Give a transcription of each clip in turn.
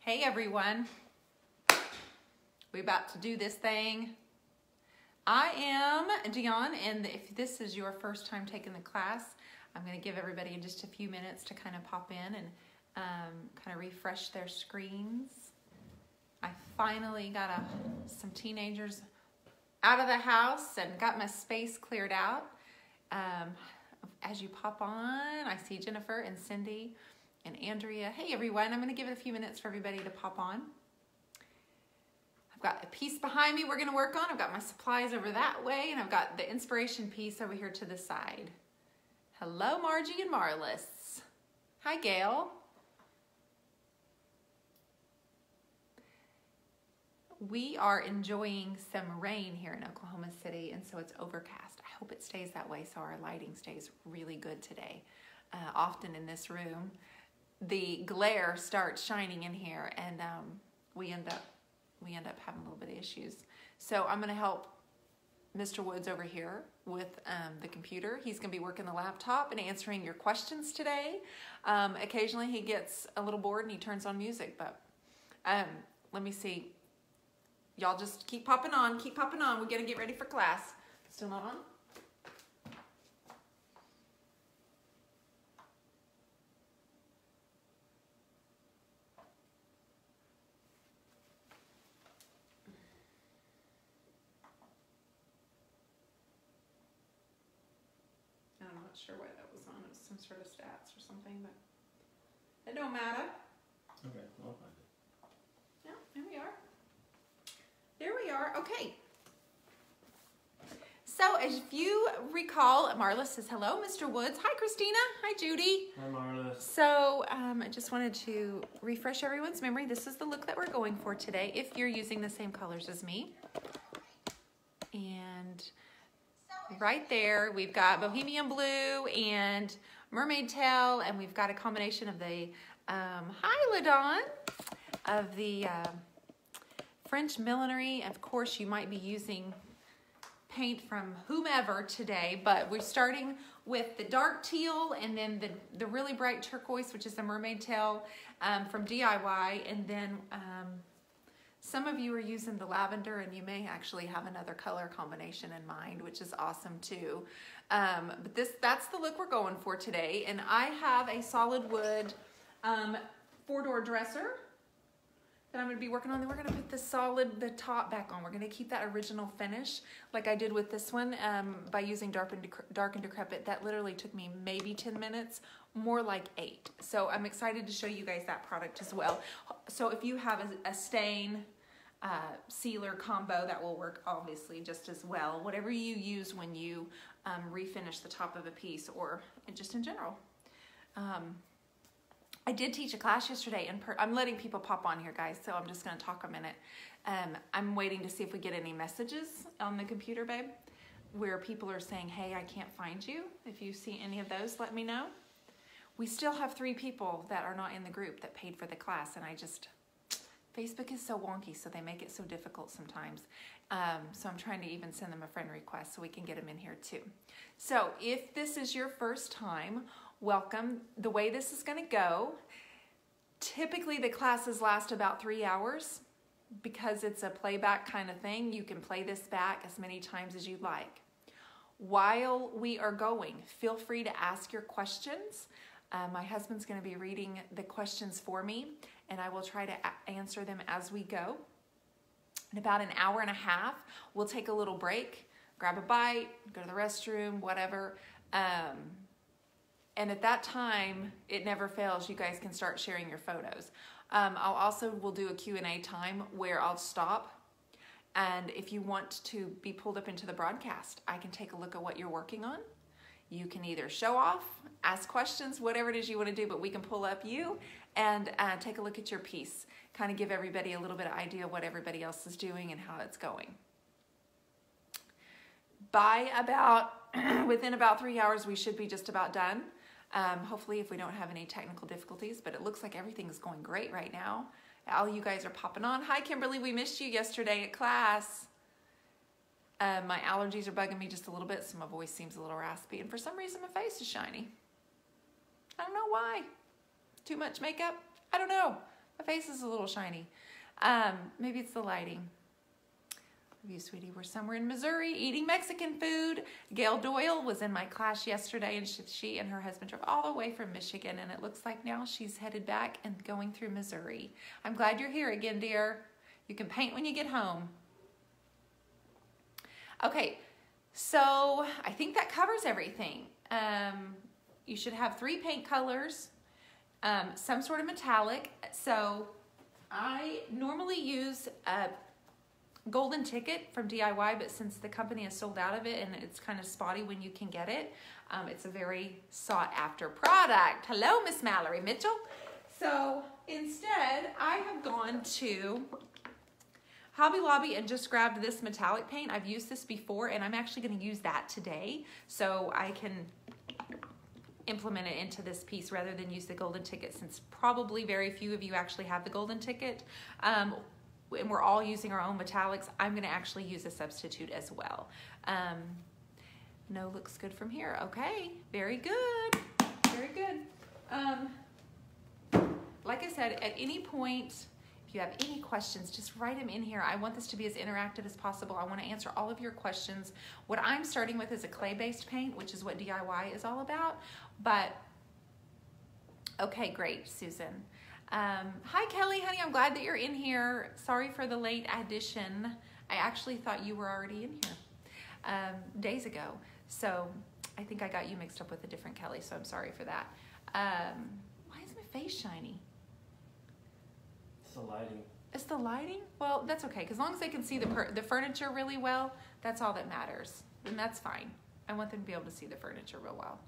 Hey everyone, we're about to do this thing. I am Dion, and if this is your first time taking the class, I'm going to give everybody just a few minutes to kind of pop in and kind of refresh their screens. I finally got some teenagers out of the house and got my space cleared out. As you pop on, I see Jennifer and Cindy and Andrea. Hey everyone, I'm going to give it a few minutes for everybody to pop on. I've got a piece behind me we're going to work on. I've got my supplies over that way, and I've got the inspiration piece over here to the side. Hello Margie and Marlis. Hi Gail. We are enjoying some rain here in Oklahoma City, and so it's overcast. I hope it stays that way so our lighting stays really good today. Often in this room, the glare starts shining in here, and we end up having a little bit of issues. So I'm going to help Mr. Woods over here with the computer. He's going to be working the laptop and answering your questions today. Occasionally he gets a little bored and he turns on music, but let me see. Y'all just keep popping on, keep popping on. We're going to get ready for class. Still not on? I'm not sure why that was on. It was some sort of stats or something, but it don't matter. Okay, I'll find it. Yeah, there we are. There we are. Okay. So as you recall, Marla says hello, Mr. Woods. Hi, Christina. Hi, Judy. Hi, Marla. So I just wanted to refresh everyone's memory. This is the look that we're going for today, if you're using the same colors as me. And right there, we've got Bohemian Blue and Mermaid Tail, and we've got a combination of the, hi, Ladon, of the French millinery. Of course, you might be using paint from whomever today, but we're starting with the dark teal and then the really bright turquoise, which is the Mermaid Tail from DIY, and then some of you are using the lavender, and you may actually have another color combination in mind, which is awesome too. But that's the look we're going for today, and I have a solid wood 4-door dresser that I'm going to be working on. Then we're going to put the top back on. We're going to keep that original finish like I did with this one by using Dark and Decrepit. That literally took me maybe 10 minutes, more like 8. So I'm excited to show you guys that product as well. So if you have a stain sealer combo, that will work obviously just as well. Whatever you use when you refinish the top of a piece, or just in general. I did teach a class yesterday, and I'm letting people pop on here, guys, so I'm just going to talk a minute. I'm waiting to see if we get any messages on the computer, babe, where people are saying, hey, I can't find you. If you see any of those, let me know. We still have 3 people that are not in the group that paid for the class, and Facebook is so wonky, so they make it so difficult sometimes. So I'm trying to even send them a friend request so we can get them in here too. So if this is your first time, welcome. The way this is going to go, typically the classes last about 3 hours because it's a playback kind of thing. You can play this back as many times as you'd like. While we are going, feel free to ask your questions. My husband's going to be reading the questions for me, and I will try to answer them as we go. In about an hour and a half, we'll take a little break, grab a bite, go to the restroom, whatever. And at that time, it never fails, you guys can start sharing your photos. We'll do a Q&A time where I'll stop. And if you want to be pulled up into the broadcast, I can take a look at what you're working on. You can either show off, ask questions, whatever it is you want to do, but we can pull up you and take a look at your piece. Kind of give everybody a little bit of idea of what everybody else is doing and how it's going. Within about 3 hours, we should be just about done. Hopefully if we don't have any technical difficulties, but it looks like everything's going great right now. All you guys are popping on. Hi Kimberly, we missed you yesterday at class. My allergies are bugging me just a little bit, so my voice seems a little raspy, and for some reason my face is shiny. I don't know why. Too much makeup? I don't know. My face is a little shiny. Maybe it's the lighting. Love you, sweetie. We're somewhere in Missouri eating Mexican food. Gail Doyle was in my class yesterday, and she and her husband drove all the way from Michigan, and it looks like now she's headed back and going through Missouri. I'm glad you're here again, dear. You can paint when you get home. Okay, so I think that covers everything. You should have 3 paint colors, some sort of metallic. So I normally use a golden ticket from DIY, but since the company is sold out of it and it's kind of spotty when you can get it, it's a very sought after product. Hello, Miss Mallory Mitchell. So instead, I have gone to Hobby Lobby and just grabbed this metallic paint. I've used this before, and I'm actually going to use that today so I can implement it into this piece rather than use the golden ticket, since probably very few of you actually have the golden ticket. And we're all using our own metallics. I'm going to actually use a substitute as well. No, looks good from here. Okay, very good. Very good. Like I said, at any point, if you have any questions, just write them in here. I want this to be as interactive as possible. I want to answer all of your questions. What I'm starting with is a clay-based paint, which is what DIY is all about. But, okay, great, Susan. Hi, Kelly, honey, I'm glad that you're in here. Sorry for the late addition. I actually thought you were already in here days ago. So I think I got you mixed up with a different Kelly, so I'm sorry for that. Why is my face shiny? It's the lighting. It's the lighting? Well, that's okay. As long as they can see the furniture really well, that's all that matters. And that's fine. I want them to be able to see the furniture real well.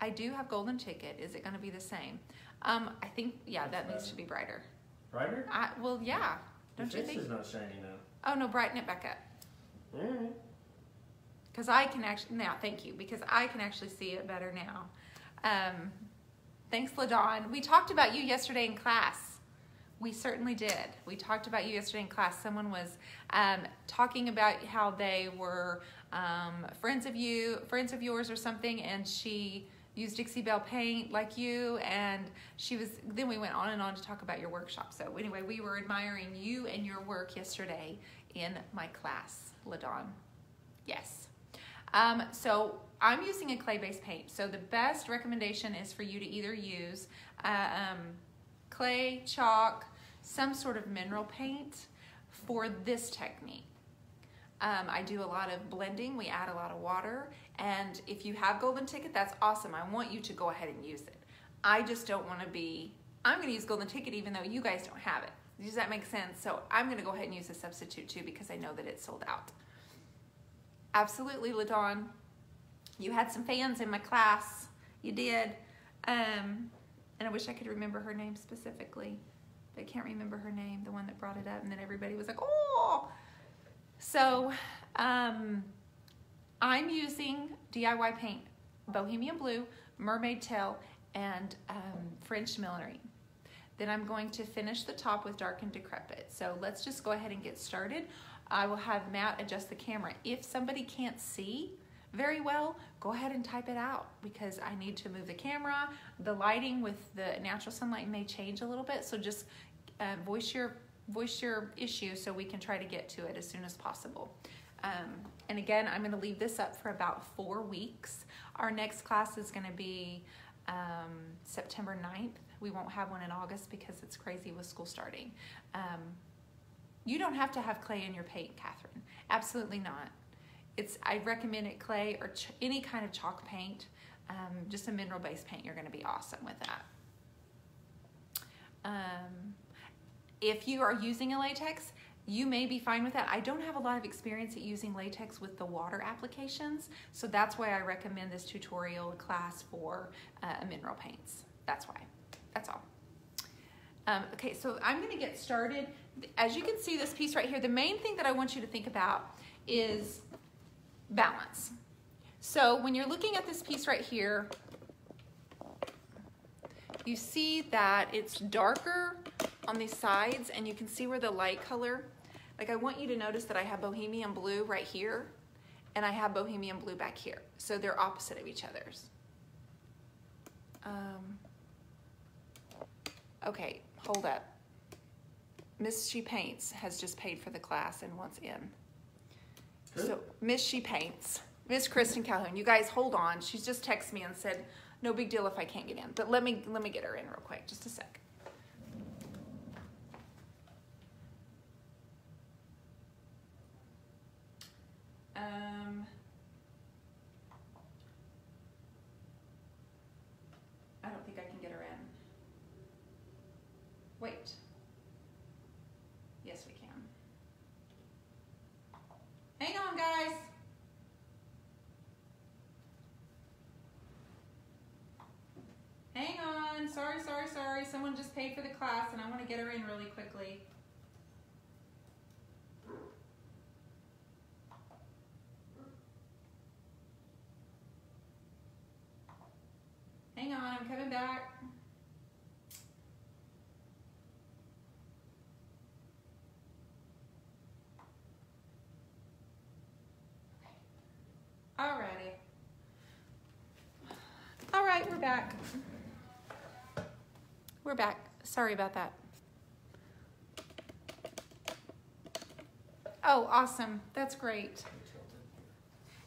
I do have golden ticket. Is it going to be the same? I think, yeah, that needs to be brighter. Brighter? Well, yeah. Don't you think? This is not shiny now. Oh, no, brighten it back up. All right. Because I can actually, now, thank you, because I can actually see it better now. Thanks, LaDawn. We talked about you yesterday in class. We certainly did. We talked about you yesterday in class. Someone was talking about how they were friends of yours or something, and she used Dixie Belle paint like you, and then we went on and on to talk about your workshop. So anyway, we were admiring you and your work yesterday in my class, LaDawn. Yes. So I'm using a clay-based paint. So the best recommendation is for you to either use clay, chalk, some sort of mineral paint for this technique. I do a lot of blending. We add a lot of water. And if you have golden ticket, that's awesome. I want you to go ahead and use it. I just don't want to I'm going to use golden ticket even though you guys don't have it. Does that make sense? So I'm going to go ahead and use a substitute too because I know that it's sold out. Absolutely, LaDawn. You had some fans in my class. You did. And I wish I could remember her name specifically. But I can't remember her name, the one that brought it up. And then everybody was like, oh! So, I'm using DIY paint, Bohemian Blue, Mermaid Tail, and French Millinery. Then I'm going to finish the top with Dark and Decrepit. So let's just go ahead and get started. I will have Matt adjust the camera. If somebody can't see very well, go ahead and type it out because I need to move the camera. The lighting with the natural sunlight may change a little bit, so just voice your issue so we can try to get to it as soon as possible. And again, I'm going to leave this up for about 4 weeks. Our next class is going to be September 9th. We won't have one in August because it's crazy with school starting. You don't have to have clay in your paint, Catherine. Absolutely not. I recommend it clay or any kind of chalk paint. Just a mineral-based paint, you're going to be awesome with that. If you are using a latex, you may be fine with that. I don't have a lot of experience at using latex with the water applications, so that's why I recommend this tutorial class for mineral paints. That's why. That's all. Okay, so I'm going to get started. As you can see this piece right here, the main thing that I want you to think about is balance. So when you're looking at this piece right here, you see that it's darker on these sides and you can see where the light color, like I want you to notice that I have Bohemian Blue right here and I have Bohemian Blue back here. So they're opposite of each other's. Okay, hold up. Miss She Paints has just paid for the class and wants in. Who? So Miss She Paints, Miss Kristen Calhoun. You guys hold on. She's just texted me and said, no big deal if I can't get in. But let me get her in real quick. Just a sec. I don't think I can get her in. Wait. Yes, we can. Hang on, guys. Hang on. Sorry. Someone just paid for the class and I want to get her in really quickly. Hang on, I'm coming back. Alrighty. All right, we're back. We're back. Sorry about that. Oh, awesome. That's great.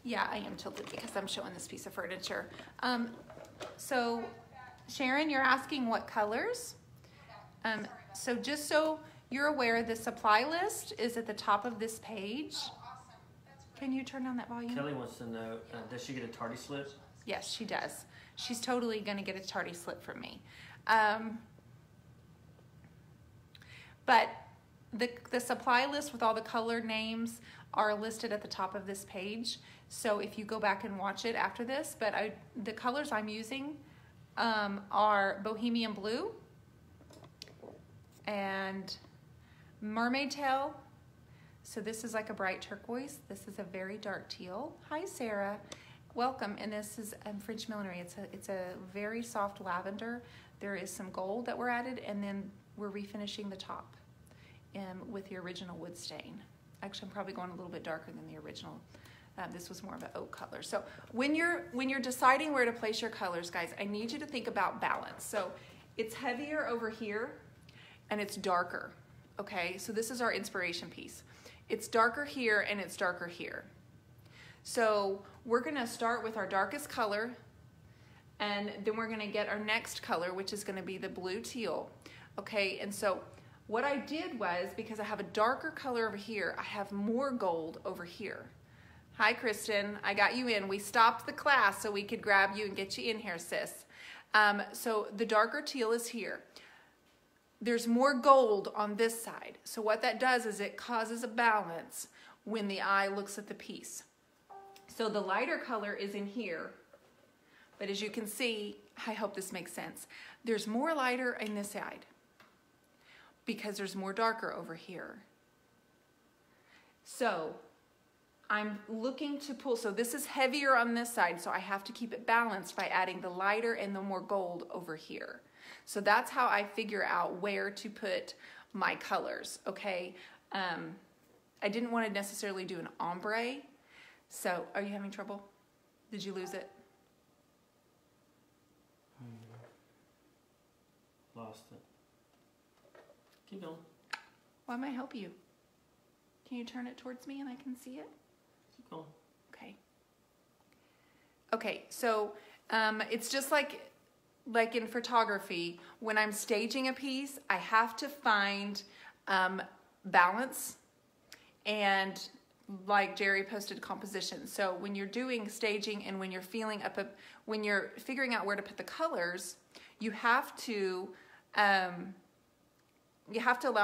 Yeah, I am tilted because I'm showing this piece of furniture. So, Sharon, you're asking what colors? So just so you're aware, the supply list is at the top of this page. Can you turn down that volume? Kelly wants to know, does she get a tardy slip? Yes, she does. She's totally going to get a tardy slip from me. But the supply list with all the color names are listed at the top of this page. So if you go back and watch it after this, but the colors I'm using are Bohemian Blue and Mermaid Tail. So this is like a bright turquoise. This is a very dark teal. Hi, Sarah. Welcome. And this is French Millinery. It's a very soft lavender. There is some gold that we're added, and then we're refinishing the top with the original wood stain. Actually, I'm probably going a little bit darker than the original. This was more of an oak color. So when you're deciding where to place your colors, guys, I need you to think about balance. So it's heavier over here and it's darker. Okay, so this is our inspiration piece. It's darker here and it's darker here. So we're gonna start with our darkest color, and then we're gonna get our next color, which is gonna be the blue teal. Okay, and so what I did was, because I have a darker color over here, I have more gold over here. Hi, Kristen, I got you in. We stopped the class so we could grab you and get you in here, sis. So the darker teal is here. There's more gold on this side. So what that does is it causes a balance when the eye looks at the piece. So the lighter color is in here, but as you can see, I hope this makes sense. There's more lighter in this side because there's more darker over here. So I'm looking to pull, so this is heavier on this side, so I have to keep it balanced by adding the lighter and the more gold over here. So that's how I figure out where to put my colors, okay? I didn't want to necessarily do an ombre. So, are you having trouble? Did you lose it? Lost it. Keep going. Why might I help you? Can you turn it towards me and I can see it? Keep going. Okay. Okay, so it's just like in photography, when I'm staging a piece, I have to find balance, and like Jerry posted, composition. So when you're doing staging and when you're when you're figuring out where to put the colors, you have to allow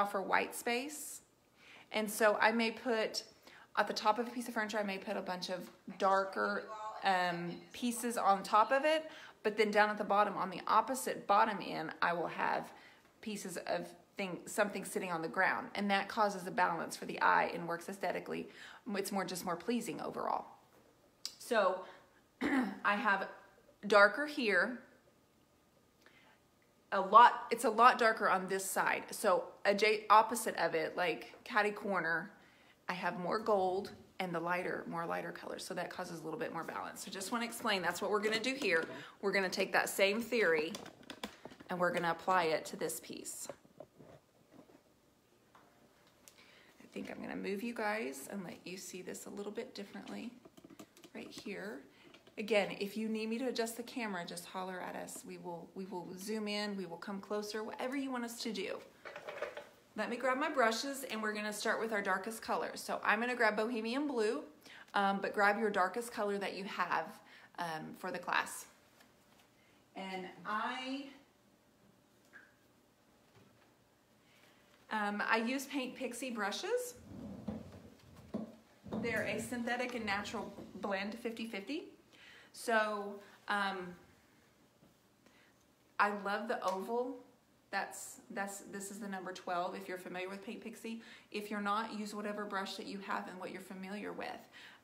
for white space. And so I may put at the top of a piece of furniture, I may put a bunch of darker pieces on top of it, but then down at the bottom, on the opposite bottom end, I will have pieces of something sitting on the ground, and that causes a balance for the eye and works aesthetically. It's just more pleasing overall. So I have darker here. It's a lot darker on this side. So opposite of it, like catty corner, I have more gold and the more lighter colors. So that causes a little bit more balance. So just want to explain, that's what we're going to do here. We're going to take that same theory and we're gonna apply it to this piece. I think I'm gonna move you guys and let you see this a little bit differently right here. Again, if you need me to adjust the camera, just holler at us. We will zoom in, we will come closer, whatever you want us to do. Let me grab my brushes and we're gonna start with our darkest color. So I'm gonna grab Bohemian Blue, but grab your darkest color that you have for the class. And I use Paint Pixie brushes. They're a synthetic and natural blend, 50-50. So I love the oval. This is the number 12 if you're familiar with Paint Pixie. If you're not, use whatever brush that you have and what you're familiar with.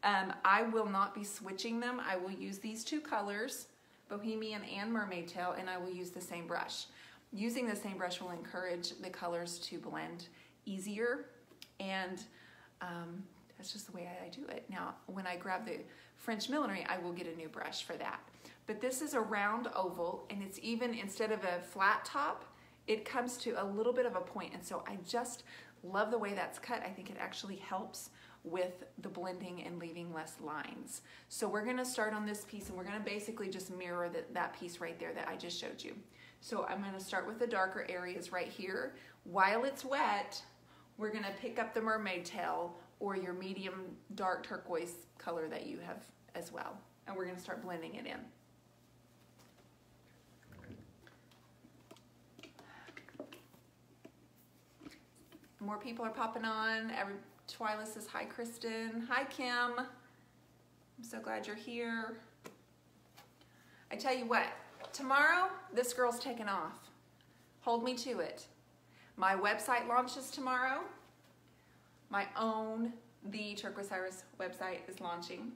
I will not be switching them. I will use these two colors, Bohemian and Mermaid Tail, and I will use the same brush. Using the same brush will encourage the colors to blend easier, and that's just the way I do it. Now, when I grab the French millinery, I will get a new brush for that. But this is a round oval, and it's even, instead of a flat top, it comes to a little bit of a point, and so I just love the way that's cut. I think it actually helps with the blending and leaving less lines. So we're gonna start on this piece, and we're gonna basically just mirror that piece right there that I just showed you. So I'm gonna start with the darker areas right here. While it's wet, we're gonna pick up the Mermaid Tail or your medium dark turquoise color that you have as well. And we're gonna start blending it in. More people are popping on. Twyla says, hi, Kristen. Hi, Kim. I'm so glad you're here. I tell you what, tomorrow, this girl's taking off. Hold me to it. My website launches tomorrow. My own, the Turqiouse Iris website is launching.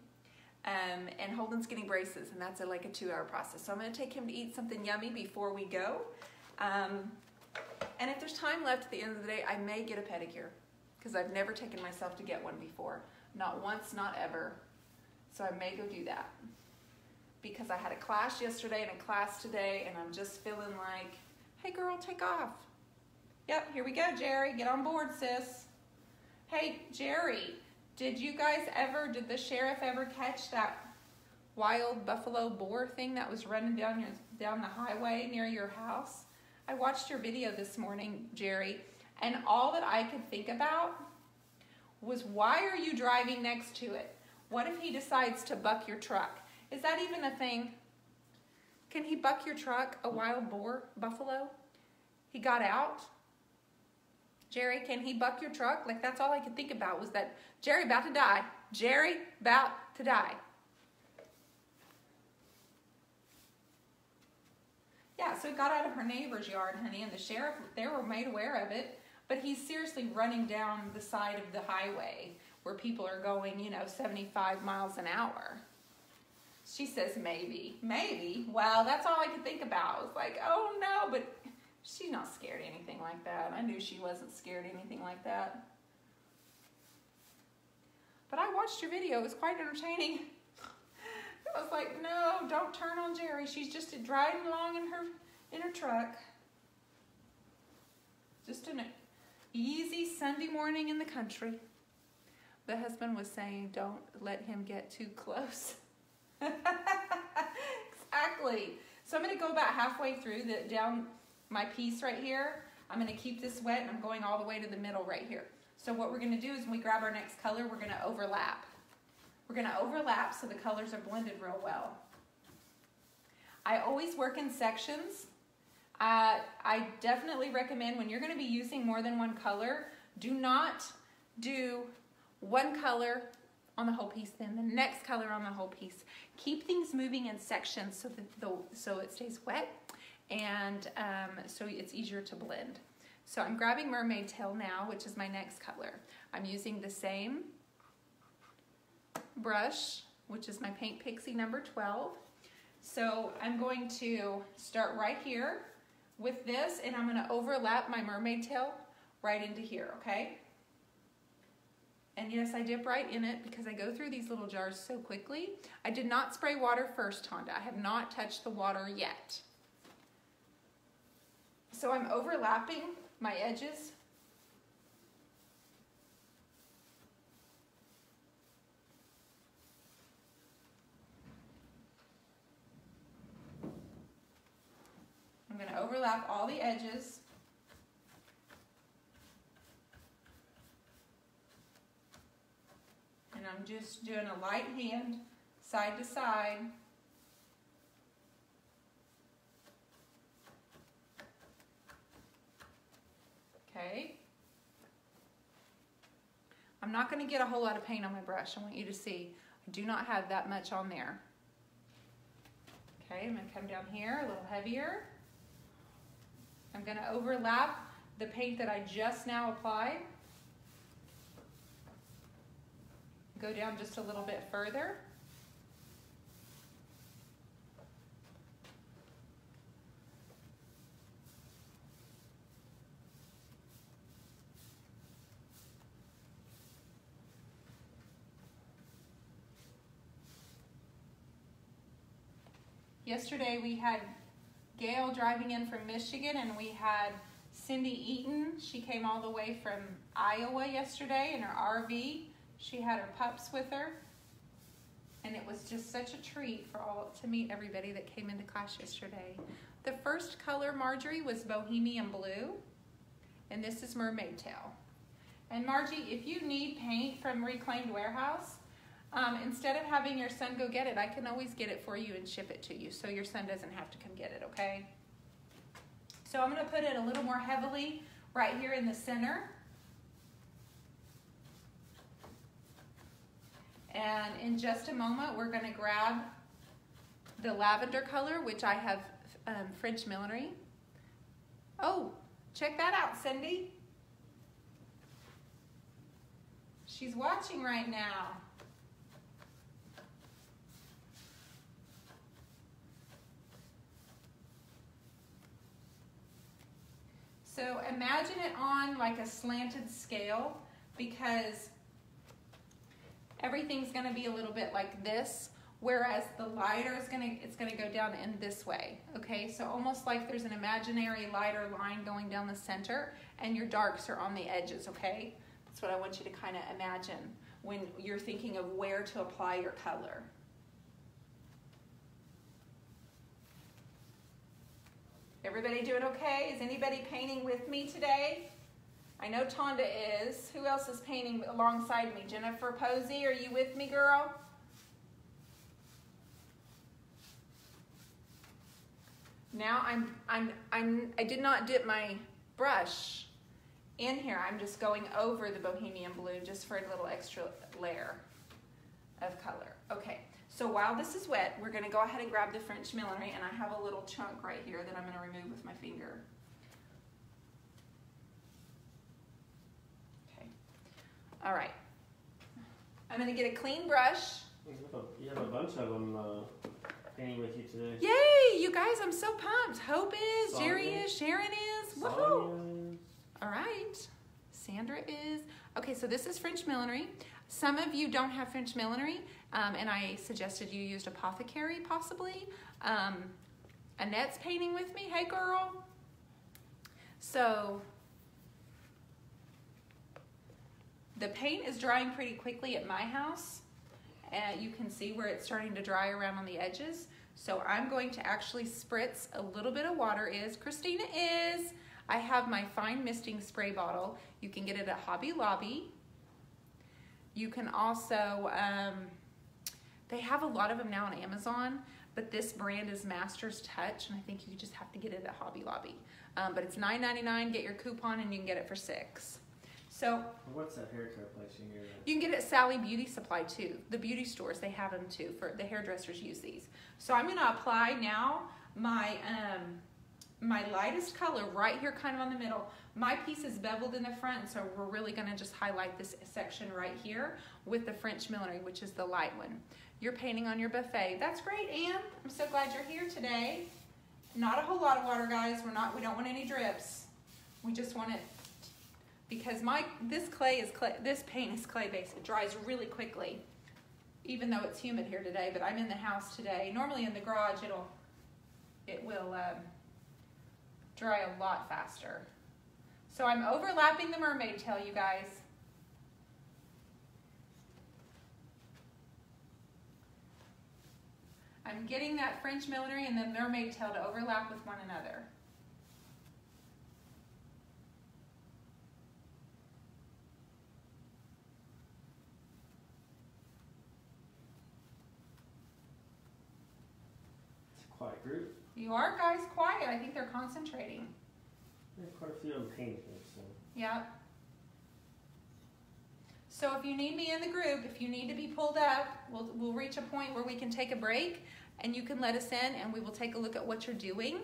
And Holden's getting braces, and that's like a 2-hour process. So I'm gonna take him to eat something yummy before we go. And if there's time left at the end of the day, I may get a pedicure, because I've never taken myself to get one before. Not once, not ever. So I may go do that. Because I had a class yesterday and a class today, and I'm just feeling like, hey girl, take off. Yep, here we go, Jerry. Get on board, sis. Hey, Jerry, did the sheriff ever catch that wild buffalo boar thing that was running down the highway near your house? I watched your video this morning, Jerry, and all that I could think about was, why are you driving next to it? What if he decides to buck your truck? Is that even a thing? Can he buck your truck, a wild boar, buffalo? He got out? Jerry, can he buck your truck? Like, that's all I could think about was that Jerry about to die. Jerry about to die. Yeah, so it got out of her neighbor's yard, honey, and the sheriff, they were made aware of it, but he's seriously running down the side of the highway where people are going, 75 miles an hour. She says, maybe. Well, that's all I could think about. I was like, oh no, but she's not scared of anything like that. I knew she wasn't scared of anything like that. But I watched your video. It was quite entertaining. I was like, no, don't turn on Jerry. She's just driving along in her truck. Just an easy Sunday morning in the country. The husband was saying, don't let him get too close. Exactly. So I'm going to go about halfway through down my piece right here. I'm going to keep this wet, and I'm going all the way to the middle right here. So what we're going to do is, when we grab our next color, we're going to overlap. We're going to overlap so the colors are blended real well. I always work in sections. I definitely recommend, when you're going to be using more than one color, do not do one color on the whole piece, then the next color on the whole piece. Keep things moving in sections so it stays wet, and so it's easier to blend. So I'm grabbing Mermaid Tail now, which is my next color. I'm using the same brush, which is my Paint Pixie number 12. So I'm going to start right here with this, and I'm going to overlap my Mermaid Tail right into here, okay? And yes, I dip right in it because I go through these little jars so quickly. I did not spray water first, Honda. I have not touched the water yet. So I'm overlapping my edges. I'm going to overlap all the edges. And I'm just doing a light hand, side to side. Okay. I'm not going to get a whole lot of paint on my brush. I want you to see I do not have that much on there. Okay, I'm going to come down here a little heavier. I'm going to overlap the paint that I just now applied. Go down just a little bit further. Yesterday we had Gail driving in from Michigan, and we had Cindy Eaton. She came all the way from Iowa yesterday in her RV. She had her pups with her, and it was just such a treat to meet everybody that came into class yesterday. The first color, Marjorie, was Bohemian Blue, and this is Mermaid Tail. And Margie, if you need paint from Reclaimed Warehouse, instead of having your son go get it, I can always get it for you and ship it to you, so your son doesn't have to come get it, okay? So I'm going to put it a little more heavily right here in the center. And in just a moment, we're going to grab the lavender color, which I have French millinery. Oh, check that out, Cindy. She's watching right now. So imagine it on like a slanted scale, because everything's going to be a little bit like this, whereas the lighter is it's going to go down in this way. Okay, so almost like there's an imaginary lighter line going down the center, and your darks are on the edges. Okay, that's what I want you to kind of imagine when you're thinking of where to apply your color. Everybody doing okay? Is anybody painting with me today? I know Tonda is. Who else is painting alongside me? Jennifer Posey, are you with me, girl? Now I did not dip my brush in here. I'm just going over the Bohemian Blue just for a little extra layer of color. Okay. So while this is wet, we're going to go ahead and grab the French millinery, and I have a little chunk right here that I'm going to remove with my finger. Okay. All right. I'm going to get a clean brush. You have a bunch of them painting with you today. Yay, you guys, I'm so pumped. Hope is, Jerry is, Sharon is. Woohoo! All right. Sandra is. Okay, so this is French millinery. Some of you don't have French millinery, and I suggested you used Apothecary possibly. Annette's painting with me. Hey, girl. So the paint is drying pretty quickly at my house. You can see where it's starting to dry around on the edges. So I'm going to actually spritz a little bit of water. Christina is. I have my fine misting spray bottle. You can get it at Hobby Lobby. You can also, they have a lot of them now on Amazon, but this brand is Master's Touch, and I think you just have to get it at Hobby Lobby. But it's $9.99, get your coupon, and you can get it for $6. So what's that hair care place you hear? You can get it at Sally Beauty Supply too. The beauty stores, they have them too. For the hairdressers use these. So I'm gonna apply now my my lightest color right here, kind of on the middle. My piece is beveled in the front, so we're really gonna just highlight this section right here with the French millinery, which is the light one. You're painting on your buffet. That's great, Anne. I'm so glad you're here today. Not a whole lot of water, guys. We don't want any drips. We just want it, because this paint is clay-based. It dries really quickly, even though it's humid here today, but I'm in the house today. Normally in the garage, it will dry a lot faster. So I'm overlapping the mermaid tail, you guys. I'm getting that French millinery and the mermaid tail to overlap with one another. It's a quiet group. You are, guys, quiet. I think they're concentrating. There's quite a few of them painting, so. Yep. So if you need me in the group, if you need to be pulled up, we'll reach a point where we can take a break and you can let us in and we will take a look at what you're doing.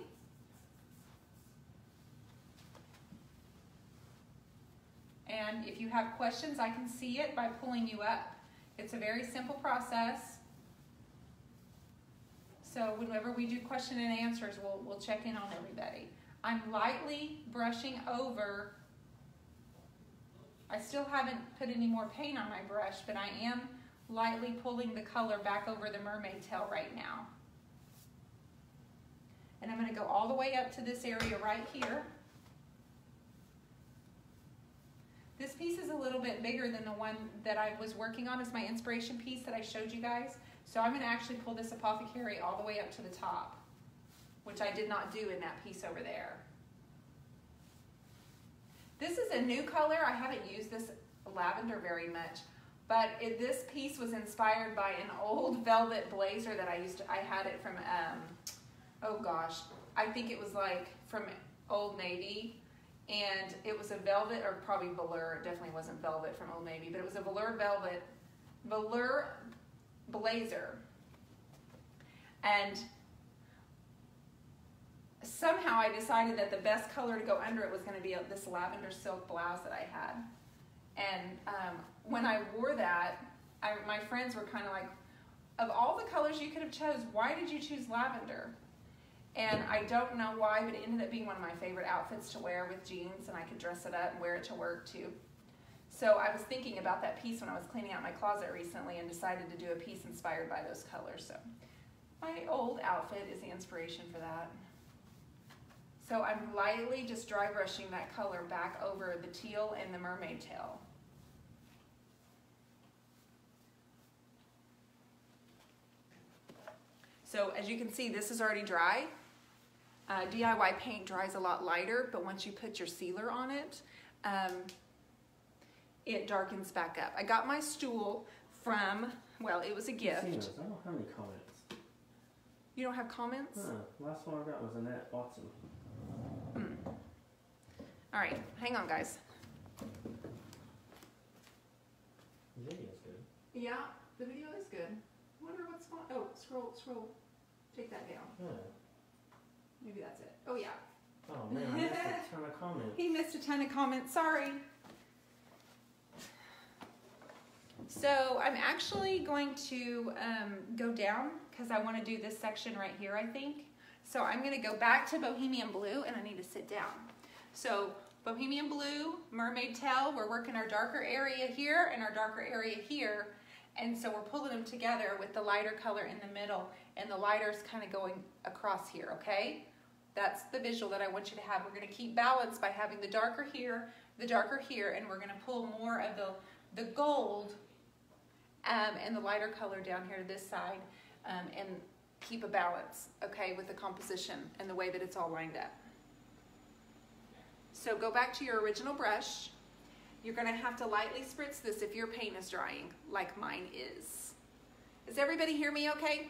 And if you have questions, I can see it by pulling you up. It's a very simple process. So whenever we do question and answers, we'll check in on everybody. I'm lightly brushing over. I still haven't put any more paint on my brush, but I am lightly pulling the color back over the mermaid tail right now. And I'm going to go all the way up to this area right here. This piece is a little bit bigger than the one that I was working on as my inspiration piece that I showed you guys. So I'm going to actually pull this apothecary all the way up to the top, which I did not do in that piece over there. This is a new color. I haven't used this lavender very much, but this piece was inspired by an old velvet blazer that I had it from, oh gosh, I think it was like from Old Navy, and it was a velvet, or probably velour. It definitely wasn't velvet from Old Navy, but it was a velour blazer. And somehow I decided that the best color to go under it was going to be this lavender silk blouse that I had. And when I wore that, my friends were kind of like, of all the colors you could have chose, why did you choose lavender? And I don't know why, but it ended up being one of my favorite outfits to wear with jeans, and I could dress it up and wear it to work too. So I was thinking about that piece when I was cleaning out my closet recently and decided to do a piece inspired by those colors. So my old outfit is the inspiration for that. So I'm lightly just dry brushing that color back over the teal and the mermaid tail. So as you can see, this is already dry. DIY paint dries a lot lighter, but once you put your sealer on it, it darkens back up. I got my stool from, well, it was a gift. I don't have any comments. You don't have comments? Last one I got was Annette Watson. All right, hang on, guys. The video's good. Yeah, the video is good. I wonder what's going on. Oh, scroll. Take that down. Yeah. Maybe that's it. Oh, yeah. Oh, man, I missed a ton of comments. He missed a ton of comments. Sorry. So I'm actually going to go down because I want to do this section right here, I think. So I'm going to go back to Bohemian Blue, and I need to sit down. So Bohemian Blue, mermaid tail, we're working our darker area here and our darker area here. And so we're pulling them together with the lighter color in the middle, and the lighter's kind of going across here, okay? That's the visual that I want you to have. We're going to keep balance by having the darker here, and we're going to pull more of the gold and the lighter color down here to this side, and keep a balance, okay, with the composition and the way that it's all lined up. So go back to your original brush. You're going to have to lightly spritz this if your paint is drying, like mine is. Does everybody hear me okay?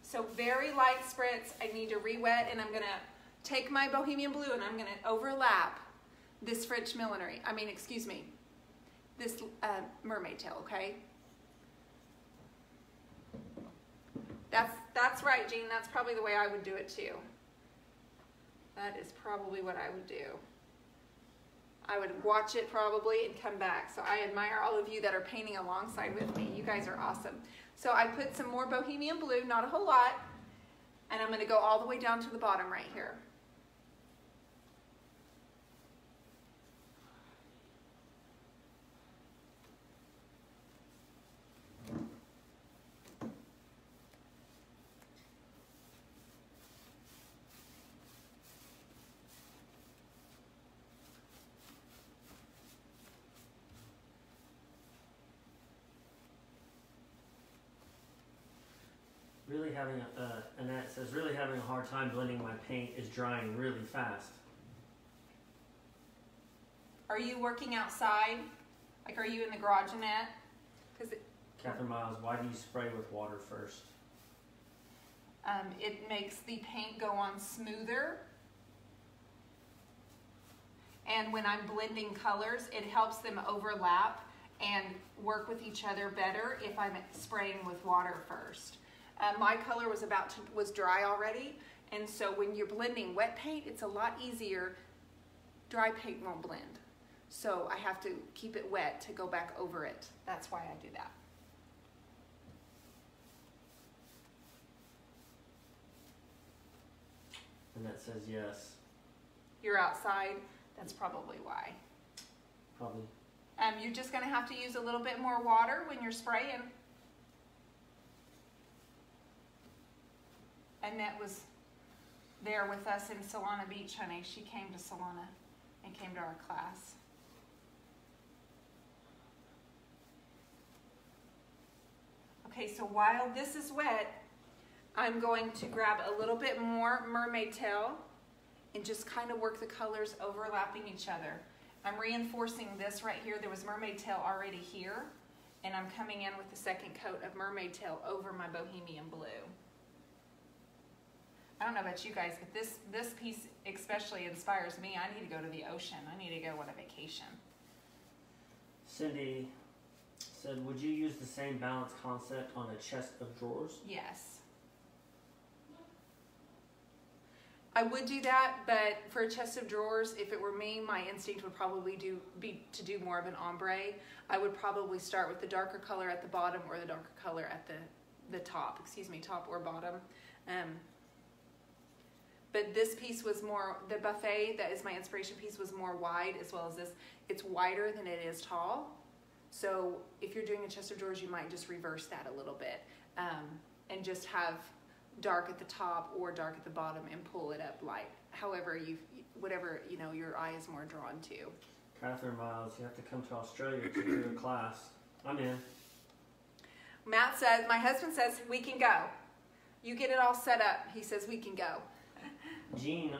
So very light spritz. I need to re-wet, and I'm going to take my Bohemian Blue and I'm going to overlap this French millinery. This mermaid tail, okay? That's right, Jean. That's probably the way I would do it too. That is probably what I would do. I would watch it probably and come back. So I admire all of you that are painting alongside with me. You guys are awesome. So I put some more Bohemian Blue, not a whole lot, and I'm going to go all the way down to the bottom right here. Annette says, really having a hard time blending. My paint is drying really fast. Are you working outside? Like, are you in the garage, Annette? Catherine Miles, why do you spray with water first? It makes the paint go on smoother. And when I'm blending colors, it helps them overlap and work with each other better if I'm spraying with water first. My color was dry already, and so when you're blending wet paint, it's a lot easier. Dry paint won't blend. So I have to keep it wet to go back over it. That's why I do that. And that says yes. You're outside, that's probably why. Probably. You're just gonna have to use a little bit more water when you're spraying. Annette was there with us in Solana Beach, honey. She came to Solana and came to our class. Okay, so while this is wet, I'm going to grab a little bit more mermaid tail and just kind of work the colors overlapping each other. I'm reinforcing this right here. There was mermaid tail already here, and I'm coming in with the second coat of mermaid tail over my bohemian blue. I don't know about you guys, but this piece especially inspires me. I need to go to the ocean. I need to go on a vacation. Cindy said, would you use the same balance concept on a chest of drawers? Yes. I would do that, but for a chest of drawers, if it were me, my instinct would probably be to do more of an ombre. I would probably start with the darker color at the bottom or the darker color at the top, top or bottom. But this piece was more, the buffet, that is my inspiration piece, was more wide, as well as this. It's wider than it is tall. So if you're doing a chest of drawers, you might just reverse that a little bit and just have dark at the top or dark at the bottom and pull it up light. However, whatever your eye is more drawn to. Catherine Miles, you have to come to Australia to do a class. I'm in. Matt says, my husband says we can go. You get it all set up. He says we can go. Jean,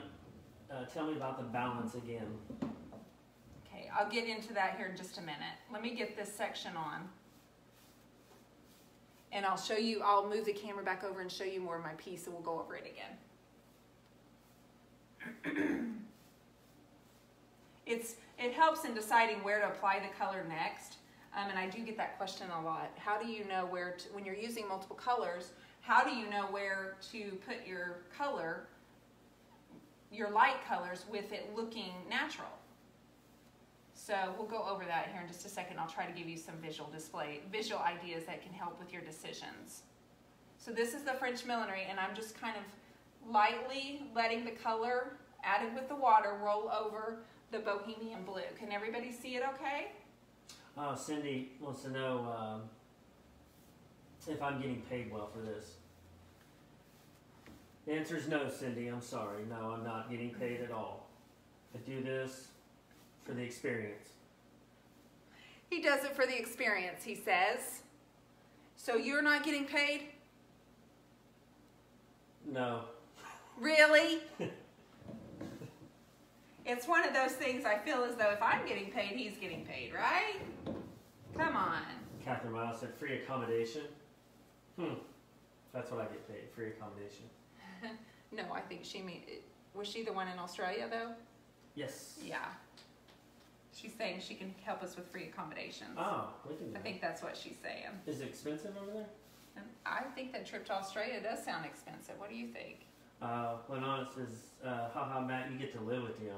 tell me about the balance again. Okay, I'll get into that here in just a minute. Let me get this section on. And I'll show you, I'll move the camera back over and show you more of my piece, and we'll go over it again. It helps in deciding where to apply the color next. And I do get that question a lot. How do you know where to, when you're using multiple colors, how do you know where to put your color, your light colors, with it looking natural? So we'll go over that here in just a second. I'll try to give you some visual ideas that can help with your decisions. So this is the French millinery, and I'm just kind of lightly letting the color added with the water roll over the bohemian blue. Can everybody see it okay? Cindy wants to know if I'm getting paid well for this. The answer is no, Cindy. I'm sorry. No, I'm not getting paid at all. I do this for the experience. He does it for the experience, he says. So you're not getting paid? No. Really? It's one of those things I feel as though if I'm getting paid, he's getting paid, right? Come on. Catherine Miles said free accommodation. That's what I get paid, free accommodation. No, I think was she the one in Australia though? Yes. Yeah. She's saying she can help us with free accommodations. Oh, we can do I think that's what she's saying. Is it expensive over there? And I think that trip to Australia does sound expensive. What do you think? Lenon says, haha, Matt, you get to live with Dion.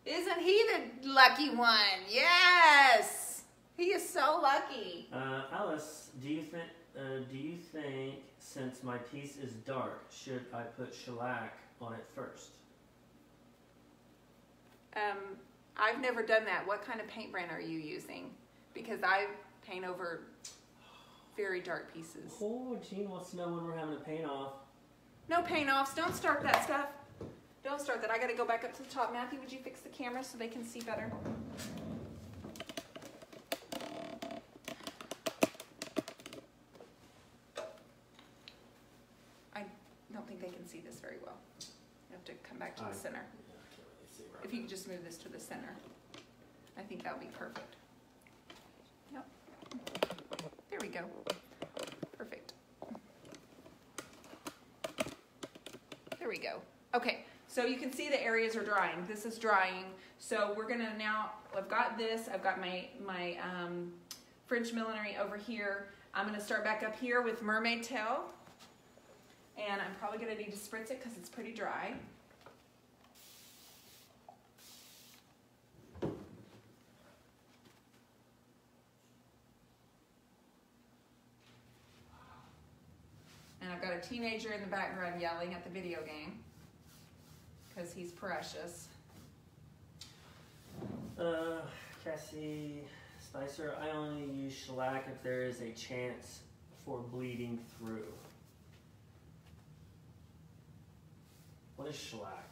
Isn't he the lucky one? Yes! He is so lucky. Alice, do you think since my piece is dark, should I put shellac on it first? I've never done that. What kind of paint brand are you using? Because I paint over very dark pieces. Oh, Jean wants to know when we're having a paint off. No paint offs. Don't start that stuff. Don't start that. I got to go back up to the top. Matthew, would you fix the camera so they can see better? to come back to the center. Yeah, I can't really see where If you could just move this to the center, I think that would be perfect. Yep. There we go. Perfect. There we go. Okay, so you can see the areas are drying. This is drying. So we're gonna now, I've got this, I've got my French millinery over here. I'm gonna start back up here with mermaid tail. And I'm probably gonna need to spritz it because it's pretty dry. And I've got a teenager in the background yelling at the video game because he's precious. Cassie Spicer, I only use shellac if there is a chance for bleeding through. What is shellac?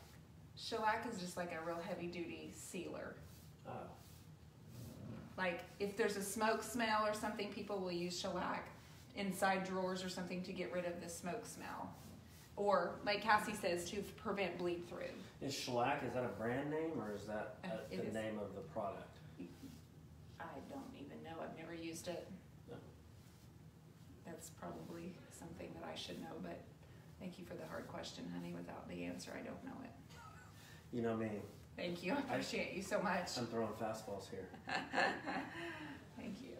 Shellac is just like a real heavy duty sealer. Oh. Like if there's a smoke smell or something, people will use shellac inside drawers or something to get rid of the smoke smell. Or like Cassie says, to prevent bleed through. Is shellac, is that a brand name or is that the name of the product? I don't even know. I've never used it. No. That's probably something that I should know, but thank you for the hard question, honey. Without the answer, I don't know it. You know me. Thank you. I appreciate you so much. I'm throwing fastballs here. Thank you.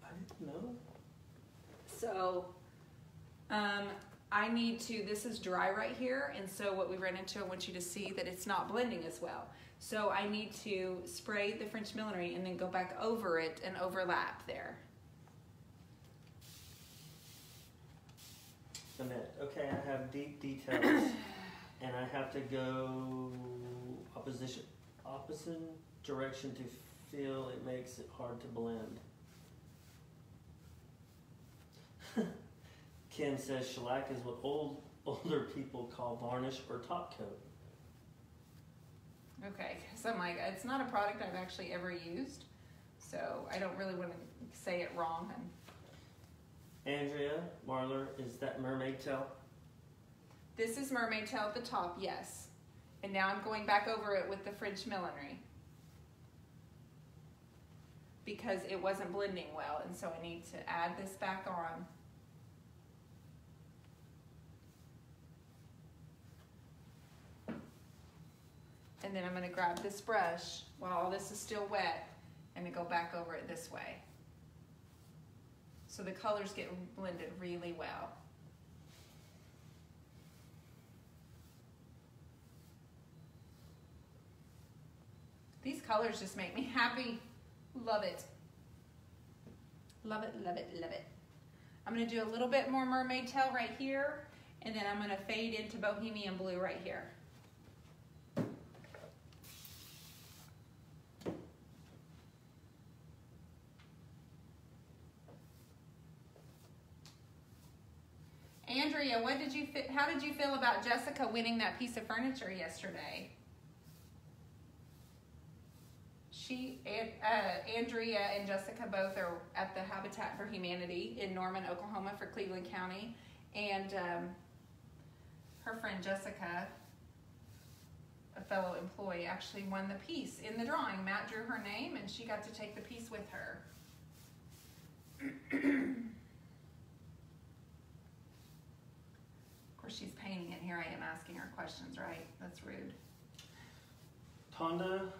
I didn't know. So, I need to, this is dry right here, and so what we ran into, I want you to see that it's not blending as well. So I need to spray the French millinery and then go back over it and overlap there. Annette, okay, I have deep details and I have to go opposite direction to feel it makes it hard to blend. Kim says shellac is what older people call varnish or top coat. Okay, so I'm like, it's not a product I've actually ever used, so I don't really want to say it wrong. Andrea Marler, is that mermaid tail? This is mermaid tail at the top, yes. And now I'm going back over it with the French millinery because it wasn't blending well, and so I need to add this back on. And then I'm going to grab this brush while all this is still wet and then go back over it this way. So the colors get blended really well. These colors just make me happy. Love it. Love it, love it, love it. I'm going to do a little bit more mermaid tail right here, and then I'm going to fade into bohemian blue right here. Andrea, how did you feel about Jessica winning that piece of furniture yesterday? Andrea and Jessica both are at the Habitat for Humanity in Norman, Oklahoma for Cleveland County. And her friend Jessica, a fellow employee, actually won the piece in the drawing. Matt drew her name and she got to take the piece with her. Of course, she's painting and here I am asking her questions, right? That's rude. Tonda,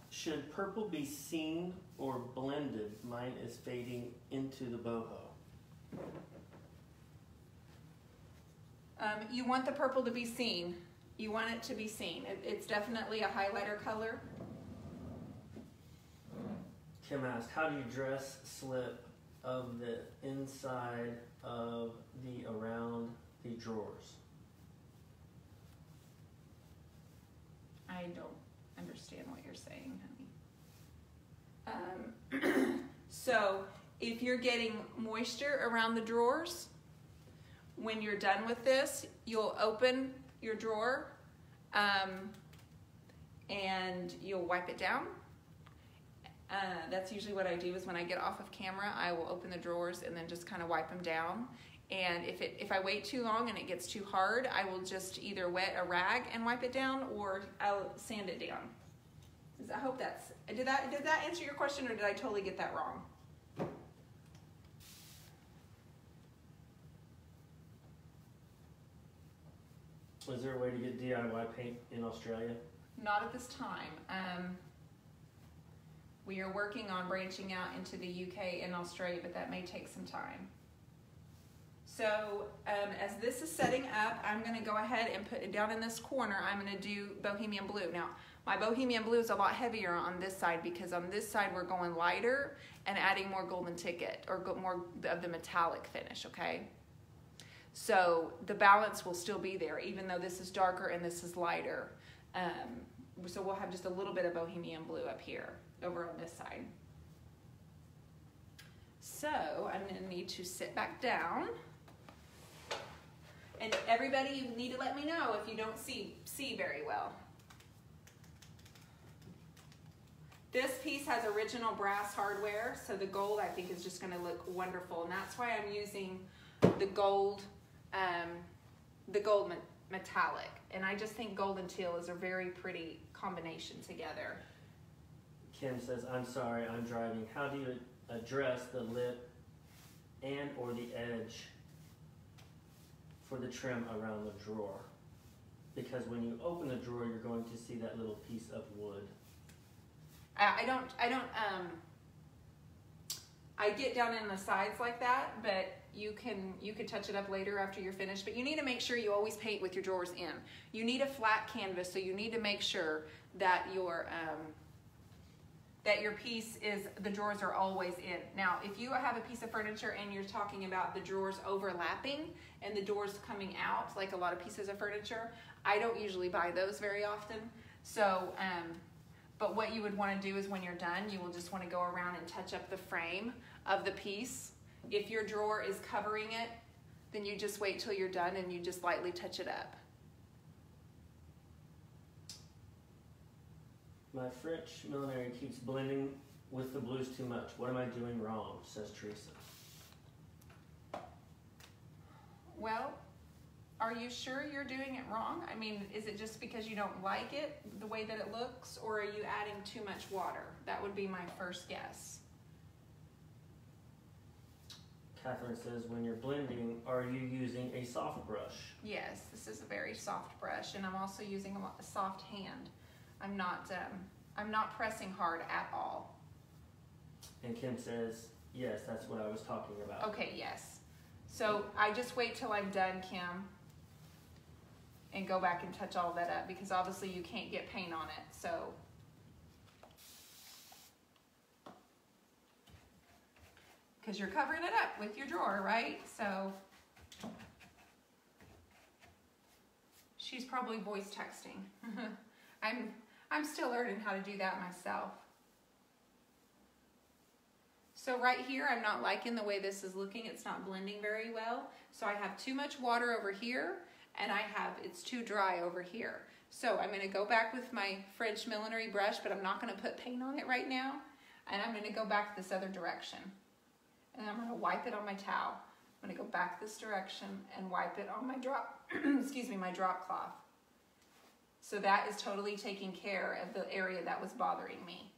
should purple be seen or blended? Mine is fading into the boho. You want the purple to be seen. You want it to be seen. It's definitely a highlighter color. Kim asked, how do you dress slip of the inside of the around the drawers? I don't understand what you're saying, honey. So if you're getting moisture around the drawers, when you're done with this, you'll open your drawer and you'll wipe it down. That's usually what I do is when I get off of camera, I will open the drawers and then just kind of wipe them down. And if I wait too long and it gets too hard, I will just either wet a rag and wipe it down, or I'll sand it down. I hope did that answer your question, or did I totally get that wrong? Is there a way to get DIY paint in Australia? Not at this time. We are working on branching out into the UK and Australia, but that may take some time. So as this is setting up, I'm going to go ahead and put it down in this corner. I'm going to do Bohemian Blue. Now, my Bohemian Blue is a lot heavier on this side, because on this side we're going lighter and adding more golden ticket, or more of the metallic finish, okay? So the balance will still be there, even though this is darker and this is lighter. So we'll have just a little bit of Bohemian Blue up here, over on this side. So I'm going to need to sit back down. And everybody, you need to let me know if you don't see very well. This piece has original brass hardware, so the gold I think is just going to look wonderful, and that's why I'm using the gold metallic. And I just think gold and teal is a very pretty combination together. Kim says, I'm sorry, I'm driving. How do you address the lip and or the edge for the trim around the drawer? Because when you open the drawer, you're going to see that little piece of wood. I get down in the sides like that, but you could touch it up later after you're finished. But you need to make sure you always paint with your drawers in. You need a flat canvas, so you need to make sure that your piece is, the drawers are always in. Now, if you have a piece of furniture and you're talking about the drawers overlapping and the doors coming out, like a lot of pieces of furniture, I don't usually buy those very often. So, but what you would want to do is when you're done, you will just want to go around and touch up the frame of the piece. If your drawer is covering it, then you just wait till you're done and you just lightly touch it up. My French millinery keeps blending with the blues too much. What am I doing wrong? Says Teresa. Well, are you sure you're doing it wrong? I mean, is it just because you don't like it, the way that it looks, or are you adding too much water? That would be my first guess. Catherine says, when you're blending, are you using a soft brush? Yes, this is a very soft brush, and I'm also using a soft hand. I'm not pressing hard at all. And Kim says, yes, that's what I was talking about. Okay, yes. So I just wait till I'm done, Kim, and go back and touch all that up, because obviously you can't get paint on it, so. Because you're covering it up with your drawer, right? So she's probably voice texting. I'm still learning how to do that myself. So right here, I'm not liking the way this is looking. It's not blending very well. So I have too much water over here, and it's too dry over here. So I'm gonna go back with my French millinery brush, but I'm not gonna put paint on it right now. And I'm gonna go back this other direction. And I'm gonna wipe it on my towel. I'm gonna go back this direction and wipe it on my drop, excuse me, my drop cloth. So that is totally taking care of the area that was bothering me.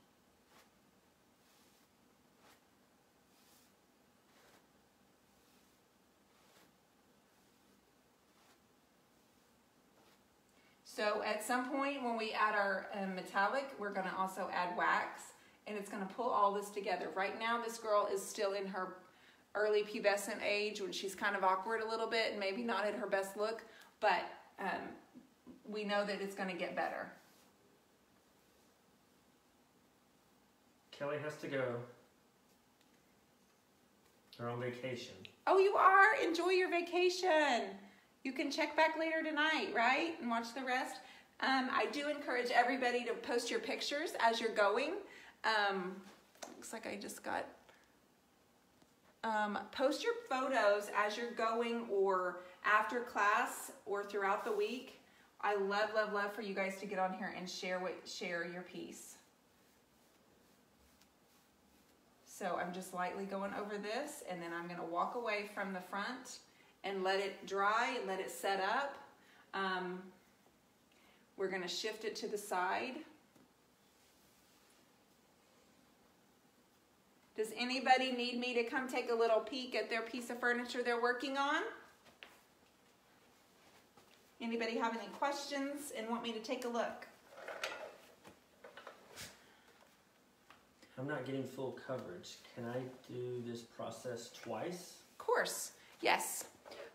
So at some point when we add our metallic, we're gonna also add wax, and it's gonna pull all this together. Right now, this girl is still in her early pubescent age, when she's kind of awkward a little bit and maybe not at her best look, but we know that it's gonna get better. Kelly has to go. They're on vacation. Oh, you are? Enjoy your vacation. You can check back later tonight, right? And watch the rest. I do encourage everybody to post your pictures as you're going. Looks like I just got... post your photos as you're going, or after class, or throughout the week. I love, love, love for you guys to get on here and share your piece. So I'm just lightly going over this, and then I'm gonna walk away from the front, and let it dry, let it set up. We're going to shift it to the side. Does anybody need me to come take a little peek at their piece of furniture they're working on? Anybody have any questions and want me to take a look? I'm not getting full coverage. Can I do this process twice? Of course, yes.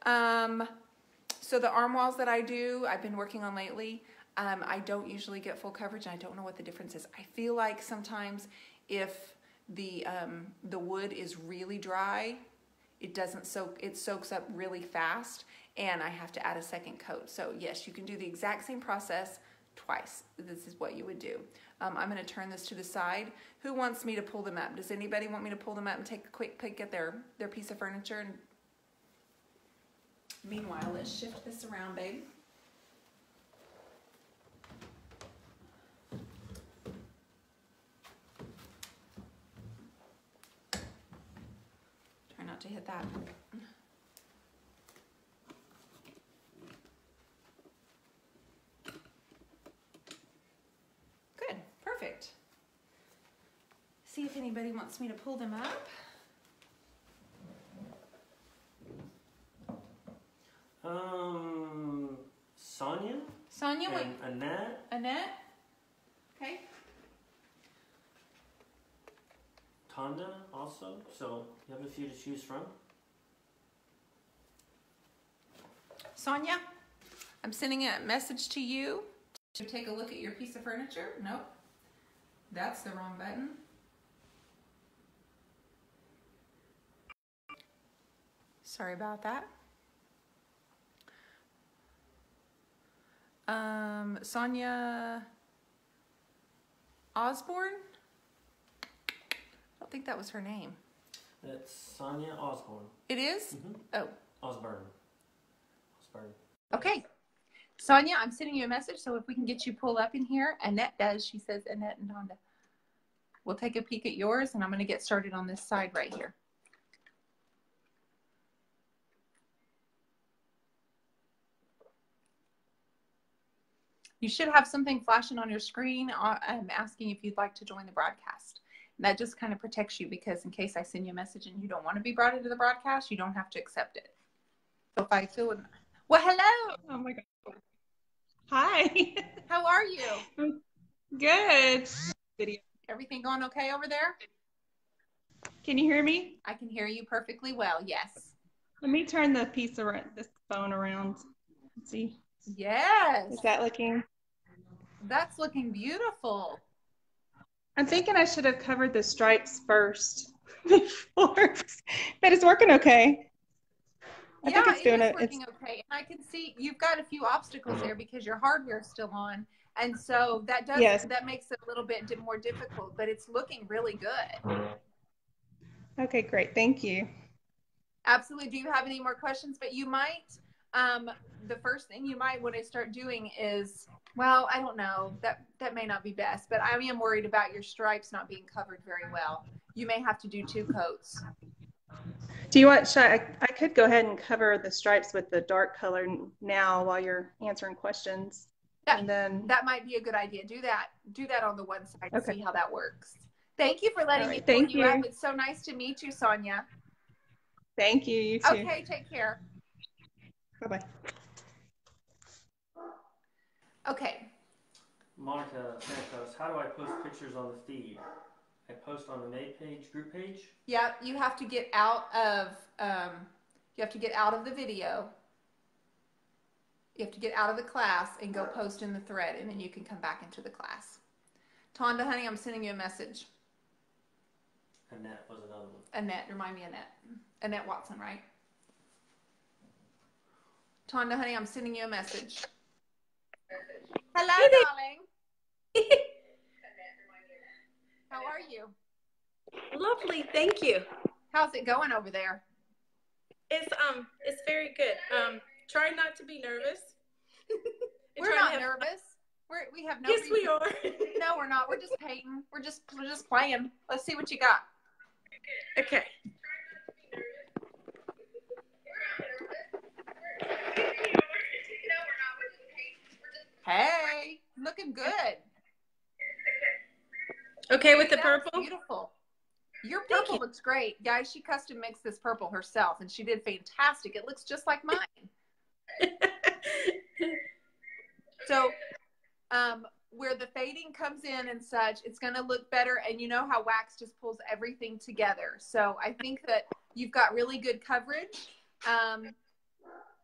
So the arm walls that I do, I've been working on lately, I don't usually get full coverage, and I don't know what the difference is. I feel like sometimes if the wood is really dry, it doesn't soak, it soaks up really fast, and I have to add a second coat. So yes, you can do the exact same process twice. This is what you would do. I'm going to turn this to the side. Who wants me to pull them up? Does anybody want me to pull them up and take a quick peek at their piece of furniture? And meanwhile, let's shift this around, babe. Try not to hit that. Good, perfect. See if anybody wants me to pull them up. Sonia? Sonia, wait. And Annette? Annette? Okay. Tonda also. So you have a few to choose from. Sonia, I'm sending a message to you to take a look at your piece of furniture. Nope. That's the wrong button. Sorry about that. Sonia Osborne? I don't think that was her name. That's Sonia Osborne. It is? Mm-hmm. Oh. Osborne. Okay. Sonia, I'm sending you a message, so if we can get you pulled up in here. Annette does. She says Annette and Tonda. We'll take a peek at yours, and I'm going to get started on this side right here. You should have something flashing on your screen. I'm asking if you'd like to join the broadcast. And that just kind of protects you, because in case I send you a message and you don't want to be brought into the broadcast, you don't have to accept it. So if I feel, well, hello. Oh my God. Hi. How are you? Good. Video. Everything going okay over there? Can you hear me? I can hear you perfectly well, yes. Let me turn the piece around, this phone around. Let's see. Yes. Is that looking? That's looking beautiful. I'm thinking I should have covered the stripes first before, but it's working okay. I think it's doing it. It's working okay. And I can see you've got a few obstacles there because your hardware is still on. And so that does, yes. That makes it a little bit more difficult, but it's looking really good. Okay, great. Thank you. Absolutely. Do you have any more questions? But you might, the first thing you might want to start doing is, well, I don't know, that may not be best, but I am worried about your stripes not being covered very well. You may have to do 2 coats. Do you want, I could go ahead and cover the stripes with the dark color now while you're answering questions. Yeah, and then that might be a good idea. Do that on the one side and okay. see how that works. Thank you for letting me pull you up. It's so nice to meet you, Sonia. Thank you. You too. Okay, take care. Bye-bye. Okay. Monica, how do I post pictures on the feed? I post on the May page, group page? Yeah, you have to get out of the video. You have to get out of the class and go post in the thread, and then you can come back into the class. Tonda, honey, I'm sending you a message. Annette was another one. Annette, remind me Annette. Annette Watson, right? Tonda, honey, I'm sending you a message. Hello, darling. How are you? Lovely, thank you. How's it going over there? It's very good. Try not to be nervous. We're not nervous. We have no Yes, reason. we are. No, we're not. We're just painting. We're just playing. Let's see what you got. Okay. looking good. Okay with the That looks purple? beautiful. Your Thank purple you. looks great. Guys, she custom mixed this purple herself, and she did fantastic. It looks just like mine. So where the fading comes in and such, it's going to look better. And you know how wax just pulls everything together. So I think that you've got really good coverage.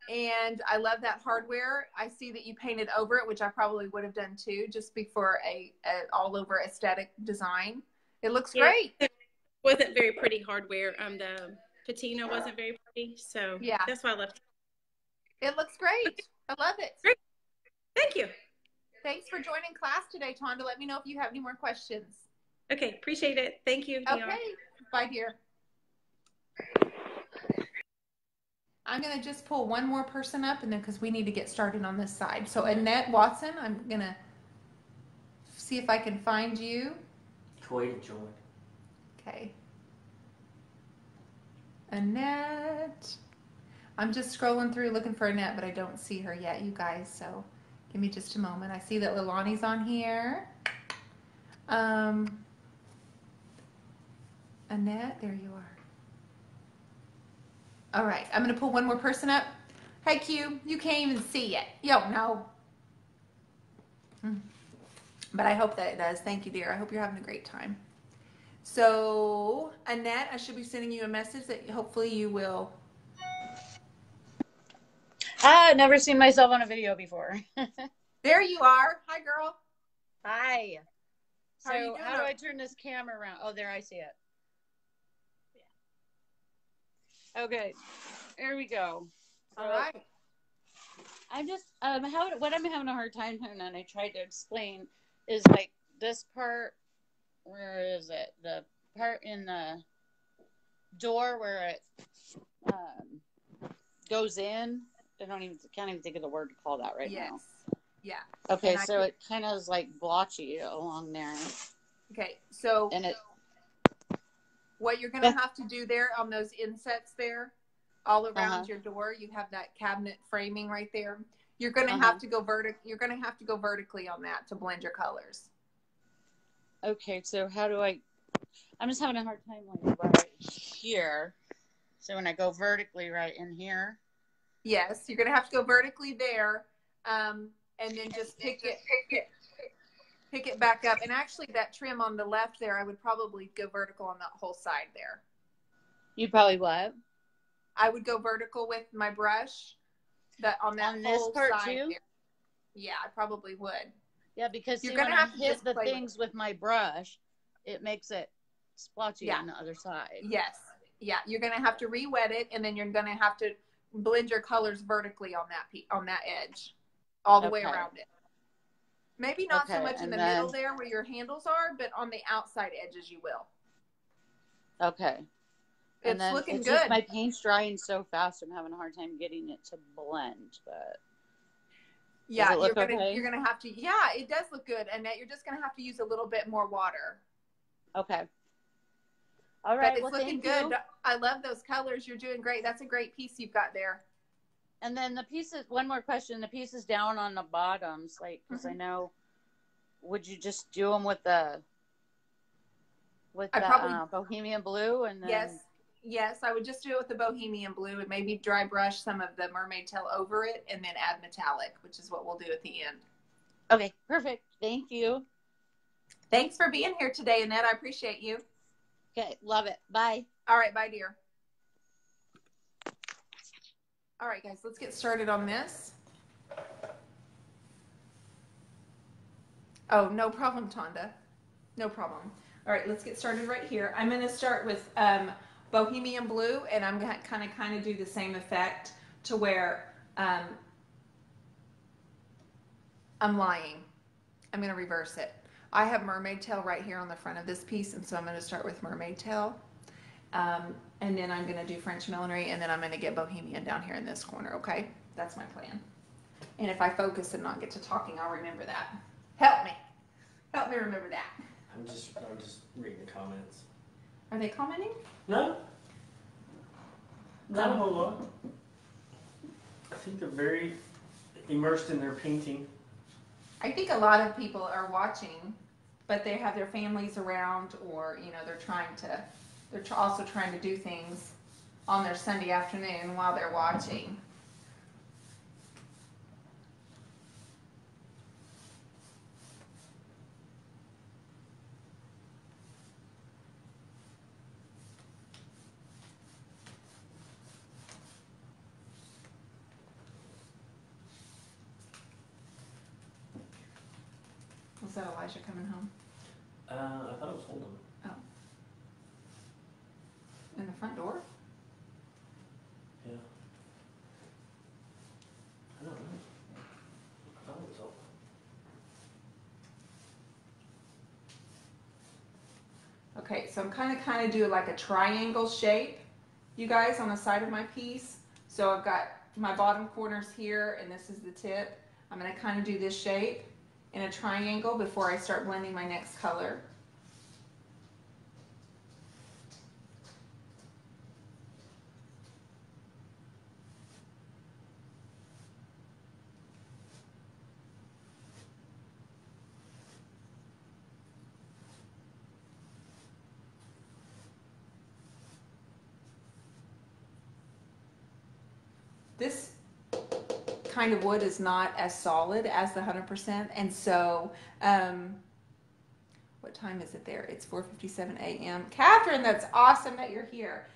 And I love that hardware. I see that you painted over it, which I probably would have done too, just before a all over aesthetic design. It looks great. It wasn't very pretty hardware. The patina wasn't very pretty. So yeah, that's why I left it. It looks great. I love it. Great. Thank you. Thanks for joining class today, Tonda. Let me know if you have any more questions. Okay, appreciate it. Thank you. Okay, bye, dear. I'm going to just pull one more person up, and then because we need to get started on this side. So Annette Watson, I'm going to see if I can find you. Toy to join. Okay. Annette. I'm just scrolling through looking for Annette, but I don't see her yet, you guys. So give me just a moment. I see that Lilani's on here. Annette, there you are. All right, I'm going to pull one more person up. Hey, Q, you can't even see it. You don't know. But I hope that it does. Thank you, dear. I hope you're having a great time. So, Annette, I should be sending you a message that hopefully you will. I've never seen myself on a video before. There you are. Hi, girl. Hi. How are you So doing? how do I turn this camera around? Oh, there, I see it. Yeah. Okay, there we go. All right. I'm just what I'm having a hard time doing, and I tried to explain, is like this part. Where is it? The part in the door where it goes in. Can't even think of the word to call that right now. Yeah. Okay, so it kind of is like blotchy along there. Okay, so and it. What you're going to have to do there on those insets there, all around your door, you have that cabinet framing right there. You're going to have to go You're going to have to go vertically on that to blend your colors. Okay, so how do I'm just having a hard time like right here. So when I go vertically right in here. Yes, you're going to have to go vertically there, and then just pick it back up. And actually that trim on the left there, I would probably go vertical on that whole side there. You probably what? I would go vertical with my brush on that whole this part side too? there. Yeah, I probably would. Yeah, because you're when I hit the things with my brush, it makes it splotchy on the other side. Yes. Yeah, you're going to have to re-wet it, and then you're going to have to blend your colors vertically on that edge, all the way around it. Maybe not so much in the middle there where your handles are, but on the outside edges you will. Okay. It's looking good. Just my paint's drying so fast, I'm having a hard time getting it to blend, but yeah, does it look okay? You're gonna have to. Yeah, it does look good, Annette. You're just gonna have to use a little bit more water. Okay. All right. But it's looking good. I love those colors. You're doing great. That's a great piece you've got there. And then the pieces. One more question. The pieces down on the bottoms, like, because I know. Would you just do them with the Bohemian blue and then? Yes, I would just do it with the Bohemian blue and maybe dry brush some of the mermaid tail over it and then add metallic, which is what we'll do at the end. Okay, perfect. Thank you. Thanks for being here today, Annette. I appreciate you. Okay, love it. Bye. All right, bye, dear. All right, guys, let's get started on this. Oh, no problem, Tonda. No problem. All right, let's get started right here. I'm going to start with Bohemian blue, and I'm going to kind of do the same effect to where I'm lying. I'm going to reverse it. I have mermaid tail right here on the front of this piece, and so I'm going to start with mermaid tail. And then I'm going to do French millinery, and then I'm going to get Bohemian down here in this corner, okay? That's my plan. And if I focus and not get to talking, I'll remember that. Help me. Help me remember that. I'm just reading the comments. Are they commenting? No. Not a whole lot. I think they're very immersed in their painting. I think a lot of people are watching, but they have their families around, or you know, they're also trying to do things on their Sunday afternoon while they're watching. Was that Elijah coming home? I thought it was Holden. Oh. In the front door? Yeah. I don't know. I thought it was Holden. Okay, so I'm kind of do like a triangle shape, you guys, on the side of my piece. So I've got my bottom corners here, and this is the tip. I'm going to kind of do this shape in a triangle before I start blending my next color. This kind of wood is not as solid as the 100%, and so what time is it there? It's 4:57 a.m. Catherine, that's awesome that you're here.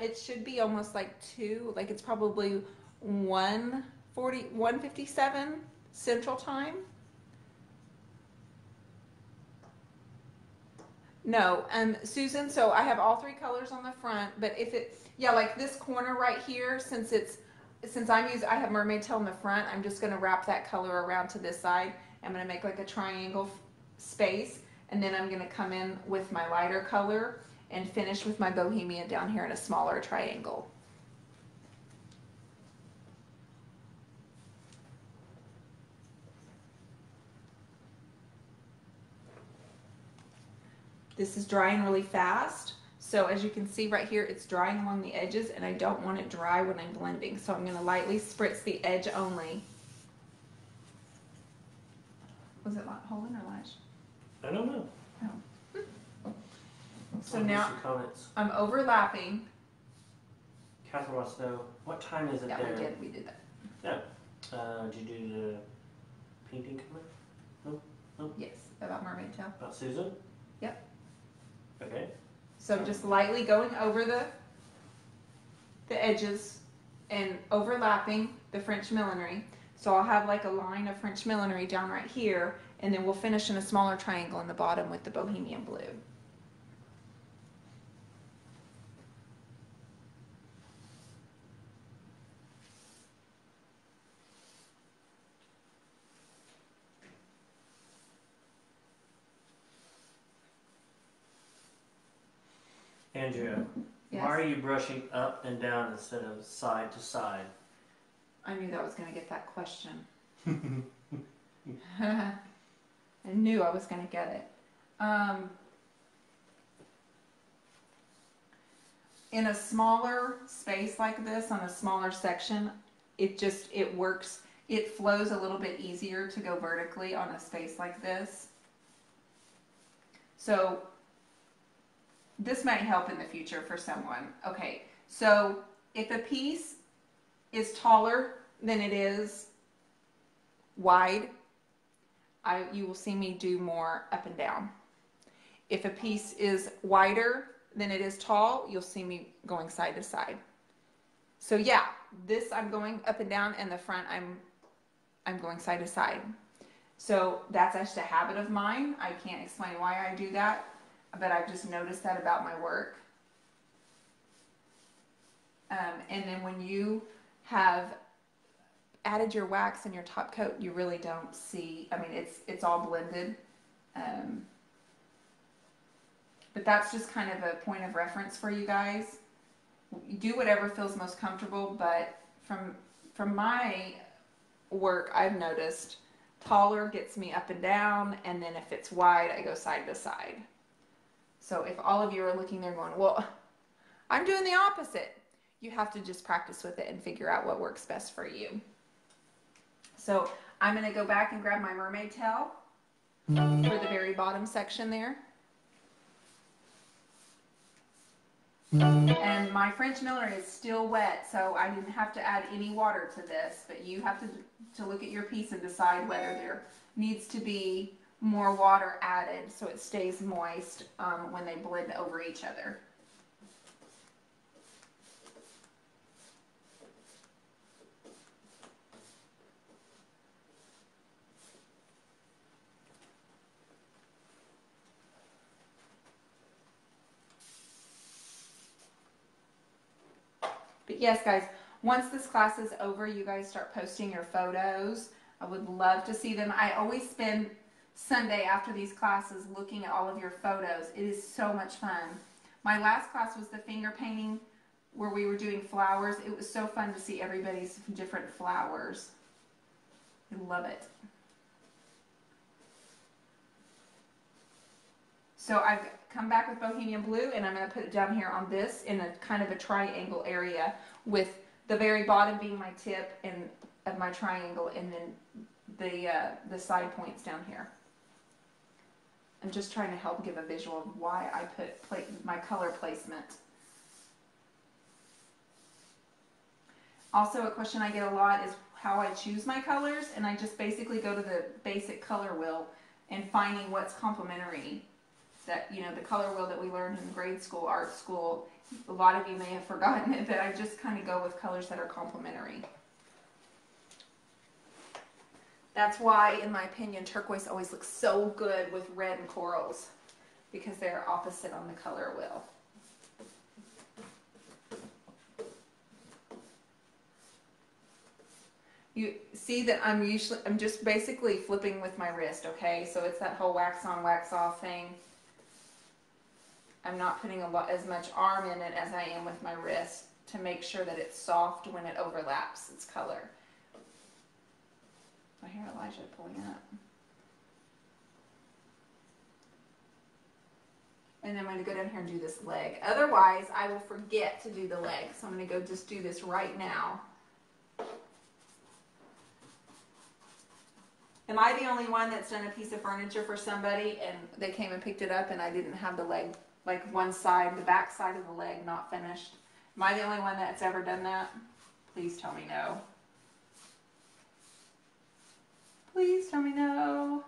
It should be almost like 2, like it's probably 1:57 Central Time. No, Susan, so I have all 3 colors on the front, but if it, yeah, like this corner right here, since I have mermaid tail in the front, I'm just going to wrap that color around to this side. I'm going to make like a triangle space, and then I'm going to come in with my lighter color and finish with my bohemia down here in a smaller triangle. This is drying really fast. So as you can see right here, it's drying along the edges, and I don't want it dry when I'm blending. So I'm going to lightly spritz the edge only. Was it Holden or Lash? I don't know. Oh. So now I'm overlapping. Catherine wants to know, what time is it Yeah, there? we did that. Yeah. Did you do the painting comment? Nope. Nope. Yes, about mermaid tail. About Susan? Yep. Okay. So I'm just lightly going over the edges and overlapping the French millinery. So I'll have like a line of French millinery down right here, and then we'll finish in a smaller triangle in the bottom with the bohemian blue. Andrea, Yes. why are you brushing up and down instead of side to side? I knew that was going to get that question. I knew I was going to get it. In a smaller space like this, on a smaller section, it works. It flows a little bit easier to go vertically on a space like this. So this might help in the future for someone. Okay, so if a piece is taller than it is wide, you will see me do more up and down. If a piece is wider than it is tall, you'll see me going side to side. So yeah, this I'm going up and down, and the front I'm going side to side. So that's just a habit of mine. I can't explain why I do that, but I've just noticed that about my work. And then when you have added your wax and your top coat, you really don't see, I mean, it's all blended. But that's just kind of a point of reference for you guys. You do whatever feels most comfortable, but from my work, I've noticed taller gets me up and down, and then if it's wide, I go side to side. So if all of you are looking there going, well, I'm doing the opposite, you have to just practice with it and figure out what works best for you. So I'm going to go back and grab my mermaid tail for the very bottom section there. And my French millinery is still wet, so I didn't have to add any water to this, but you have to look at your piece and decide whether there needs to be more water added so it stays moist when they blend over each other. But yes, guys, once this class is over, you guys start posting your photos. I would love to see them. I always spend Sunday after these classes looking at all of your photos. It is so much fun. My last class was the finger painting where we were doing flowers. It was so fun to see everybody's different flowers. I love it. So I've come back with Bohemian Blue, and I'm going to put it down here on this in a kind of a triangle area, with the very bottom being my tip and of my triangle, and then the side points down here. I'm just trying to help give a visual of why I put my color placement. Also, a question I get a lot is how I choose my colors, and I just basically go to the basic color wheel and finding what's complementary. That, you know, the color wheel that we learned in grade school, art school, a lot of you may have forgotten it, but I just kind of go with colors that are complementary. That's why, in my opinion, turquoise always looks so good with red and corals, because they're opposite on the color wheel. You see that I'm just basically flipping with my wrist, okay? So it's that whole wax on, wax off thing. I'm not putting as much arm in it as I am with my wrist to make sure that it's soft when it overlaps its color. I hear Elijah pulling up. And then I'm going to go down here and do this leg. Otherwise, I will forget to do the leg. So I'm going to go just do this right now. Am I the only one that's done a piece of furniture for somebody and they came and picked it up and I didn't have the leg, like one side, the back side of the leg not finished? Am I the only one that's ever done that? Please tell me no. Please tell me no.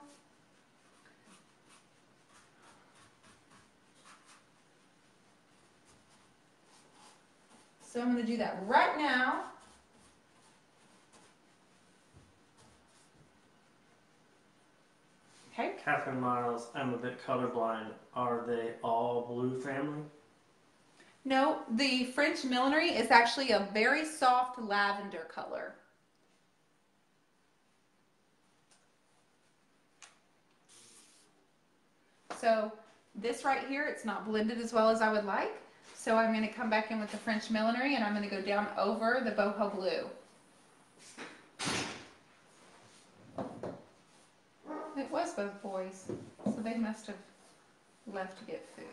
So I'm going to do that right now. Okay. Catherine Miles, I'm a bit colorblind. Are they all blue family? No, the French millinery is actually a very soft lavender color. So this right here, it's not blended as well as I would like. So I'm going to come back in with the French millinery and I'm going to go down over the boho blue. It was both boys, so they must have left to get food.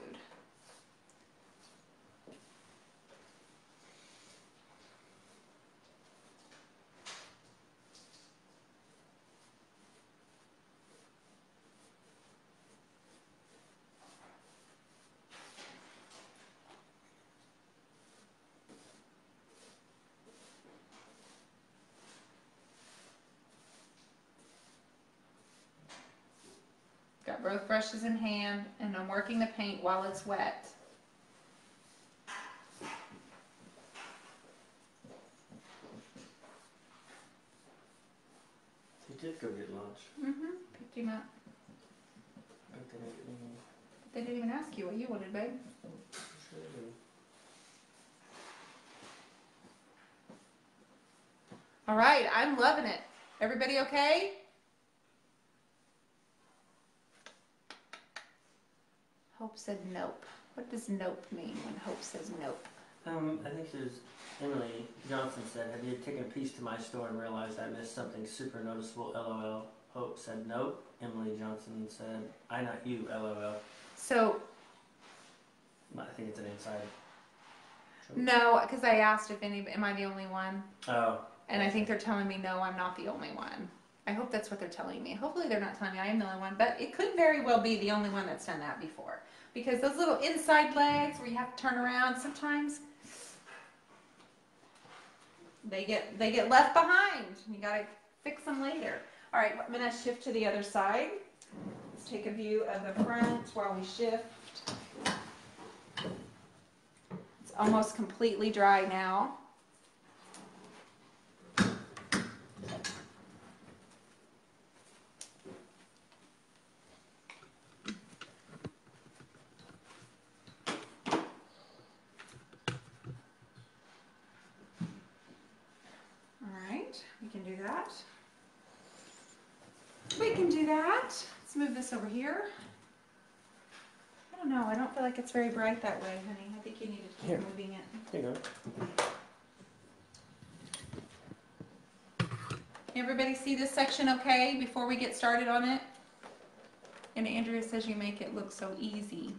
Got both brushes in hand, and I'm working the paint while it's wet. He did go get lunch. Mm-hmm. Picked him up. But they didn't get any. They didn't even ask you what you wanted, babe. Sure they did. All right, I'm loving it. Everybody okay? Hope said nope. What does nope mean when Hope says nope? I think there's Emily Johnson said, have you taken a piece to my store and realized I missed something super noticeable? LOL. Hope said nope. Emily Johnson said, I not you. LOL. So I think it's an inside joke. no, because I asked if any, am I the only one? Oh. And I think they're telling me no, I'm not the only one. I hope that's what they're telling me. Hopefully they're not telling me I am the only one, but it could very well be the only one that's done that before. Because those little inside legs where you have to turn around, sometimes they get left behind. You gotta fix them later. All right, I'm gonna shift to the other side. Let's take a view of the front while we shift. It's almost completely dry now. We can do that. We can do that. Let's move this over here. I don't know. I don't feel like it's very bright that way, honey. I think you need to keep moving it. There you go. Everybody see this section okay before we get started on it? And Andrea says you make it look so easy.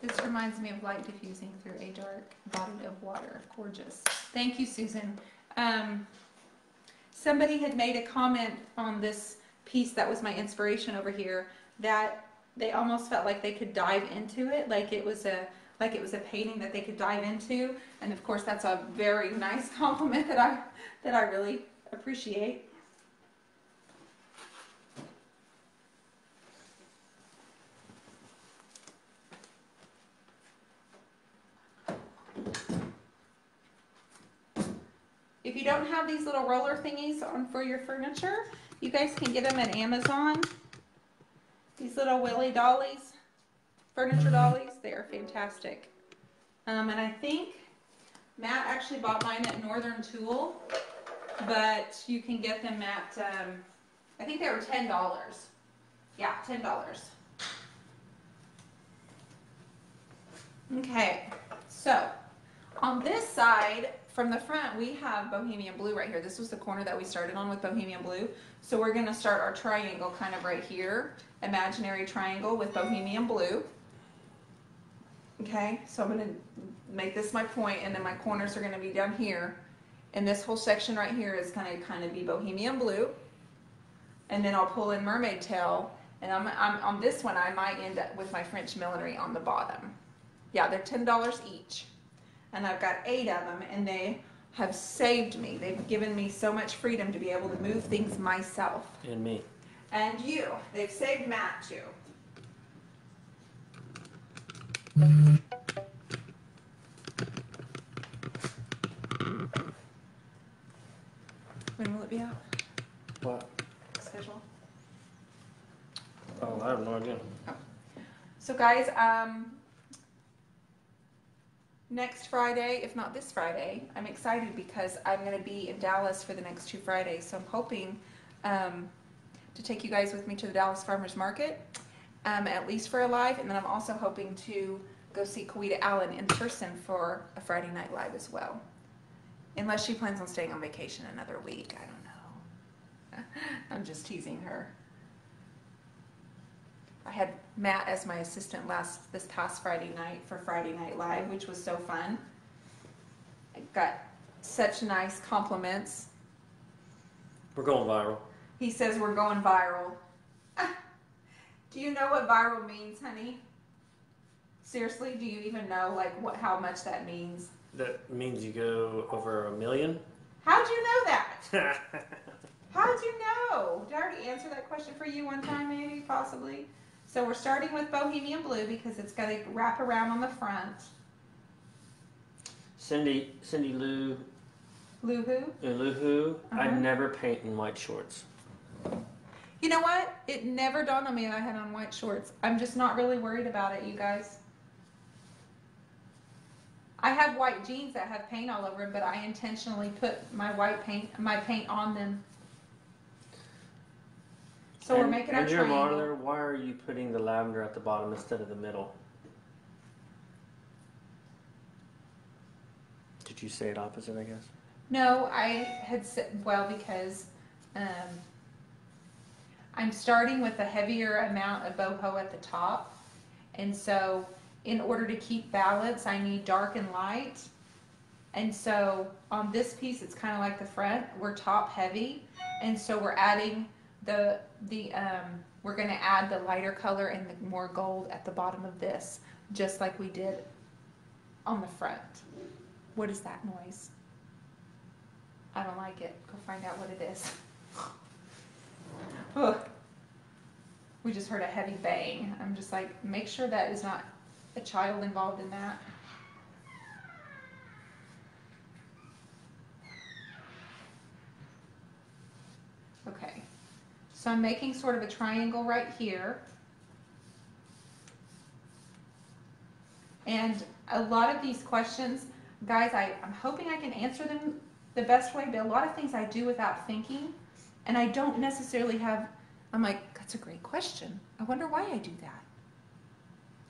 This reminds me of light diffusing through a dark body of water. Gorgeous. Thank you, Susan. Somebody had made a comment on this piece that was my inspiration over here, that they almost felt like they could dive into it, like it was a painting that they could dive into. And of course that's a very nice compliment that I really appreciate. If you don't have these little roller thingies on for your furniture, you guys can get them at Amazon. These little Willy dollies, furniture dollies, they are fantastic. And I think Matt actually bought mine at Northern Tool, but you can get them at, I think they were $10. Yeah, $10. Okay, so on this side, from the front, we have Bohemian Blue right here. This was the corner that we started on with Bohemian Blue. So we're gonna start our triangle kind of right here. Imaginary triangle with Bohemian Blue. Okay, so I'm gonna make this my point, and then my corners are gonna be down here. And this whole section right here is gonna kind of be Bohemian Blue. And then I'll pull in Mermaid Tail. And I'm on this one, I might end up with my French millinery on the bottom. Yeah, they're $10 each. And I've got 8 of them, and they have saved me. They've given me so much freedom to be able to move things myself. And me. And you. They've saved Matt too. When will it be out? What? Schedule. Oh, I have no idea. Oh. So guys, next Friday, if not this Friday, I'm excited because I'm going to be in Dallas for the next 2 Fridays. So I'm hoping to take you guys with me to the Dallas Farmers Market, at least for a live. And then I'm also hoping to go see Kawita Allen in person for a Friday night live as well. Unless she plans on staying on vacation another week. I don't know. I'm just teasing her. I had Matt as my assistant this past Friday night for Friday Night Live, which was so fun. I got such nice compliments. We're going viral. He says we're going viral. Do you know what viral means, honey? Seriously, do you even know how much that means? That means you go over 1 million? How'd you know that? How'd you know? Did I already answer that question for you one time, maybe, possibly? So we're starting with Bohemian Blue because it's going to wrap around on the front. Cindy Lou. Lou who? Lou who? I never paint in white shorts. You know what? It never dawned on me that I had on white shorts. I'm just not really worried about it, you guys. I have white jeans that have paint all over them, but I intentionally put my paint on them. So we're making our triangle. Mother, why are you putting the lavender at the bottom instead of the middle? Did you say it opposite, I guess? No, I had said, well, because I'm starting with a heavier amount of boho at the top. And so in order to keep balance, I need dark and light. And so on this piece, it's kind of like the front. We're top heavy, and so we're adding we're going to add the lighter color and the more gold at the bottom of this, just like we did on the front. What is that noise? I don't like it. Go find out what it is. Ugh. We just heard a heavy bang. I'm just like, make sure that is not a child involved in that. Okay, so I'm making sort of a triangle right here. And a lot of these questions, guys, I'm hoping I can answer them the best way, but a lot of things I do without thinking, and I don't necessarily have, I'm like, that's a great question. I wonder why I do that.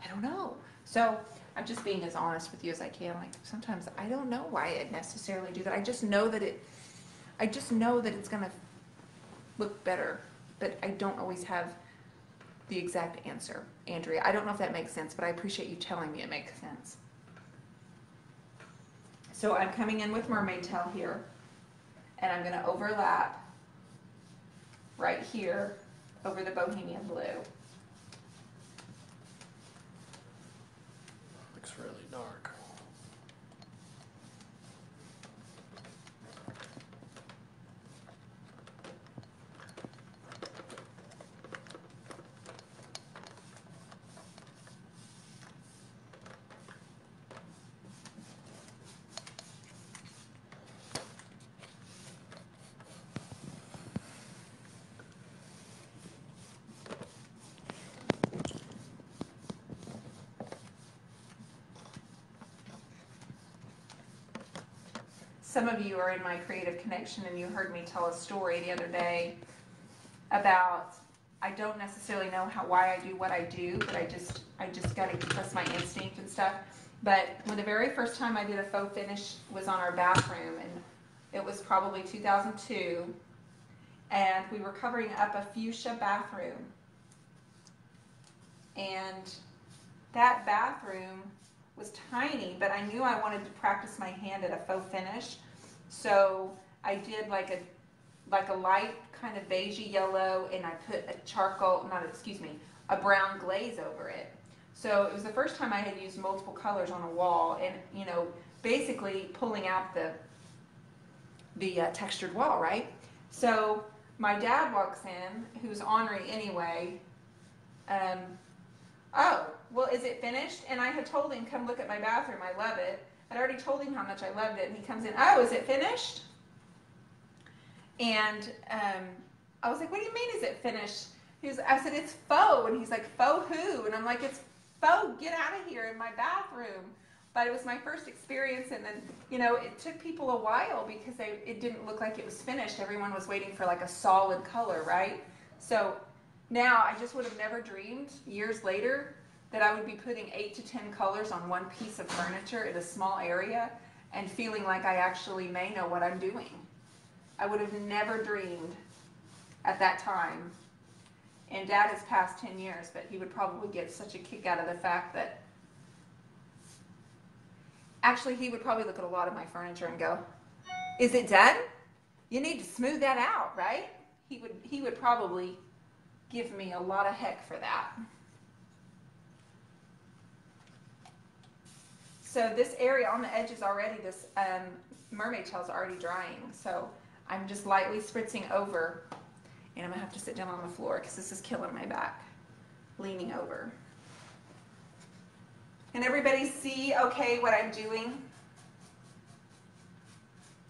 I don't know. So I'm just being as honest with you as I can. Like, sometimes I don't know why I necessarily do that. I just know that it's gonna look better, but I don't always have the exact answer, Andrea. I don't know if that makes sense, but I appreciate you telling me it makes sense. So I'm coming in with mermaid tail here, and I'm going to overlap right here over the bohemian blue. Looks really dark. Some of you are in my Creative Connection, and you heard me tell a story the other day about, I don't necessarily know why I do what I do, but I just got to trust my instinct and stuff. But when the very first time I did a faux finish was on our bathroom, and it was probably 2002, and we were covering up a fuchsia bathroom. And that bathroom was tiny, but I knew I wanted to practice my hand at a faux finish. So I did like a light kind of beigey yellow, and I put a brown glaze over it. So it was the first time I had used multiple colors on a wall, and basically pulling out the textured wall, right? So my dad walks in, who's ornery anyway. Oh, well, is it finished? And I had told him, come look at my bathroom, I love it. I'd already told him how much I loved it, and he comes in, oh, is it finished? And I was like, what do you mean, is it finished? I said, it's faux. And he's like, faux who? And I'm like, it's faux, get out of here in my bathroom. But it was my first experience, and then, it took people a while because it didn't look like it was finished. Everyone was waiting for like a solid color, right? So now I just would have never dreamed years later that I would be putting 8 to 10 colors on one piece of furniture in a small area and feeling like I actually may know what I'm doing. I would have never dreamed at that time. And Dad has passed 10 years, but he would probably get such a kick out of the fact that actually he would probably look at a lot of my furniture and go, is it done? You need to smooth that out, right? He would probably give me a lot of heck for that. So this area on the edges already, this mermaid tail's already drying. So I'm just lightly spritzing over, and I'm gonna have to sit down on the floor because this is killing my back, leaning over. Can everybody see okay what I'm doing?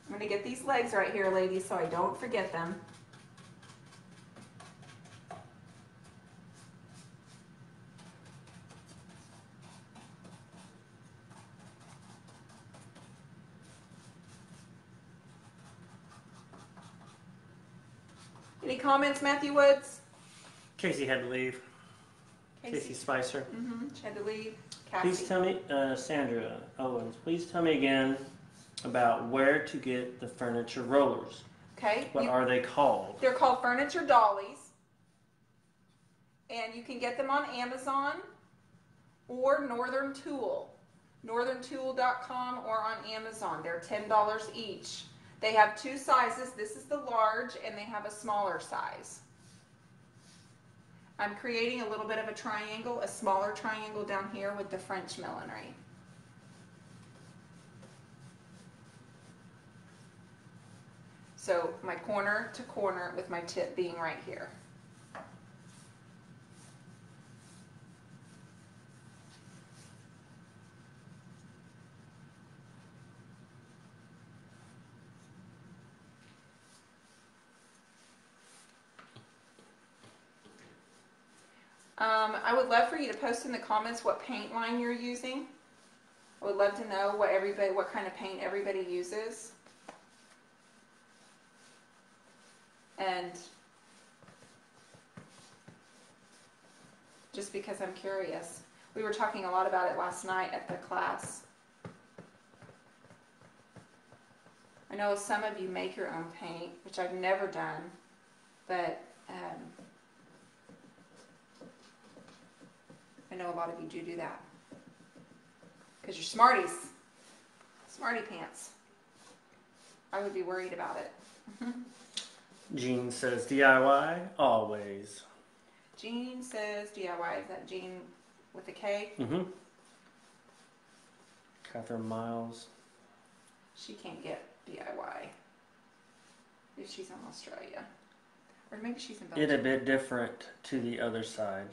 I'm gonna get these legs right here, ladies, so I don't forget them. Any comments, Matthew Woods? Casey had to leave. Casey Spicer. She had to leave. Kathy. Please tell me, Sandra Owens, please tell me again about where to get the furniture rollers. Okay. What are they called? They're called furniture dollies. And you can get them on Amazon or Northern Tool. northerntool.com or on Amazon. They're $10 each. They have two sizes. This is the large and they have a smaller size. I'm creating a little bit of a triangle, a smaller triangle down here with the French millinery. So my corner to corner with my tip being right here. I would love for you to post in the comments what paint line you're using. I would love to know what kind of paint everybody uses. And just because I'm curious. We were talking a lot about it last night at the class. I know some of you make your own paint, which I've never done, but I know a lot of you do that. Because you're smarties. Smarty pants. I would be worried about it. Jean says DIY always. Jean says DIY. Is that Jean with a K? Mm-hmm. Catherine Miles. She can't get DIY. If she's in Australia. Or maybe she's in Belgium. It a bit different to the other side.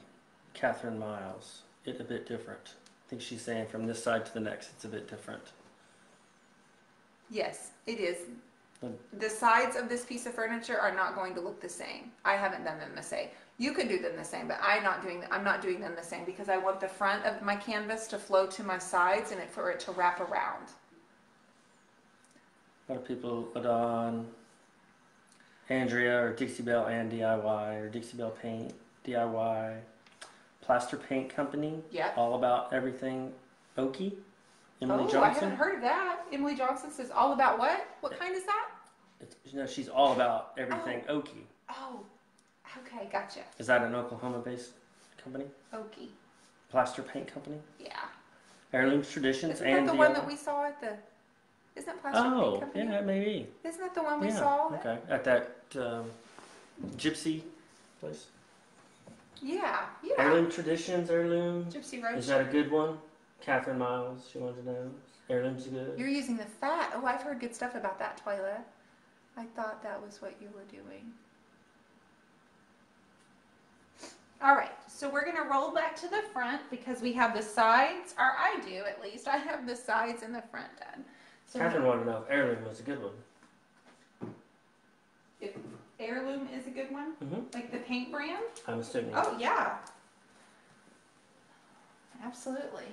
Catherine Miles. It a bit different. I think she's saying from this side to the next, it's a bit different. Yes, it is. The sides of this piece of furniture are not going to look the same. I haven't done them the same. You can do them the same, but I'm not doing them the same because I want the front of my canvas to flow to my sides and for it to wrap around. A lot of people put on Andrea or Dixie Belle and DIY or Dixie Belle Paint, DIY. Plaster Paint Company. Yep. All about everything oaky. Emily I Johnson. haven't heard of that. Emily Johnson says all about what? What kind is that? She's all about everything oaky. Oh, okay, gotcha. Is that an Oklahoma-based company? Oaky. Plaster Paint Company? Yeah. Heirlooms, Traditions, Isn't and that the one that we saw at the... Isn't that Plaster Paint Company? Yeah, maybe. Isn't that the one we saw? Okay. At that Gypsy place? Yeah. Heirloom Traditions, Heirlooms. Gypsy Road. Is that a good one? Catherine Miles, she wanted to know. Heirlooms are good. You're using the fat. Oh, I've heard good stuff about that, Twyla. I thought that was what you were doing. All right, so we're going to roll back to the front because we have the sides, or I do at least. I have the sides and the front done. So Catherine wanted to know if Heirloom was a good one. if Heirloom is a good one, like the paint brand. I'm assuming. Oh yeah, absolutely.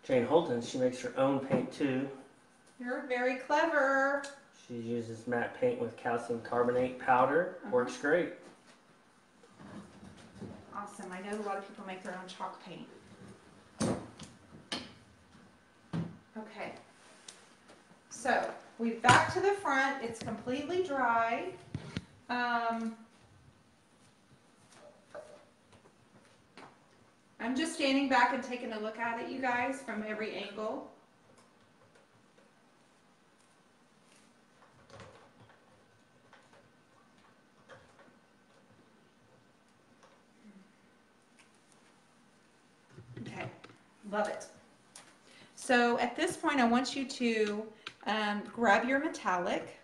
Jane Holton, she makes her own paint too. You're very clever. She uses matte paint with calcium carbonate powder. Works great. Awesome. I know a lot of people make their own chalk paint. Okay. So we've back to the front. It's completely dry. I'm just standing back and taking a look at it, you guys, from every angle. Okay, love it. So at this point, I want you to grab your metallic.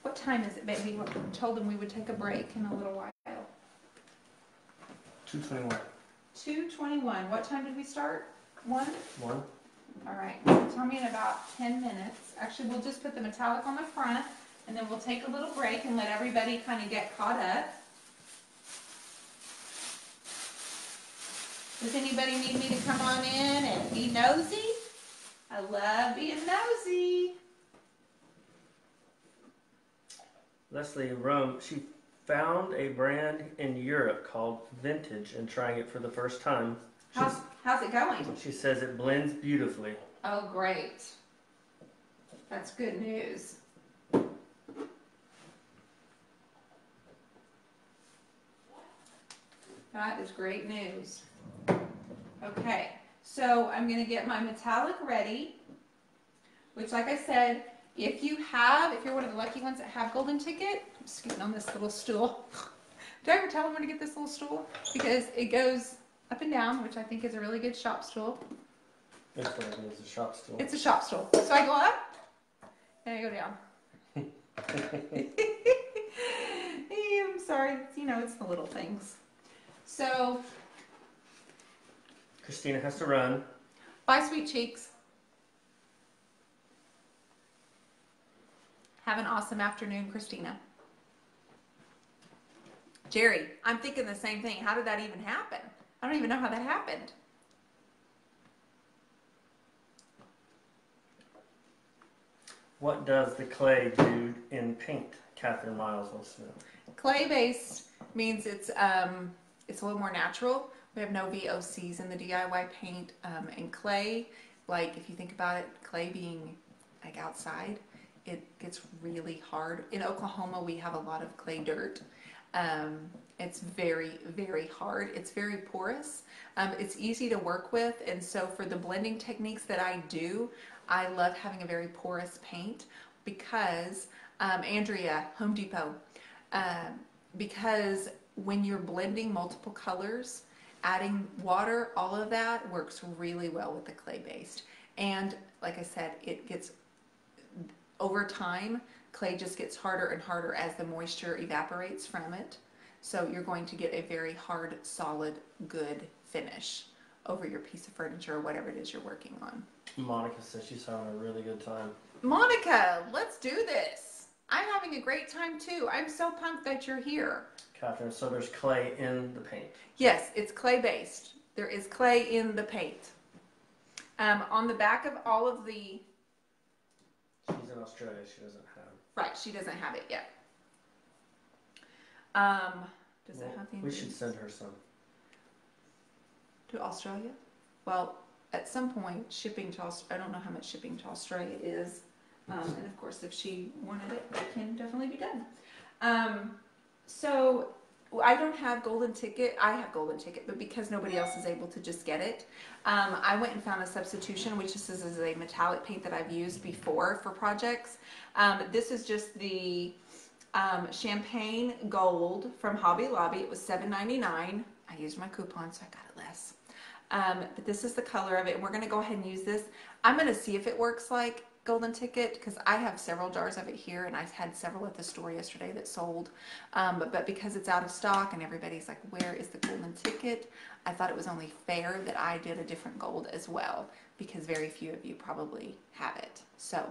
What time is it, baby? We told them we would take a break in a little while. 221. 2:21. What time did we start? 1? 1. All right. Tell me in about 10 minutes. Actually, we'll just put the metallic on the front, and then we'll take a little break and let everybody kind of get caught up. Does anybody need me to come on in and be nosy? I love being nosy. Leslie Rome, she found a brand in Europe called Vintage and trying it for the first time. How's it going? She says it blends beautifully. Oh, great. That's good news. That is great news. Okay, so I'm going to get my metallic ready, which like I said, if you're one of the lucky ones that have golden ticket, I'm just getting on this little stool. Did I ever tell them where to get this little stool? Because it goes up and down, which I think is a really good shop stool. It's what it is, a shop stool. It's a shop stool. So I go up and I go down. I'm sorry, it's the little things. So Christina has to run. bye, sweet cheeks. Have an awesome afternoon, Christina. Jerry, I'm thinking the same thing. How did that even happen? I don't even know how that happened. What does the clay do in paint? Catherine Miles wants to know. Clay-based means it's a little more natural. We have no VOCs in the DIY paint. And clay, like if you think about it, clay being like outside, it gets really hard. In Oklahoma, we have a lot of clay dirt. It's very, very hard. It's very porous. It's easy to work with. And so for the blending techniques that I do, I love having a very porous paint because, Andrea, Home Depot, because when you're blending multiple colors, adding water, all of that works really well with the clay-based. And like I said, over time, clay just gets harder and harder as the moisture evaporates from it. So you're going to get a very hard, solid, good finish over your piece of furniture or whatever it is you're working on. Monica says she's having a really good time. Monica, let's do this. I'm having a great time too. I'm so pumped that you're here. Catherine, so there's clay in the paint. Yes, it's clay based. There is clay in the paint. On the back of all of the... She's in Australia, she doesn't have... Right, she doesn't have it yet. Does it have the We should send her some. To Australia? Well, at some point, shipping to Australia, I don't know how much shipping to Australia is. And of course, if she wanted it, it can definitely be done. So I don't have golden ticket. I have golden ticket, but because nobody else is able to just get it, I went and found a substitution, which this is a metallic paint that I've used before for projects. This is just the champagne gold from Hobby Lobby. It was $7.99. I used my coupon, so I got it less. But this is the color of it, and we're going to go ahead and use this. I'm going to see if it works like golden ticket because I have several jars of it here, and I had several at the store yesterday that sold. But because it's out of stock and everybody's like, where is the golden ticket? I thought it was only fair that I did a different gold as well because very few of you probably have it. So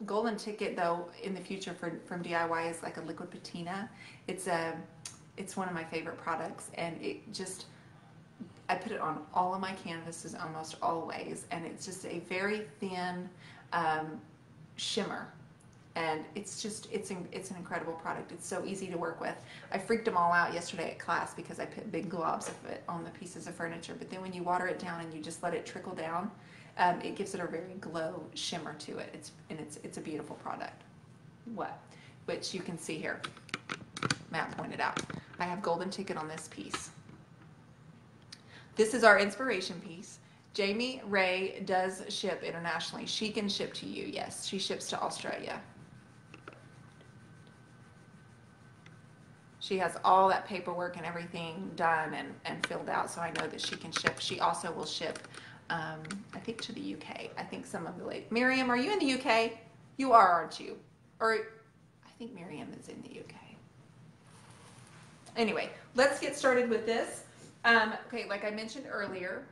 golden ticket though in the future from DIY is like a liquid patina. It's one of my favorite products, and I put it on all of my canvases almost always, and it's just a very thin shimmer, and it's an incredible product. It's so easy to work with. I freaked them all out yesterday at class because I put big globs of it on the pieces of furniture, but then when you water it down and you just let it trickle down, it gives it a very glow shimmer to it. It's a beautiful product. Which you can see here. Matt pointed out. I have golden ticket on this piece. This is our inspiration piece. Jamie Ray does ship internationally. She can ship to you, yes. She ships to Australia. She has all that paperwork and everything done and filled out, so I know that she can ship. She also will ship, I think, to the UK. I think some of the ladies. Miriam, are you in the UK? You are, aren't you? Or I think Miriam is in the UK. Anyway, let's get started with this. Okay, like I mentioned earlier,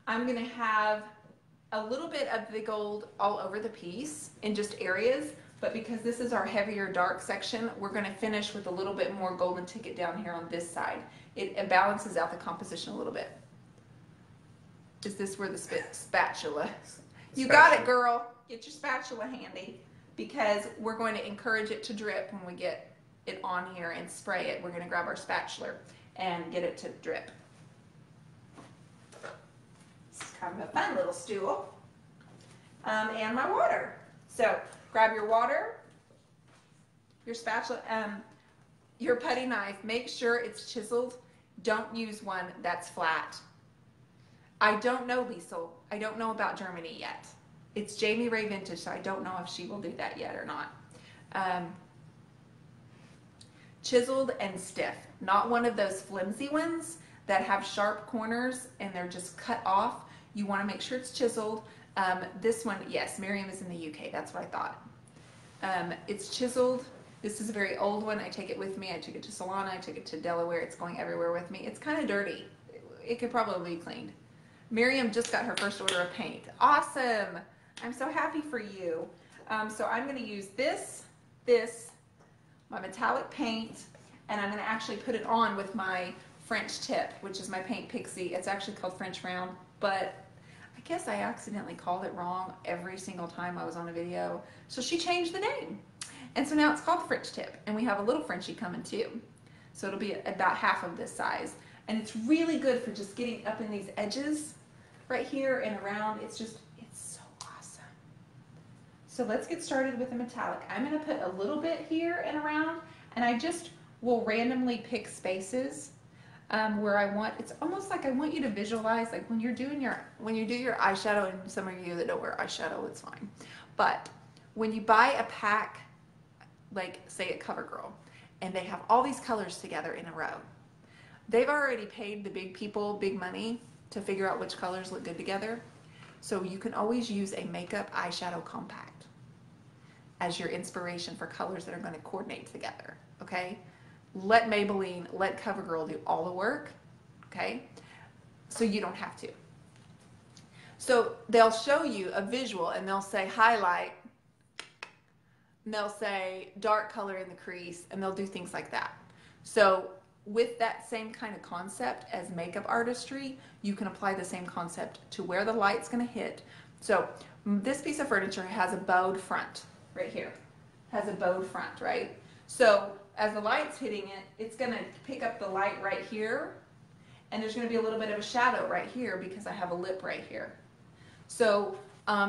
I'm going to have a little bit of the gold all over the piece in just areas, but because this is our heavier dark section, we're going to finish with a little bit more golden ticket down here on this side. It balances out the composition a little bit. Is this where the spatula? You got it, girl. Get your spatula handy because we're going to encourage it to drip when we get it on here and spray it. We're going to grab our spatula and get it to drip. It's kind of a fun little stool. And my water. So grab your water, your spatula. your putty knife, make sure it's chiseled. Don't use one that's flat. I don't know, Liesel. I don't know about Germany yet. It's Jamie Ray Vintage, so I don't know if she will do that yet or not. Chiseled and stiff, not one of those flimsy ones that have sharp corners and they're just cut off. You want to make sure it's chiseled. This one, yes, Miriam is in the UK. That's what I thought. It's chiseled. This is a very old one. I take it with me. I took it to Solana. I took it to Delaware. It's going everywhere with me. It's kind of dirty. It could probably be cleaned. Miriam just got her first order of paint. Awesome. I'm so happy for you. So I'm going to use this, my metallic paint, and I'm going to actually put it on with my French tip, which is my Paint Pixie. It's actually called French Round, but I guess I accidentally called it wrong every single time I was on a video. So she changed the name. And so now it's called the French tip, and we have a little Frenchie coming too. So it'll be about half of this size. And it's really good for just getting up in these edges right here and around. It's so awesome. So let's get started with the metallic. I'm going to put a little bit here and around, and I just will randomly pick spaces where I want. It's almost like I want you to visualize, like when you do your eyeshadow, and some of you that don't wear eyeshadow, it's fine. But when you buy a pack, like say at CoverGirl, and they have all these colors together in a row, they've already paid the big people big money to figure out which colors look good together. So you can always use a makeup eyeshadow compact as your inspiration for colors that are going to coordinate together, okay? Let Maybelline, let CoverGirl do all the work, okay? So you don't have to. So they'll show you a visual and they'll say highlight, and they'll say dark color in the crease, and they'll do things like that. So with that same kind of concept as makeup artistry, you can apply the same concept to where the light's going to hit. So this piece of furniture has a bowed front right here. Has a bowed front, right? So as the light's hitting it, it's going to pick up the light right here, and there's going to be a little bit of a shadow right here because I have a lip right here. So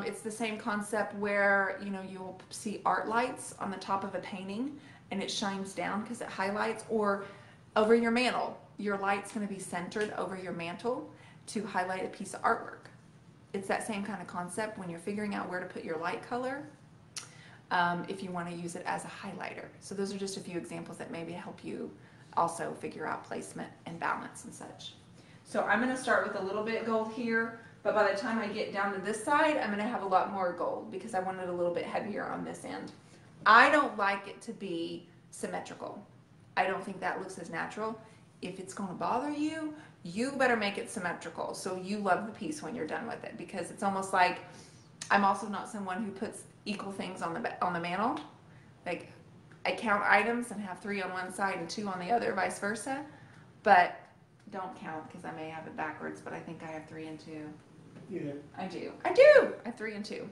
it's the same concept where, you know, you'll see art lights on the top of a painting and it shines down because it highlights, or over your mantle, your light's going to be centered over your mantle to highlight a piece of artwork. It's that same kind of concept when you're figuring out where to put your light color, if you want to use it as a highlighter. So those are just a few examples that maybe help you also figure out placement and balance and such. So I'm going to start with a little bit gold here, but by the time I get down to this side, I'm going to have a lot more gold because I want it a little bit heavier on this end. I don't like it to be symmetrical. I don't think that looks as natural. If it's going to bother you, you better make it symmetrical so you love the piece when you're done with it, because it's almost like I'm also not someone who puts equal things on the mantle. Like I count items and have 3 on one side and 2 on the other, vice versa. But don't count because I may have it backwards, but I think I have 3 and 2. Yeah. I do. I have 3 and 2.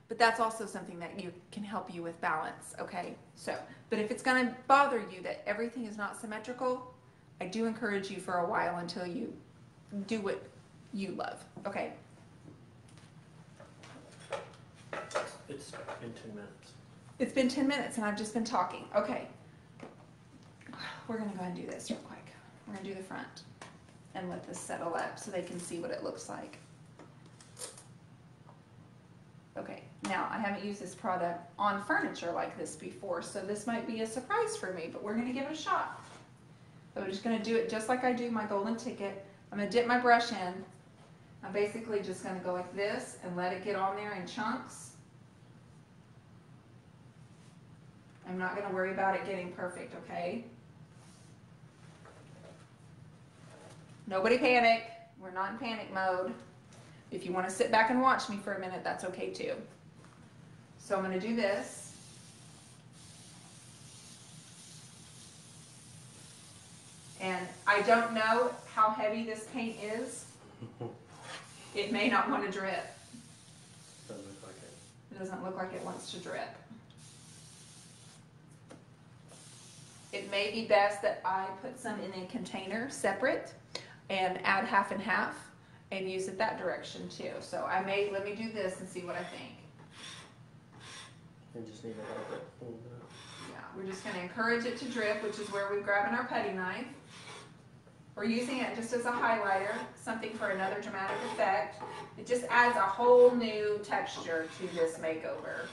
But that's also something that you can help you with balance, okay? So, but if it's going to bother you that everything is not symmetrical, I do encourage you for a while until you do what you love, okay? It's been 10 minutes. It's been 10 minutes and I've just been talking. Okay. We're going to go ahead and do this real quick. We're going to do the front and let this settle up so they can see what it looks like. Okay, now I haven't used this product on furniture like this before, so this might be a surprise for me, but we're going to give it a shot. So I'm just going to do it just like I do my golden ticket. I'm going to dip my brush in. I'm basically just going to go like this and let it get on there in chunks. I'm not going to worry about it getting perfect, okay? Nobody panic. We're not in panic mode. If you want to sit back and watch me for a minute, that's okay too. So I'm going to do this. And I don't know how heavy this paint is. It may not want to drip. Doesn't look like it. It doesn't look like it wants to drip. It may be best that I put some in a container separate and add half and half and use it that direction too. So let me do this and see what I think. You just need to help it a little bit. Yeah. We're just going to encourage it to drip, which is where we're grabbing our putty knife. We're using it just as a highlighter, something for another dramatic effect. It just adds a whole new texture to this makeover.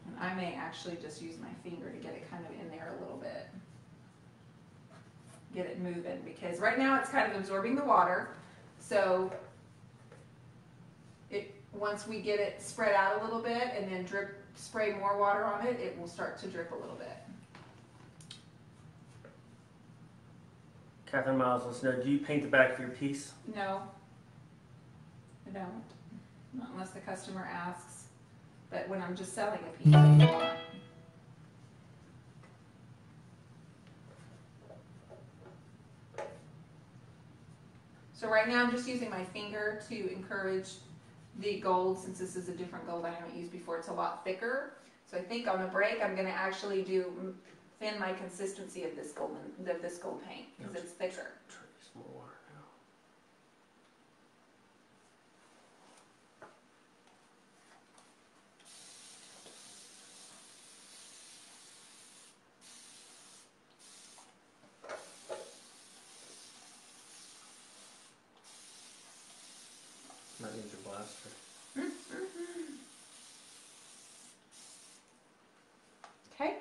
And I may actually just use my finger to get it kind of in there a little bit. Get it moving, because right now it's kind of absorbing the water. So once we get it spread out a little bit and then spray more water on it, it will start to drip a little bit. Catherine Miles wants to know, do you paint the back of your piece? No, I don't. Not unless the customer asks. But when I'm just selling a piece, I don't. So right now I'm just using my finger to encourage the gold, since this is a different gold I haven't used before. It's a lot thicker. So I think on the break I'm going to actually thin my consistency of this gold paint, because it's thicker. Try to use more water now. Might need your blaster. Okay.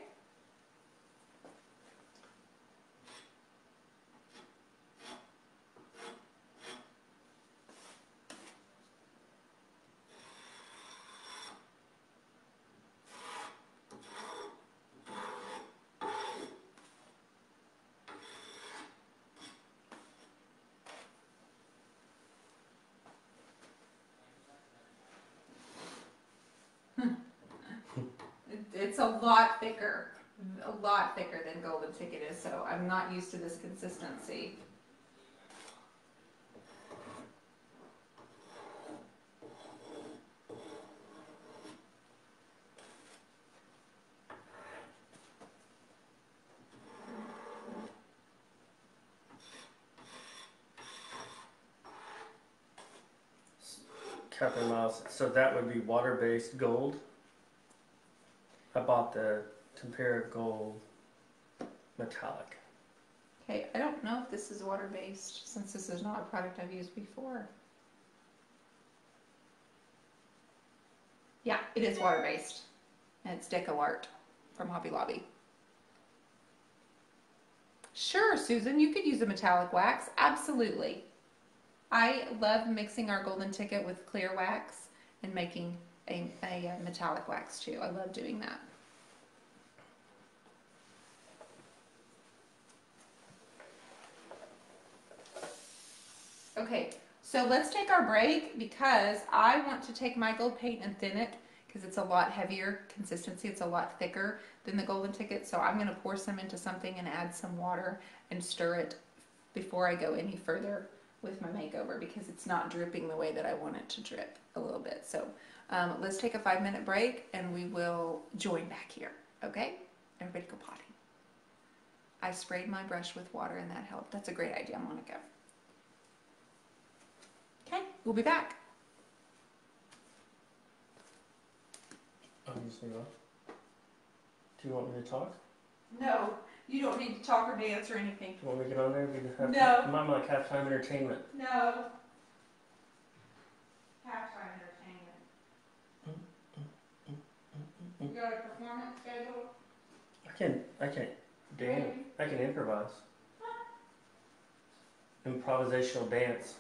It's a lot thicker than Golden Ticket is, so I'm not used to this consistency. Catherine Miles, so that would be water-based gold. I bought the Tempera Gold Metallic. Okay, I don't know if this is water-based, since this is not a product I've used before. Yeah, it is water-based. And it's Deco Art from Hobby Lobby. Sure, Susan, you could use a metallic wax. Absolutely. I love mixing our Golden Ticket with clear wax and making a metallic wax too. I love doing that. Okay, so let's take our break, because I want to take my gold paint and thin it, because it's a lot heavier consistency. It's a lot thicker than the Golden Ticket. So I'm going to pour some into something and add some water and stir it before I go any further with my makeover, because it's not dripping the way that I want it to drip a little bit. So let's take a 5-minute break and we will join back here. Okay? Everybody go potty. I sprayed my brush with water and that helped. That's a great idea, Monica. Okay, we'll be back. Obviously not. Do you want me to talk? No, you don't need to talk or dance or anything. Do you want me to get on there? No. I'm like halftime entertainment. No. Halftime entertainment. You got a performance schedule? I can dance. I can improvise. Improvisational dance.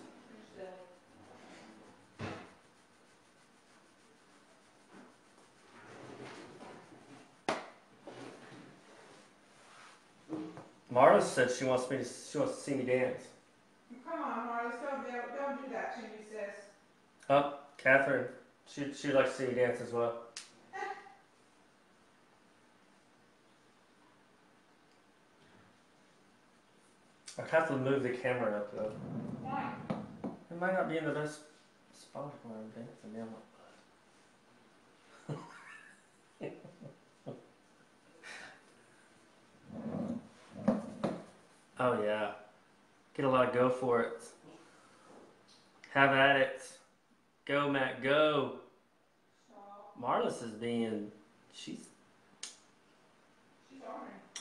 Marla said she wants to see me dance. Come on, Marla, don't do that to me, sis. Oh, Catherine, she'd like to see me dance as well. I'd have to move the camera up though. Why? It might not be in the best spot when I'm dancing. Yeah, oh yeah. Get a lot of go for it. Have at it. Go, Matt, go. Marlis is being, she's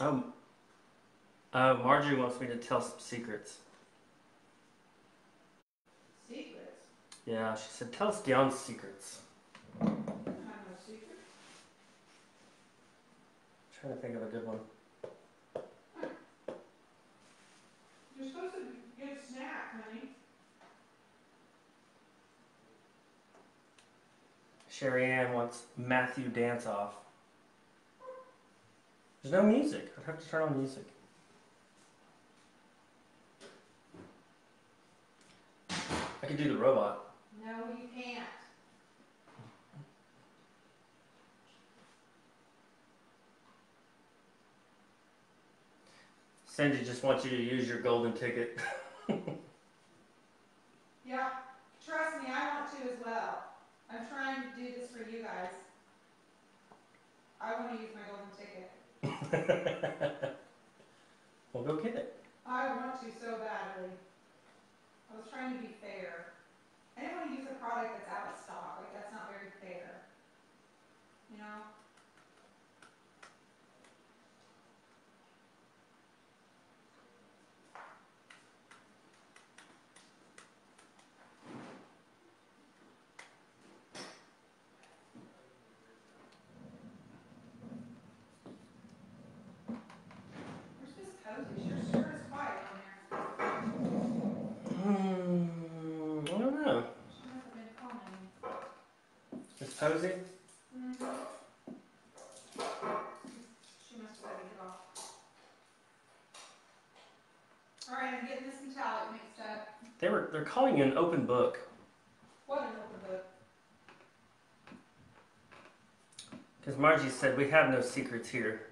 on it. Marjorie wants me to tell some secrets. Secrets? Yeah, she said, tell us Dion's secrets. I have no secrets. I'm trying to think of a good one. You're supposed to get a snack, honey. Sherry Ann wants Matthew dance off. There's no music. I'd have to turn on music. I could do the robot. No, you can't. Cindy just wants you to use your golden ticket. Yeah, trust me, I want to as well. I'm trying to do this for you guys. I want to use my golden ticket. Well, go get it. I want to so badly. I was trying to be fair. I didn't want to use a product that's out of stock. Like, that's not very fair. You know? Where's Miss Cozy? Sure is quiet on there. I don't know. She must have been calling. Miss Posey? Mm-hmm. She must have had to get off. Alright, I'm getting this metallic mixed up. They're calling you an open book. What an open book. Because Margie said we have no secrets here.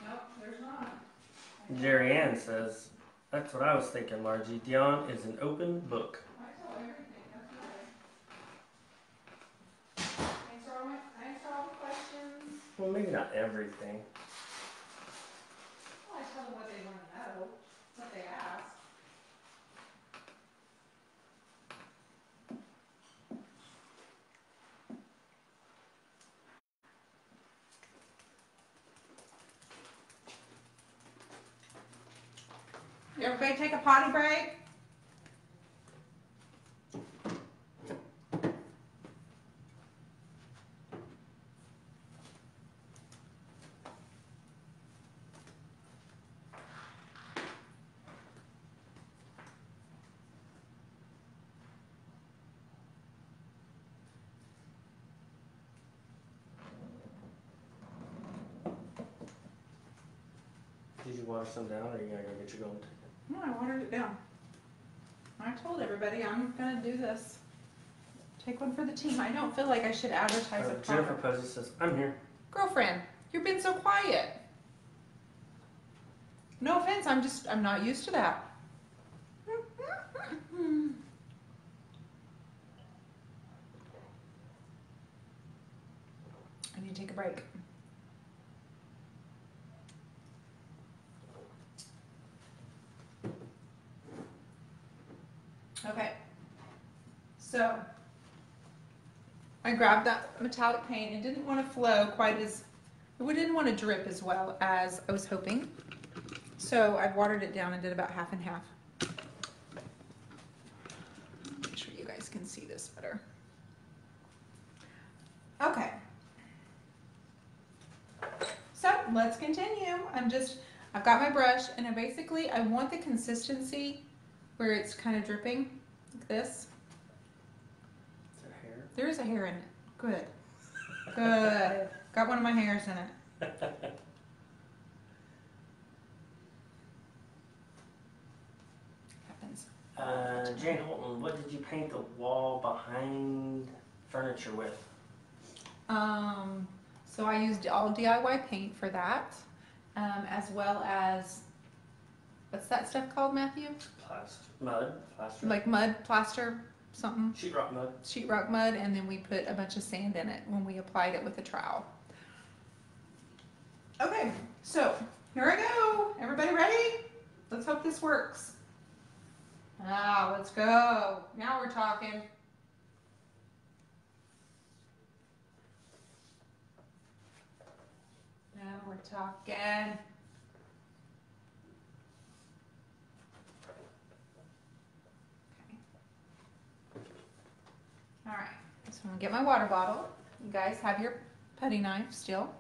Nope, there's not. Jerry Ann says, that's what I was thinking, Margie. Dion is an open book. I tell everything, that's right. Answer all the questions. Well, maybe not everything. Well, I tell them what they want to know, what they ask. Everybody take a potty break. Did you water some down, or you gotta go get your golden ticket? No, I watered it down. I told everybody I'm gonna do this. Take one for the team. I don't feel like I should advertise a Jennifer product. Posey says, I'm here. Girlfriend, you've been so quiet. No offense, I'm not used to that. I need to take a break. Okay, so I grabbed that metallic paint and didn't want to flow quite as, we didn't want to drip as well as I was hoping. So I watered it down and did about half and half. Make sure you guys can see this better. Okay. So let's continue. I've got my brush and I want the consistency where it's kind of dripping like this. Is that hair? There is a hair in it. Good. Good. Got one of my hairs in it. Happens. Jane Holton, what did you paint the wall behind furniture with? So I used all DIY paint for that, as well as, what's that stuff called, Matthew? Plaster. Like mud, plaster, something. Sheetrock mud. Sheetrock mud, and then we put a bunch of sand in it when we applied it with a trowel. Okay, so here I go. Everybody ready? Let's hope this works. Ah, let's go. Now we're talking. Now we're talking. All right, so I'm gonna get my water bottle. You guys have your putty knife still.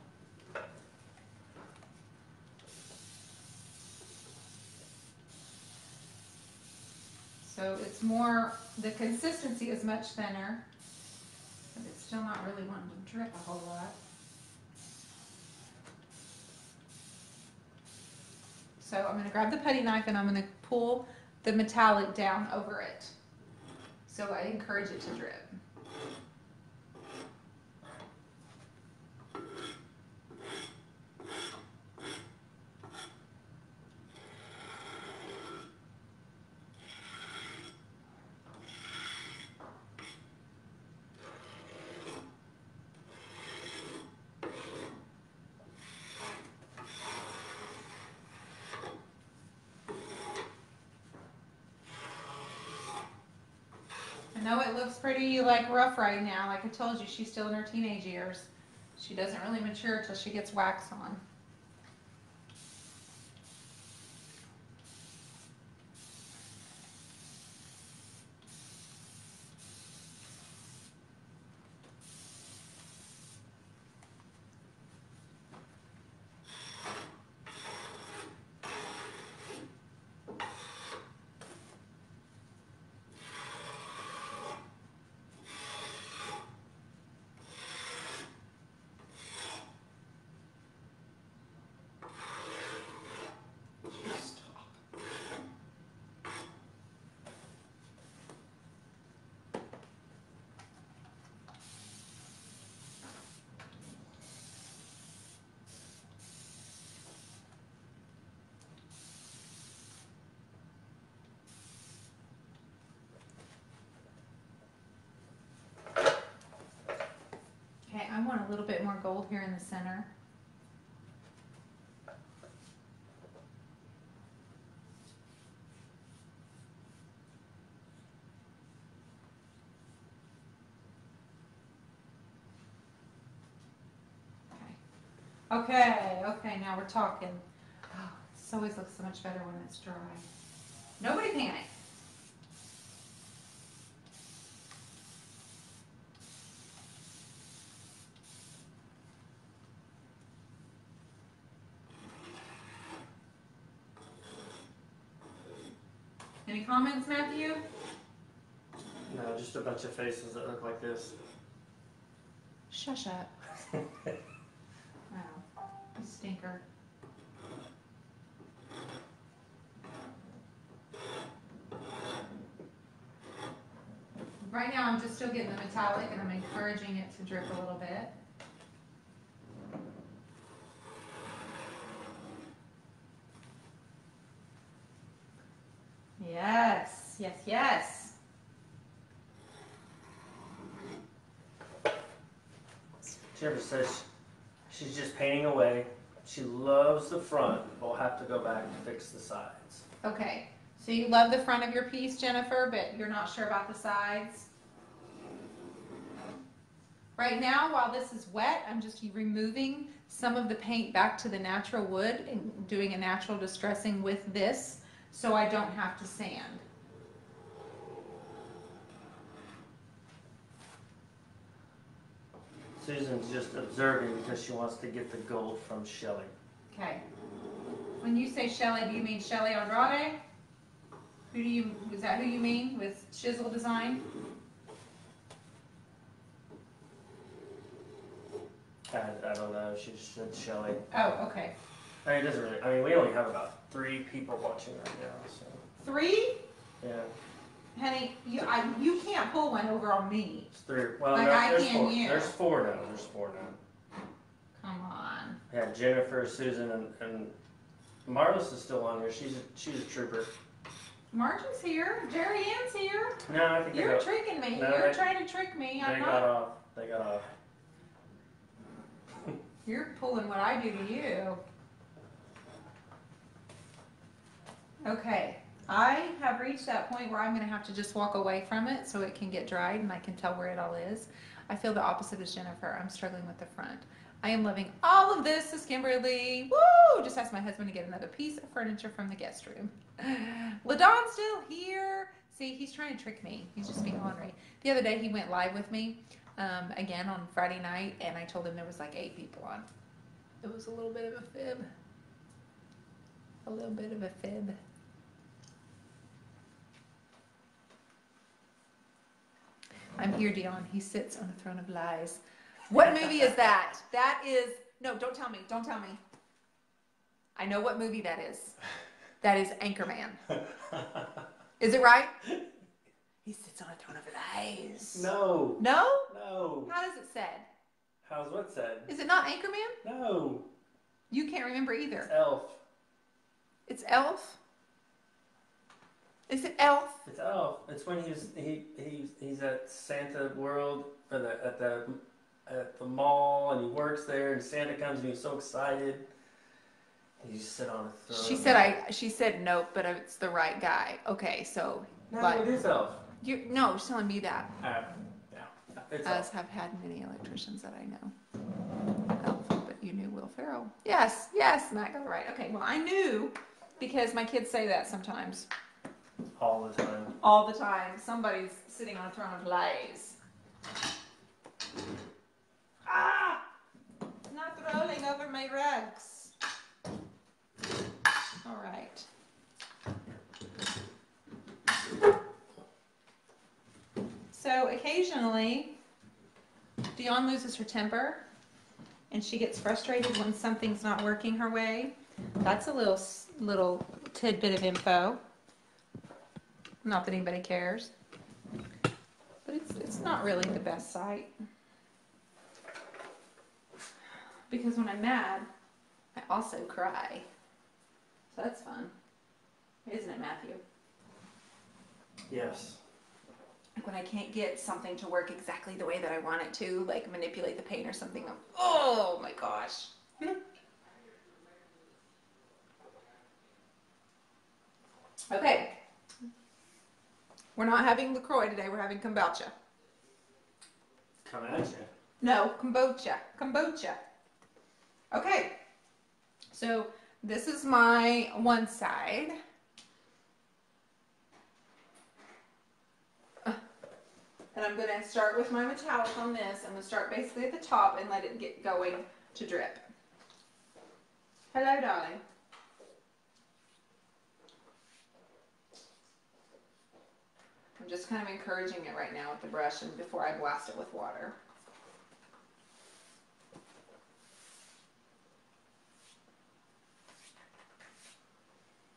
So it's more, the consistency is much thinner, but it's still not really wanting to drip a whole lot. So I'm gonna grab the putty knife and I'm gonna pull the metallic down over it. So I encourage it to drip. I know it looks pretty like rough right now. Like I told you, she's still in her teenage years. She doesn't really mature until she gets wax on. Okay, I want a little bit more gold here in the center. Okay, okay, now we're talking. Oh, this always looks so much better when it's dry. Nobody panic. Any comments, Matthew? No, just a bunch of faces that look like this. Shush up. Wow, you stinker. Right now I'm just still getting the metallic and I'm encouraging it to drip a little bit. Yes, yes, yes. Jennifer says she's just painting away. She loves the front, but we'll have to go back to fix the sides. Okay, so you love the front of your piece, Jennifer, but you're not sure about the sides? Right now, while this is wet, I'm just removing some of the paint back to the natural wood and doing a natural distressing with this so I don't have to sand. Susan's just observing because she wants to get the gold from Shelley. Okay. When you say Shelley, do you mean Shelley Andrade? Is that who you mean with Chisel Design? I don't know. She just said Shelley. Oh, okay. I mean, it doesn't really. I mean, we only have about 3 people watching right now. So. 3? Yeah. Honey, you can't pull one over on me. It's 3. Well, Like no, I there's can 4. you. There's 4 now. There's 4 now. Come on. Yeah, Jennifer, Susan, and Marlis is still on here. She's a trooper. Margin's here. Jerry Ann's here. No, I think You're tricking me. No, You're trying to trick me. They got off. They got off. You're pulling what I do to you. Okay. I have reached that point where I'm going to have to just walk away from it so it can get dried and I can tell where it all is. I feel the opposite as Jennifer. I'm struggling with the front. I am loving all of this, says Kimberly. Woo! Just asked my husband to get another piece of furniture from the guest room. LaDon's still here. See, he's trying to trick me. He's just being ornery. The other day he went live with me again on Friday night, and I told him there was like 8 people on. It was a little bit of a fib. A little bit of a fib. I'm here, Dion. He sits on a throne of lies. What movie is that? That is, no, don't tell me. Don't tell me. I know what movie that is. That is Anchorman. Is it right? He sits on a throne of lies. No. No? No. How does it said? How's what said? Is it not Anchorman? No. You can't remember either. It's Elf. It's Elf? Is it Elf? It's Elf. It's when he's at Santa World or at the mall, and he works there, and Santa comes and he's so excited. You sit on a throne. She said nope, but it's the right guy. Okay, so No, but it is Elf. no, she's telling me that. Yeah. It's As Elf. have had many electricians that I know. Elf, but you knew Will Ferrell. Yes, Matt got it right. Okay, well I knew because my kids say that sometimes. All the time. All the time. Somebody's sitting on a throne of lies. Ah! Not rolling over my rugs. All right. So occasionally, Dion loses her temper and she gets frustrated when something's not working her way. That's a little tidbit of info. Not that anybody cares, but it's not really the best site. Because when I'm mad, I also cry. So that's fun. Isn't it, Matthew? Yes. Like when I can't get something to work exactly the way that I want it to, like manipulate the paint or something. Oh my gosh. Okay. We're not having LaCroix today, we're having kombucha. Come at you. No, kombucha. Okay. So this is my one side. And I'm going to start with my metallic on this. I'm going to start basically at the top and let it get going to drip. Hello, darling. I'm just kind of encouraging it right now with the brush and before I blast it with water.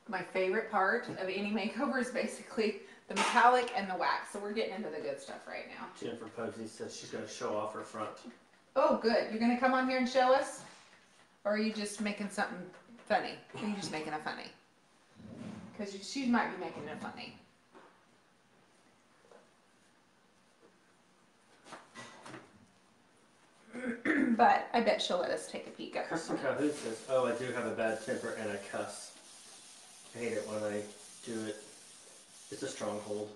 My favorite part of any makeover is basically the metallic and the wax. So we're getting into the good stuff right now. Jennifer Posey says she's going to show off her front. Oh, good. You're going to come on here and show us? Or are you just making something funny? Are you just making it funny? Because she might be making it funny. But I bet she'll let us take a peek at her. Kristen Calhoun says, oh, I do have a bad temper and I cuss. I hate it when I do it. It's a stronghold.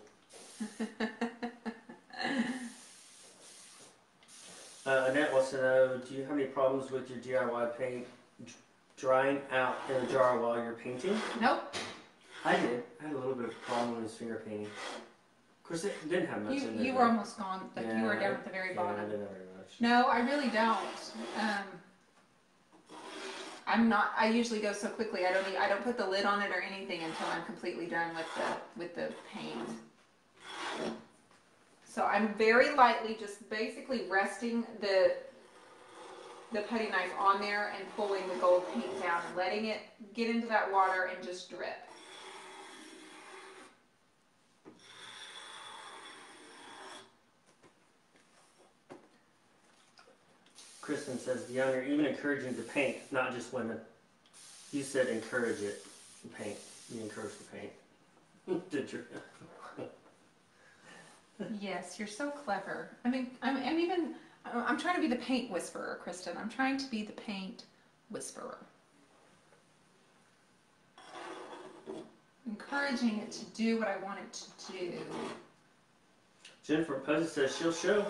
Annette wants to know, do you have any problems with your DIY paint drying out in a jar while you're painting? Nope. I did. I had a little bit of a problem with finger painting. Of course, it didn't have much in there. You were almost gone. Like you were down at the very bottom. I didn't have very much. No, I really don't. I'm not. I usually go so quickly. I don't put the lid on it or anything until I'm completely done with the paint. So I'm very lightly just basically resting the putty knife on there and pulling the gold paint down and letting it get into that water and just drip. Kristen says, Dion, you're even encouraging to paint, not just women. You said encourage it to paint. You encourage the paint. Did you? Yes, you're so clever. I mean, I'm trying to be the paint whisperer, Kristen. I'm trying to be the paint whisperer. encouraging it to do what I want it to do. Jennifer Posey says she'll show.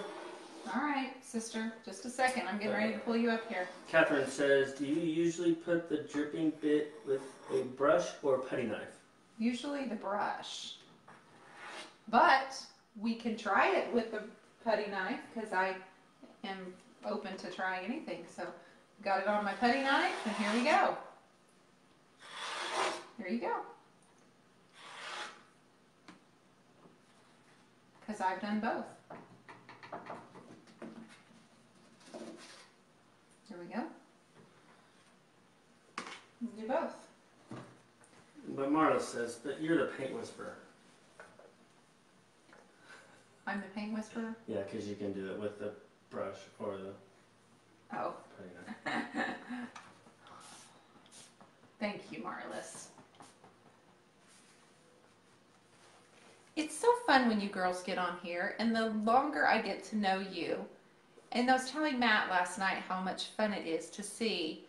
All right, sister. Just a second. I'm getting ready to pull you up here. Catherine says, do you usually put the dripping bit with a brush or a putty knife? Usually the brush. But we can try it with the putty knife because I am open to trying anything. So got it on my putty knife and here we go. There you go. Because I've done both. Here we go. We'll do both. But Marla says that you're the paint whisperer. I'm the paint whisperer? Yeah, because you can do it with the brush or the Oh. putty knife. Thank you, Marlis. It's so fun when you girls get on here, and the longer I get to know you, and I was telling Matt last night how much fun it is to see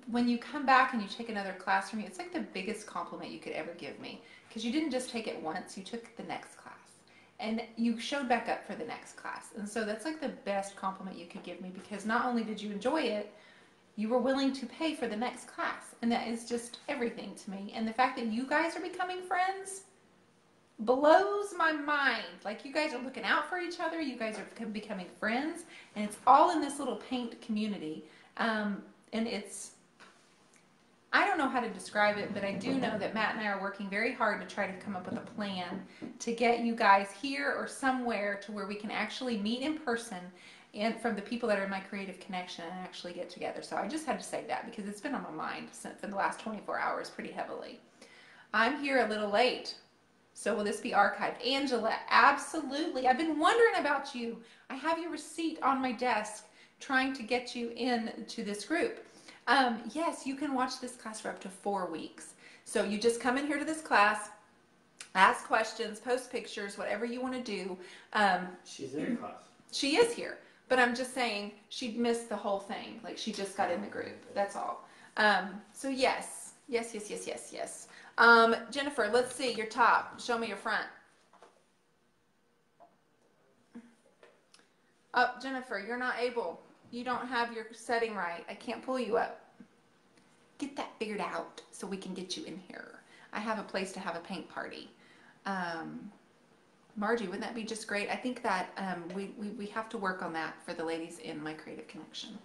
when you come back and you take another class from me. It's like the biggest compliment you could ever give me, because you didn't just take it once, you took the next class, and you showed back up for the next class. And so that's like the best compliment you could give me, because not only did you enjoy it, you were willing to pay for the next class, and that is just everything to me. And the fact that you guys are becoming friends blows my mind. Like, you guys are looking out for each other, you guys are becoming friends, and it's all in this little paint community. And it's, I don't know how to describe it, but I do know that Matt and I are working very hard to try to come up with a plan to get you guys here or somewhere to where we can actually meet in person, and from the people that are in my creative connection, and actually get together. So I just had to say that because it's been on my mind for the last 24 hours pretty heavily. I'm here a little late. So will this be archived? Angela, absolutely. I've been wondering about you. I have your receipt on my desk trying to get you into this group. Yes, you can watch this class for up to 4 weeks. So you just come in here to this class, ask questions, post pictures, whatever you want to do. She's in class. She is here, but I'm just saying she missed the whole thing. Like, she just got in the group. That's all. So yes. Jennifer, let's see your top. Show me your front. Oh, Jennifer, you're not able. You don't have your setting right. I can't pull you up. Get that figured out so we can get you in here. I have a place to have a paint party. Margie, wouldn't that be just great? I think that we have to work on that for the ladies in my creative connection.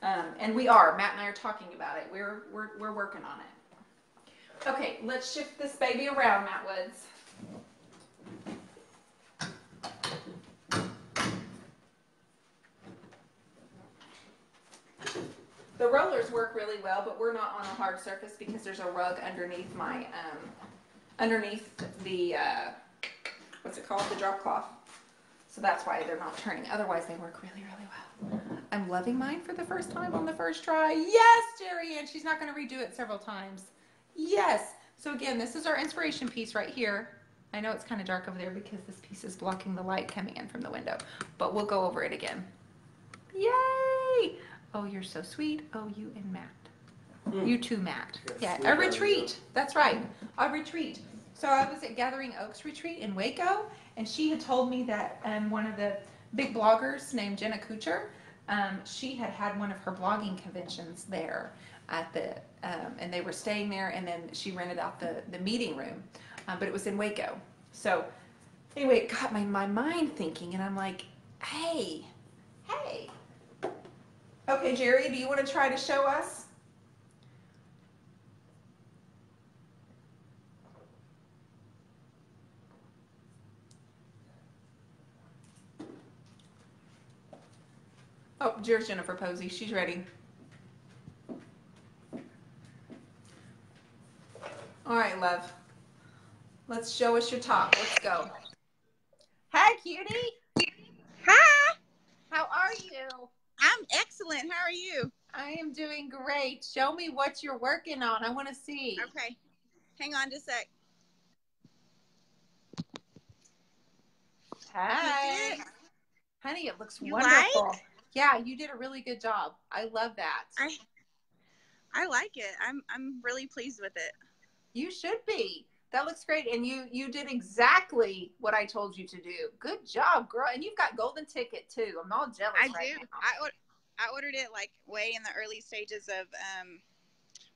And we are. Matt and I are talking about it. We're working on it. Okay, let's shift this baby around, Matt Woods. The rollers work really well, but we're not on a hard surface because there's a rug underneath my, underneath the, what's it called? The drop cloth. So that's why they're not turning. Otherwise, they work really, really well. I'm loving mine for the first time on the first try. Yes, Jerry Ann, she's not going to redo it several times. Yes. So again, this is our inspiration piece right here. I know it's kind of dark over there because this piece is blocking the light coming in from the window, but we'll go over it again. Yay! Oh, you're so sweet. Oh, you and Matt. You too, Matt. Yeah, a retreat. That's right. A retreat. So I was at Gathering Oaks Retreat in Waco, and she had told me that one of the big bloggers named Jenna Kuchar, she had one of her blogging conventions there at the, and they were staying there, and then she rented out the meeting room, but it was in Waco. So anyway, it got my mind thinking, and I'm like, hey. Okay, Jerry, do you want to try to show us? Oh, here's Jennifer Posey. She's ready. All right, love. Let's show us your top. Let's go. Hi, cutie. Hi, How are you? I'm excellent. How are you? I am doing great. Show me what you're working on. I want to see. Okay. Hang on just a sec. Hi. Honey, it looks You wonderful. like? Yeah, you did a really good job. I love that. I like it. I'm really pleased with it. You should be. That looks great. And you did exactly what I told you to do. Good job, girl. And you've got golden ticket too. I'm all jealous I right do. now. I ordered it like way in the early stages of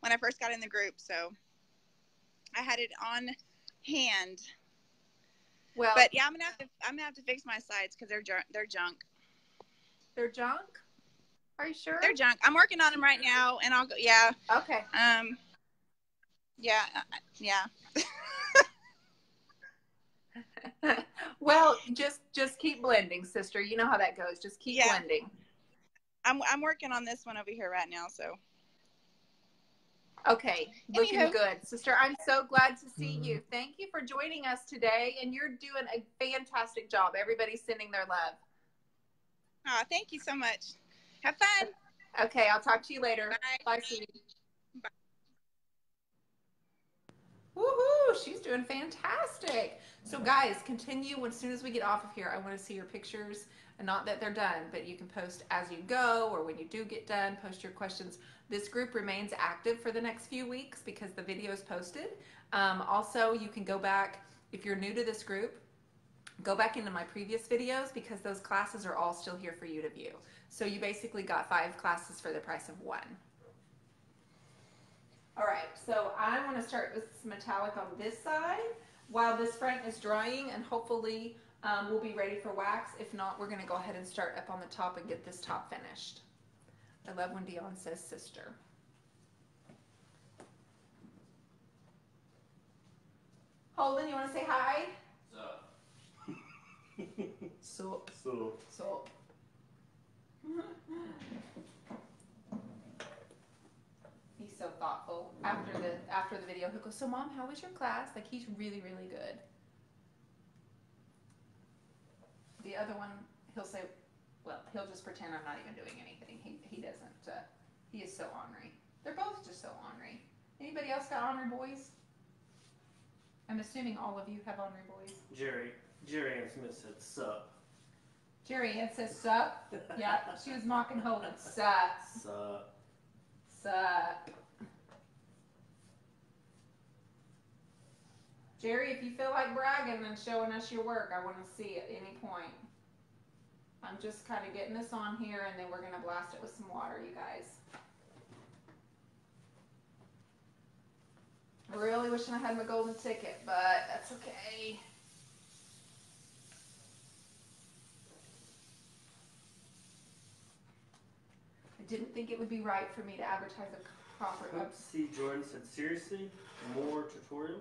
when I first got in the group, so I had it on hand. Well, but yeah, I'm gonna have to fix my sides because they're junk. They're junk? Are you sure? They're junk. I'm working on them right now, and I'll go. Yeah. Okay. Yeah. Yeah. Well, just keep blending, sister. You know how that goes. Just keep blending. I'm working on this one over here right now, so. Okay, looking good. Sister, I'm so glad to see you. Thank you for joining us today, and you're doing a fantastic job. Everybody's sending their love. Oh, thank you so much. Have fun. Okay, I'll talk to you later. Bye. Bye, sweetie. Bye. Woohoo! She's doing fantastic. So guys, continue as soon as we get off of here. I want to see your pictures, and not that they're done, but you can post as you go, or when you do get done, post your questions. This group remains active for the next few weeks because the video is posted. Also, you can go back, if you're new to this group, go back into my previous videos because those classes are all still here for you to view. So you basically got 5 classes for the price of 1. All right, so I want to start with some metallic on this side while this front is drying, and hopefully we'll be ready for wax. If not, we're going to go ahead and start up on the top and get this top finished. I love when Dion says sister. Holden, you want to say hi? So. He's so thoughtful. After the video, he'll go, so Mom, how was your class? Like, he's really, really good. The other one, he'll say, well, he'll just pretend I'm not even doing anything. He doesn't. He is so ornery. They're both just so ornery. Anybody else got ornery boys? I'm assuming all of you have ornery boys. Jerry Ann Smith said sup. Jerry Ann says sup. Yeah, she was mocking Holden. Sup. Sup. Sup. Jerry, if you feel like bragging and showing us your work, I want to see at any point. I'm just kind of getting this on here, and then we're going to blast it with some water, you guys. Really wishing I had my golden ticket, but that's okay. I didn't think it would be right for me to advertise a proper. See, Jordan said, seriously? More tutorials?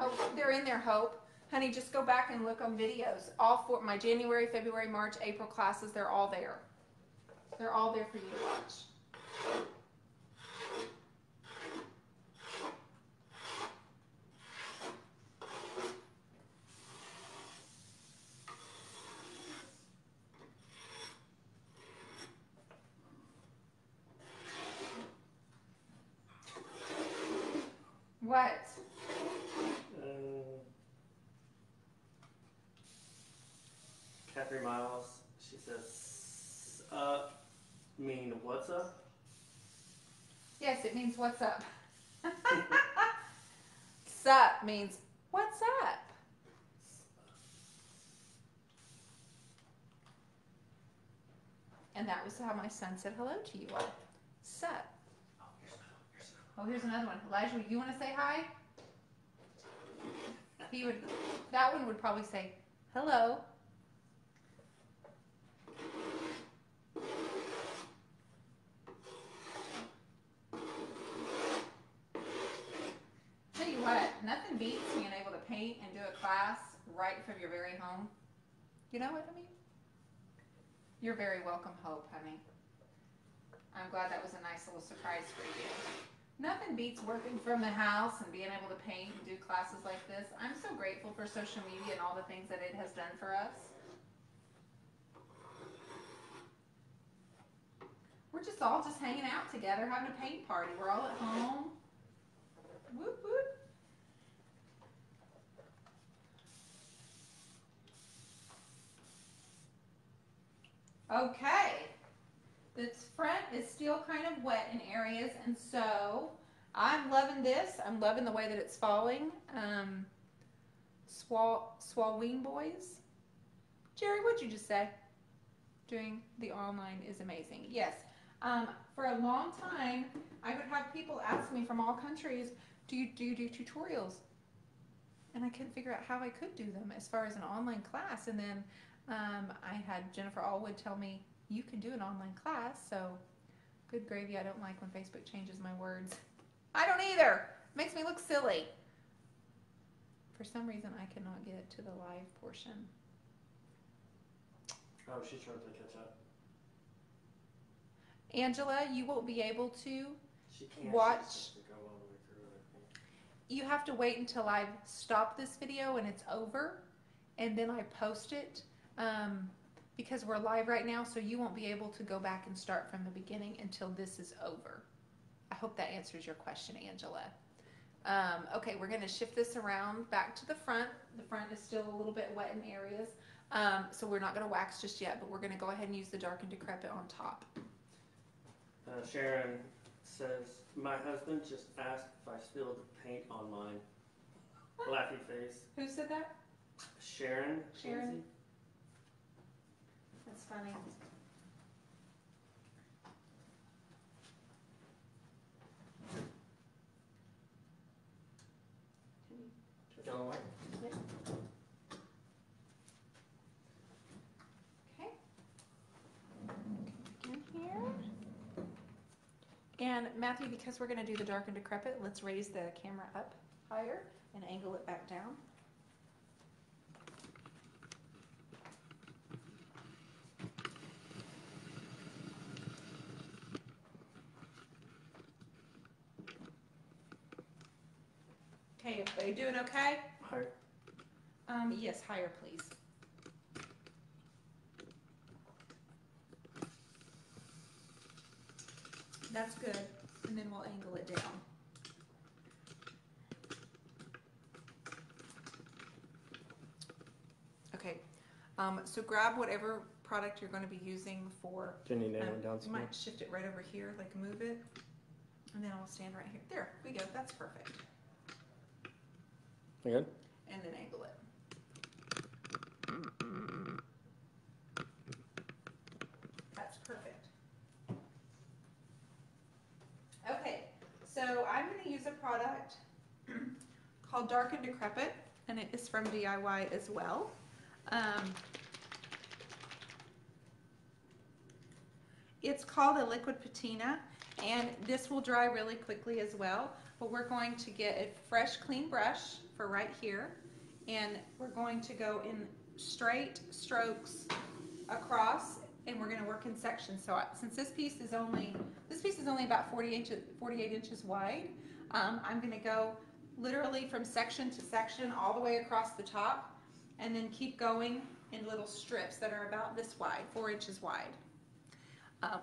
Oh, they're in there, Hope. Honey, just go back and look on videos. All 4, my January, February, March, April classes, they're all there. They're all there for you to watch. What? Catherine Miles, she says, mean what's up? Yes, it means what's up. Sup means what's up. And that was how my son said hello to you all. Sup. Oh, here's another one. Elijah, you want to say hi? That one would probably say hello. Tell you what, nothing beats being able to paint and do a class right from your very home. You know what I mean? You're very welcome, Hope, honey. I'm glad that was a nice little surprise for you. Nothing beats working from the house and being able to paint and do classes like this. I'm so grateful for social media and all the things that it has done for us. We're just all hanging out together, having a paint party. We're all at home. Whoop, whoop. Okay. This front is still kind of wet in areas, and so I'm loving this. I'm loving the way that it's falling. Swalloween boys. Jerry, what'd you just say? Doing the online is amazing. Yes. For a long time, I would have people ask me from all countries, do you do tutorials? And I couldn't figure out how I could do them as far as an online class. And then I had Jennifer Allwood tell me, you can do an online class. So good gravy. I don't like when Facebook changes my words. I don't either. It makes me look silly. For some reason, I cannot get to the live portion. Oh, she's trying to catch up. Angela, you won't be able to She can't. watch. She has to go all the way through it, I think. You have to wait until I've stopped this video and it's over, and then I post it, because we're live right now, so you won't be able to go back and start from the beginning until this is over. I hope that answers your question, Angela. Okay, we're going to shift this around back to the front. The front is still a little bit wet in areas, so we're not going to wax just yet, but we're going to go ahead and use the Dark and Decrepit on top. Sharon says, my husband just asked if I spilled paint on mine. Laughy face. Who said that? Sharon. Sharon. Lindsay? That's funny. Go away. Okay. In here. And Matthew, because we're going to do the Dark and Decrepit, let's raise the camera up higher and angle it back down. Okay, everybody doing okay? Higher. Yes, higher, please. That's good. And then we'll angle it down. Okay. So grab whatever product you're going to be using for. Can you nail it down You some might shift it right over here, like move it, and then I'll stand right here. There we go. That's perfect. You good? And then angle it. That's perfect. Okay, so I'm going to use a product called Dark and Decrepit, and it is from DIY as well. It's called a liquid patina, and this will dry really quickly as well, but we're going to get a fresh, clean brush for right here, and we're going to go in straight strokes across, and we're going to work in sections. So since this piece is only about 48 inches wide, I'm going to go literally from section to section all the way across the top, and then keep going in little strips that are about this wide, 4 inches wide.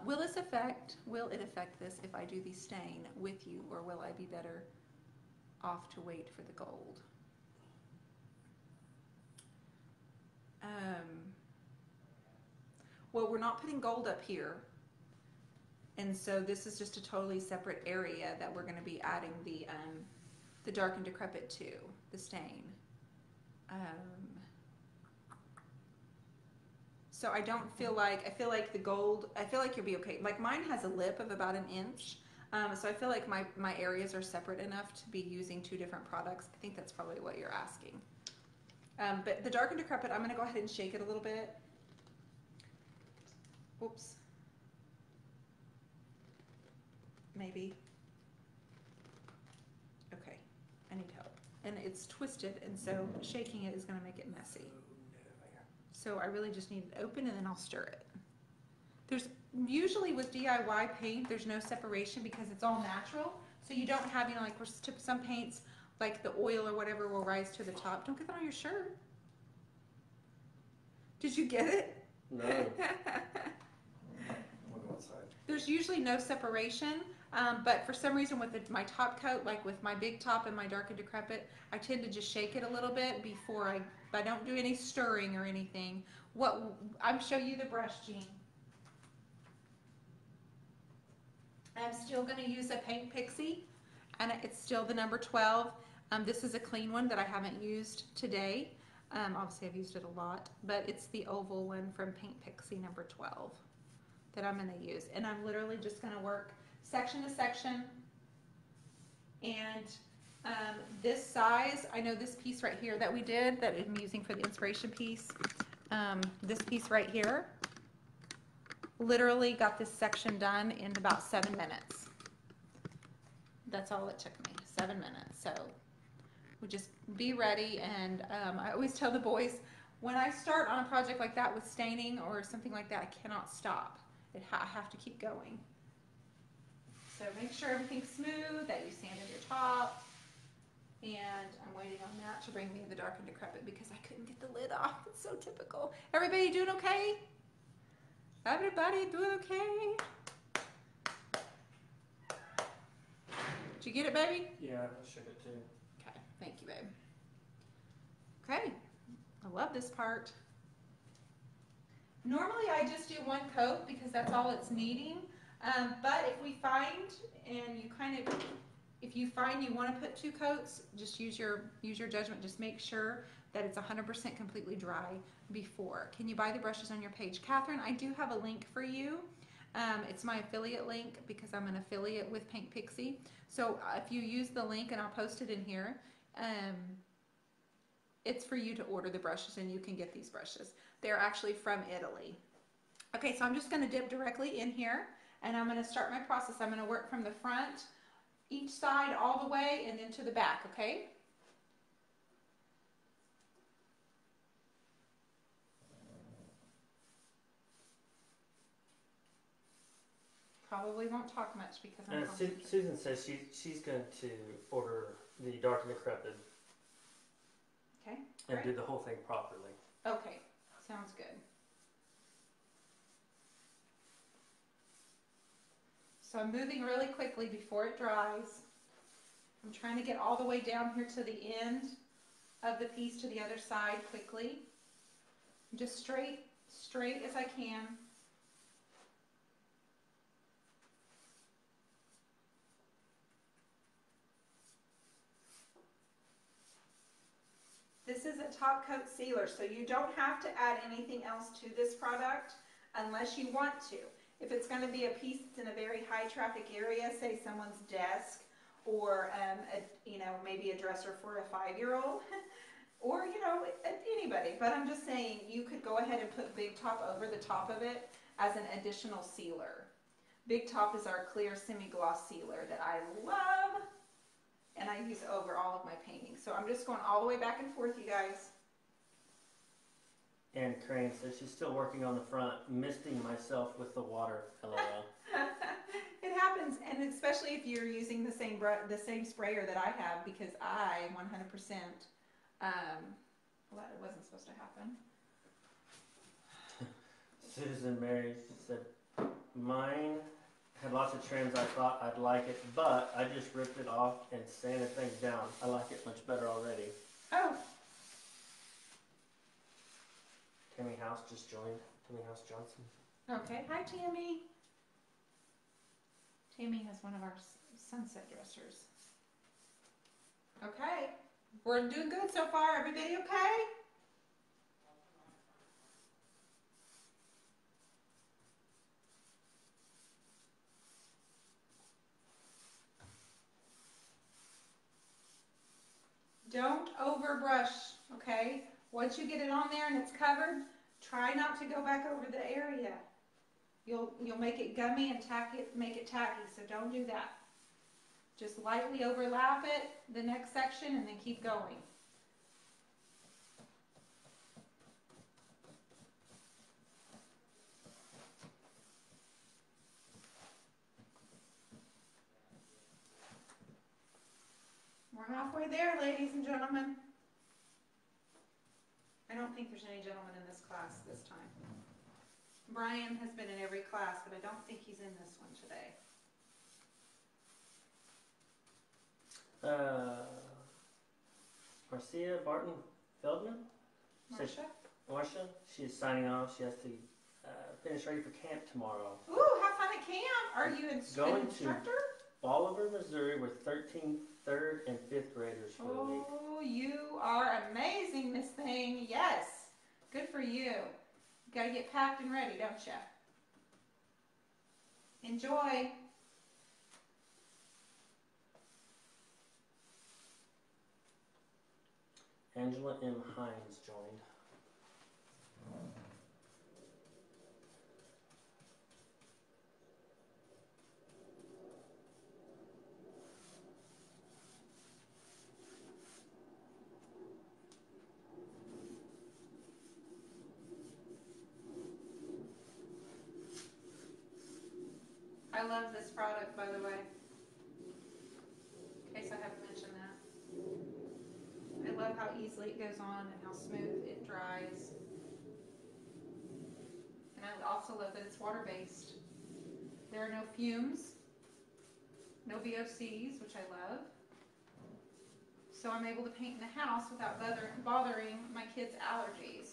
Will it affect this if I do the stain with you, or will I be better off to wait for the gold? Well, we're not putting gold up here, and so this is just a totally separate area that we're going to be adding the Dark and Decrepit to, the stain. So I feel like the gold, I feel like you'll be okay. Like mine has a lip of about 1 inch. So I feel like my areas are separate enough to be using 2 different products. I think that's probably what you're asking. But the Dark and Decrepit, I'm going to go ahead and shake it a little bit. Oops. Maybe. Okay, I need help. And it's twisted, and so shaking it is going to make it messy. So I really just need it open, and then I'll stir it. There's usually with DIY paint, there's no separation because it's all natural. So you don't have, like some paints, like the oil or whatever will rise to the top. Don't get that on your shirt. Did you get it? No. We'll go outside. There's usually no separation, but for some reason with my top coat, like with my big top and my Dark and Decrepit, I tend to just shake it a little bit before I don't do any stirring or anything. I'm show you the brush, Jean. I'm still going to use a Paint Pixie. and it's still the number 12. This is a clean one that I haven't used today. Obviously I've used it a lot, but it's the oval one from Paint Pixie number 12 that I'm going to use. And I'm literally just going to work section to section. And this size, I know this piece right here that we did, that I'm using for the inspiration piece, this piece right here, literally got this section done in about 7 minutes. That's all it took me, 7 minutes. So we just be ready. And I always tell the boys, when I start on a project like that with staining or something like that, I cannot stop. I have to keep going. So make sure everything's smooth, that you sanded your top. And I'm waiting on that to bring me the dark and decrepit because I couldn't get the lid off. It's so typical. Everybody doing okay? Everybody doing okay? Did you get it, baby? Yeah, I shook it too. Okay, thank you, babe. Okay, I love this part. Normally I just do one coat because that's all it's needing. But if we find, and you kind of, if you find you want to put 2 coats, just use your judgment. Just make sure that it's 100% completely dry before. Can you buy the brushes on your page? Catherine, I do have a link for you. It's my affiliate link because I'm an affiliate with Paint Pixie. So if you use the link, and I'll post it in here, it's for you to order the brushes and you can get these brushes. They're actually from Italy. Okay, so I'm just going to dip directly in here and I'm going to start my process. I'm going to work from the front, each side all the way, and then to the back, okay? Probably won't talk much because I'm Susan says she's going to order the dark and decrepit. Okay. And do the whole thing properly. Okay, sounds good. So I'm moving really quickly before it dries. I'm trying to get all the way down here to the end of the piece to the other side quickly. Just straight as I can. This is a top coat sealer, so you don't have to add anything else to this product unless you want to. If it's going to be a piece that's in a very high traffic area, say someone's desk, or maybe a dresser for a 5-year-old, or anybody. But I'm just saying you could go ahead and put Big Top over the top of it as an additional sealer. Big Top is our clear semi-gloss sealer that I love. And I use over all of my paintings. So I'm just going all the way back and forth, you guys. And Crane says she's still working on the front, misting myself with the water. LOL. It happens, and especially if you're using the same sprayer that I have, because I 100%. Well, it wasn't supposed to happen. Susan Mary said, mine had lots of trims. I thought I'd like it, but I just ripped it off and sanded things down. I like it much better already. Oh. Tammy House just joined. Tammy House Johnson. Okay. Hi, Tammy. Tammy has one of our sunset dressers. Okay. We're doing good so far. Everybody okay? Don't overbrush, okay? Once you get it on there and it's covered, try not to go back over the area. You'll make it gummy and make it tacky, so don't do that. Just lightly overlap it, the next section, and then keep going. We're halfway there, ladies and gentlemen. I don't think there's any gentlemen in this class this time. Brian has been in every class, but I don't think he's in this one today. Marcia Barton Feldman? Marcia? She's signing off. She has to finish ready for camp tomorrow. Ooh, have fun at camp. Are you an instructor? Bolivar, Missouri, we're 13th, 3rd, and 5th graders for the week. Oh, you are amazing, Miss Thing. Yes. Good for you. You gotta get packed and ready, don't you? Enjoy. Angela M. Hines joined. I love this product, by the way. In case I haven't mentioned that. I love how easily it goes on and how smooth it dries. And I also love that it's water-based. There are no fumes, no VOCs, which I love. So I'm able to paint in the house without bothering my kids' allergies.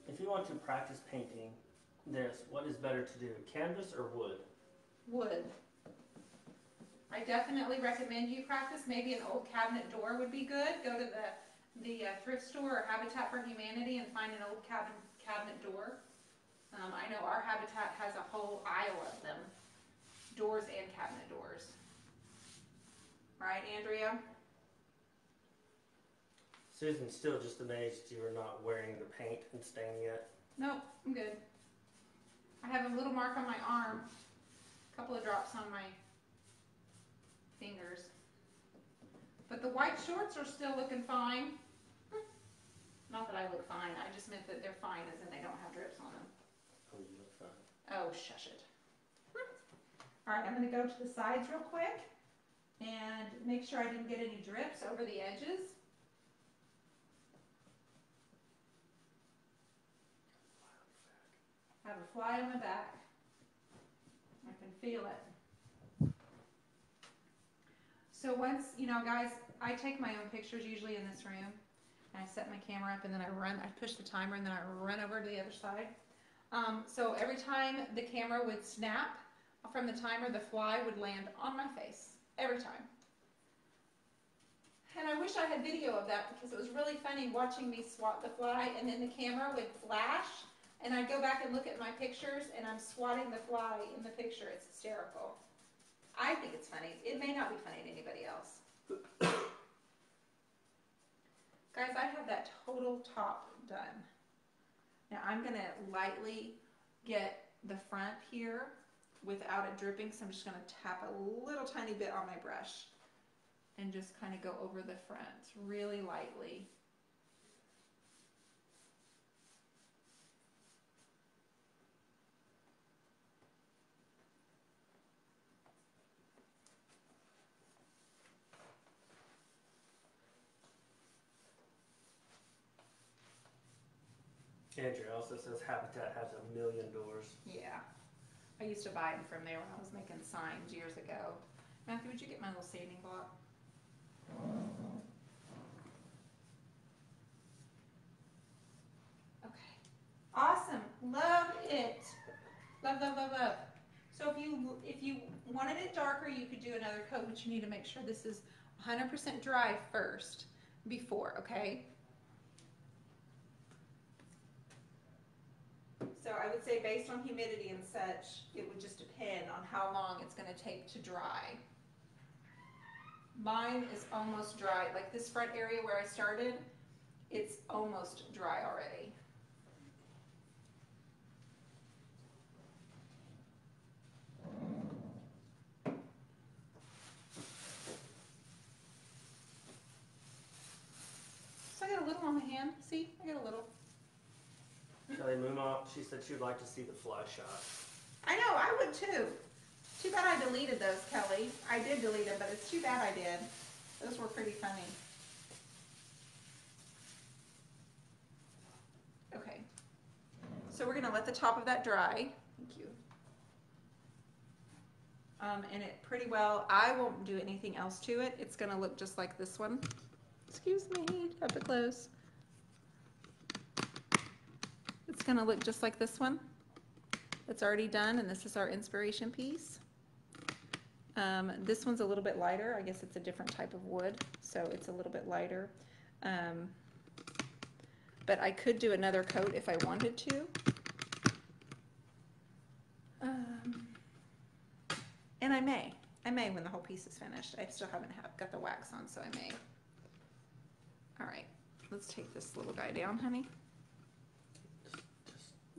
If you want to practice painting this, what is better to do, canvas or wood? Wood. I definitely recommend you practice. Maybe an old cabinet door would be good. Go to the thrift store or Habitat for Humanity and find an old cabinet door. I know our Habitat has a whole aisle of them, doors and cabinet doors. Right, Andrea? Susan's still just amazed you are not wearing the paint and stain yet. Nope, I'm good. I have a little mark on my arm, a couple of drops on my fingers. But the white shorts are still looking fine. Not that I look fine, I just meant that they're fine as in they don't have drips on them. Oh, you look fine. Oh, shush it. All right, I'm going to go to the sides real quick and make sure I didn't get any drips over the edges. I have a fly on my back. I can feel it. So once, you know, guys, I take my own pictures usually in this room. And I set my camera up and then I push the timer and then I run over to the other side. So every time the camera would snap from the timer, the fly would land on my face. Every time. And I wish I had video of that because it was really funny watching me swat the fly and then the camera would flash and I'd go back and look at my pictures and I'm swatting the fly in the picture. It's hysterical. I think it's funny. It may not be funny to anybody else. Guys, I have that total top done. Now I'm going to lightly get the front here without it dripping. So I'm just going to tap a little tiny bit on my brush and just kind of go over the front really lightly. Andrea also says Habitat has 1 million doors. Yeah. I used to buy them from there when I was making signs years ago. Matthew, would you get my little sanding block? Okay. Awesome. Love it. Love, love, love, love. So if you wanted it darker, you could do another coat, but you need to make sure this is 100% dry first before, okay? So I would say based on humidity and such, it would just depend on how long it's going to take to dry. Mine is almost dry. Like this front area where I started, it's almost dry already. So I got a little on my hand. See, I got a little. Kelly Moomaw, she said she would like to see the fly shot. I know, I would too. Too bad I deleted those, Kelly. I did delete them, but it's too bad I did. Those were pretty funny. Okay. So we're going to let the top of that dry. Thank you. And it pretty well, I won't do anything else to it. It's going to look just like this one. Excuse me, up it close. It's going to look just like this one. that's already done, and this is our inspiration piece. This one's a little bit lighter. I guess it's a different type of wood, so it's a little bit lighter. But I could do another coat if I wanted to. And I may when the whole piece is finished. I still haven't got the wax on, so I may. All right, let's take this little guy down, honey.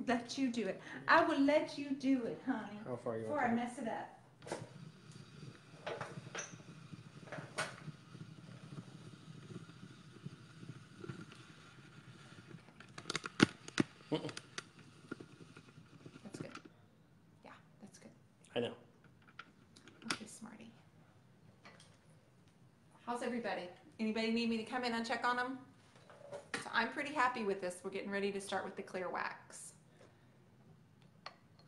Let you do it. I will let you do it, honey. How far you before want I to mess it up. That's good. Yeah, that's good. I know. Okay, smarty. How's everybody? Anybody need me to come in and check on them? So I'm pretty happy with this. We're getting ready to start with the clear wax.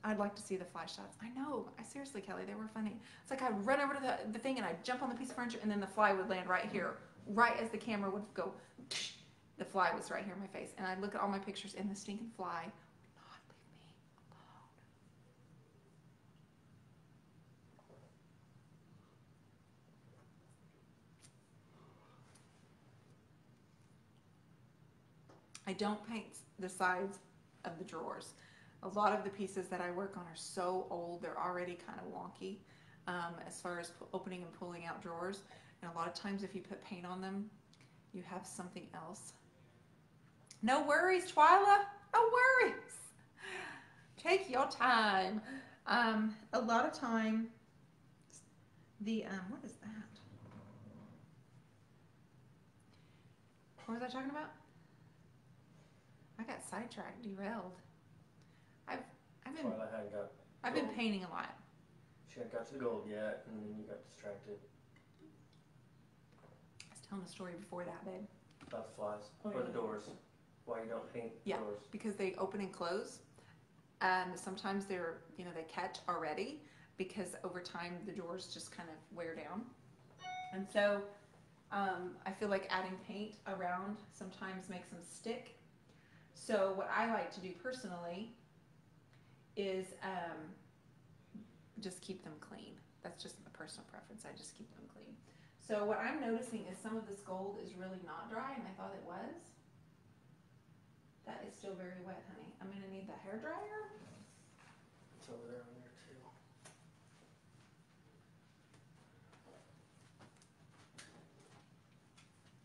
I'd like to see the fly shots. I know. Seriously, Kelly, they were funny. It's like I'd run over to the thing and I'd jump on the piece of furniture and then the fly would land right here. Right as the camera would go, the fly was right here in my face. And I'd look at all my pictures and the stinking fly would not leave me alone. I don't paint the sides of the drawers. A lot of the pieces that I work on are so old, they're already kind of wonky as far as opening and pulling out drawers. And a lot of times if you put paint on them, you have something else. No worries, Twyla, no worries. Take your time. A lot of time, what is that? What was I talking about? I got sidetracked, derailed. I've been painting a lot. She hadn't got to the gold yet, and then you got distracted. I was telling a story before that, babe. About the flies. Oh, or yeah. the doors. Why you don't paint Yeah, doors. because they open and close. Sometimes they're, they catch already because over time the doors just kind of wear down. And so I feel like adding paint around sometimes makes them stick. So what I like to do personally is just keep them clean. That's just a personal preference. I just keep them clean. So what I'm noticing is some of this gold is really not dry, and I thought it was. That is still very wet, honey. I'm gonna need the hair dryer. It's over there on there too.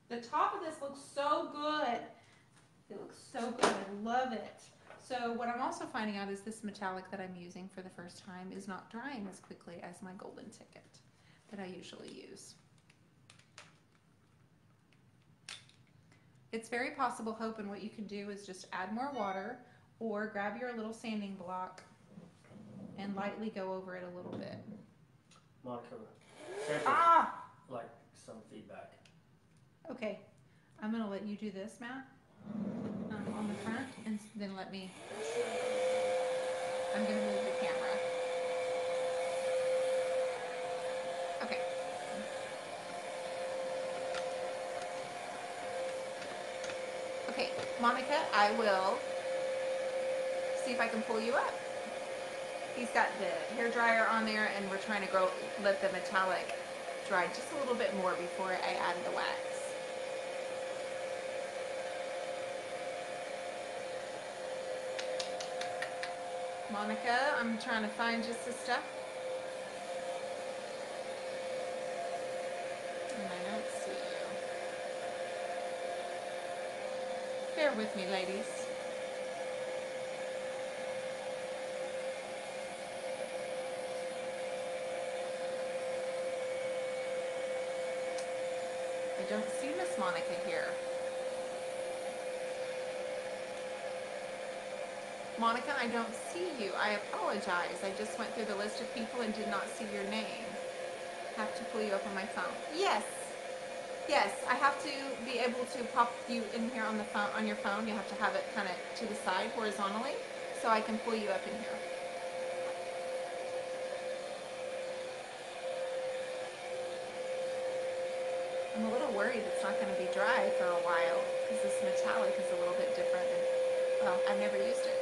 The top of this looks so good. It looks so good. I love it. So what I'm also finding out is this metallic that I'm using for the first time is not drying as quickly as my golden ticket that I usually use. It's very possible, Hope, and what you can do is just add more water or grab your little sanding block and lightly go over it a little bit. Monica, like some feedback. Okay, I'm gonna let you do this, Matt, on the front, and then let me, I'm gonna move the camera. Okay. Okay, Monica, I will see if I can pull you up. He's got the hair dryer on there, and we're trying to let the metallic dry just a little bit more before I add the wax. Monica, I'm trying to find just the stuff. And I don't see you. Bear with me, ladies. I don't see Miss Monica here. Monica, I don't see you. I apologize. I just went through the list of people and did not see your name. Have to pull you up on my phone. Yes. Yes, I have to be able to pop you in here on the phone, on your phone. You have to have it kind of to the side horizontally so I can pull you up in here. I'm a little worried it's not going to be dry for a while because this metallic is a little bit different. Well, I've never used it.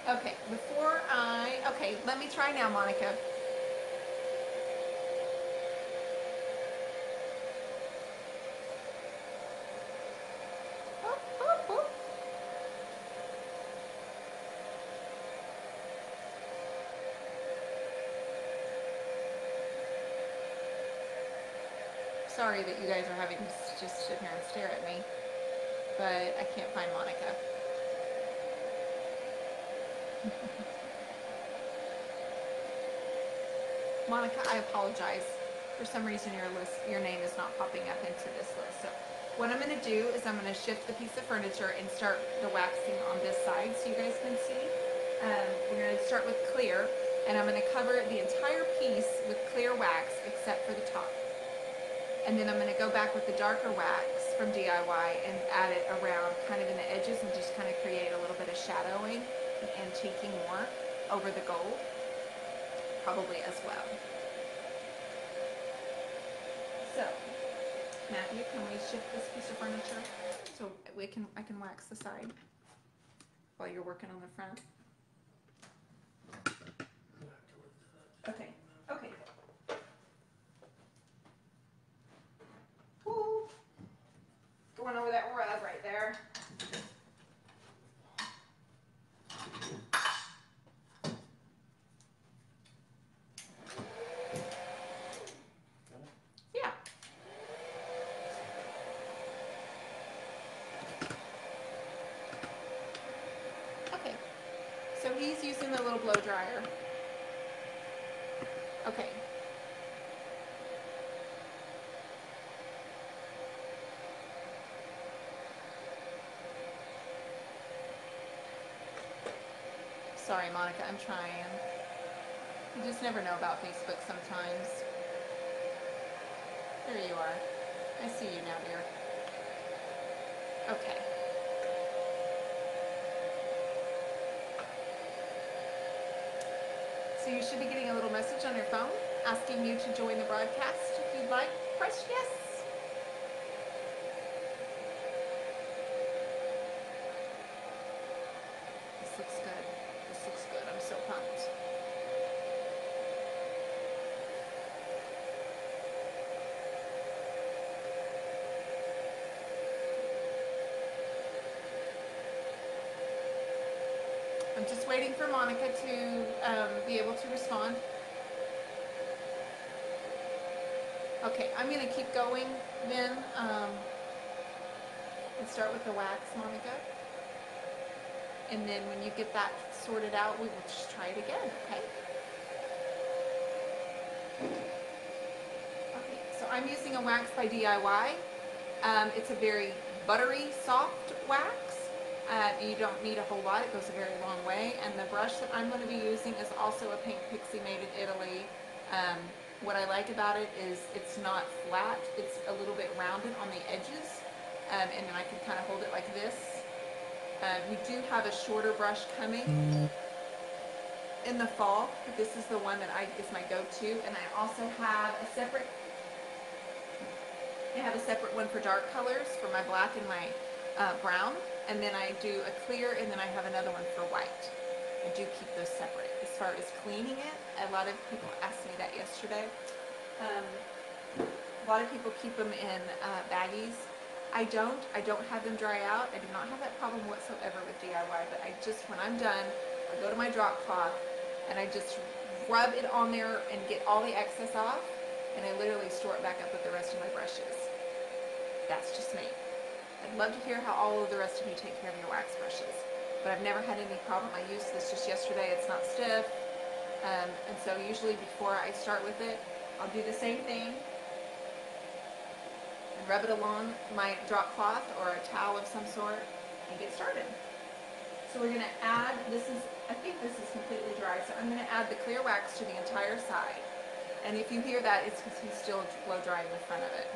Okay, okay, let me try now, Monica. Oh, oh, oh. Sorry that you guys are having to just sit here and stare at me, but I can't find Monica. Monica, I apologize. For some reason your name is not popping up into this list. So what I'm going to do is I'm going to shift the piece of furniture and start the waxing on this side so you guys can see. We're going to start with clear, and I'm going to cover the entire piece with clear wax except for the top. And then I'm going to go back with the darker wax from DIY and add it around kind of in the edges and just kind of create a little bit of shadowing and antiquing more over the gold, probably as well. So, Matthew, can we shift this piece of furniture so I can wax the side while you're working on the front? Okay. Okay. Ooh. Going over that rug right there. Yeah. Okay. So he's using the little blow dryer. Okay. Sorry, Monica, I'm trying. You just never know about Facebook sometimes. There you are. I see you now, dear. Okay. So you should be getting a little message on your phone asking you to join the broadcast. If you'd like, press yes. This looks good. This looks good. I'm so pumped. I'm just waiting for Monica to be able to respond. Okay, I'm going to keep going then and start with the wax, Monica. And then when you get that sorted out, we will just try it again, okay? Okay, so I'm using a wax by DIY. It's a very buttery, soft wax. You don't need a whole lot. It goes a very long way. And the brush that I'm going to be using is also a Paint Pixie made in Italy. What I like about it is it's not flat. It's a little bit rounded on the edges. And then I can kind of hold it like this. We do have a shorter brush coming in the fall. But this is the one that is my go-to. And I also have a separate one for dark colors for my black and my brown. And then I do a clear, and then I have another one for white. I do keep those separate. As far as cleaning it, a lot of people asked me that yesterday. A lot of people keep them in baggies. I don't have them dry out. I do not have that problem whatsoever with DIY, but when I'm done, I go to my drop cloth, and I just rub it on there and get all the excess off, and I literally store it back up with the rest of my brushes. That's just me. I'd love to hear how all of the rest of you take care of your wax brushes. But I've never had any problem. I used this just yesterday. It's not stiff. And so usually before I start with it, I'll do the same thing and rub it along my drop cloth or a towel of some sort and get started. So we're going to add, I think this is completely dry, so I'm going to add the clear wax to the entire side. And if you hear that, it's because he's still blow drying the front of it.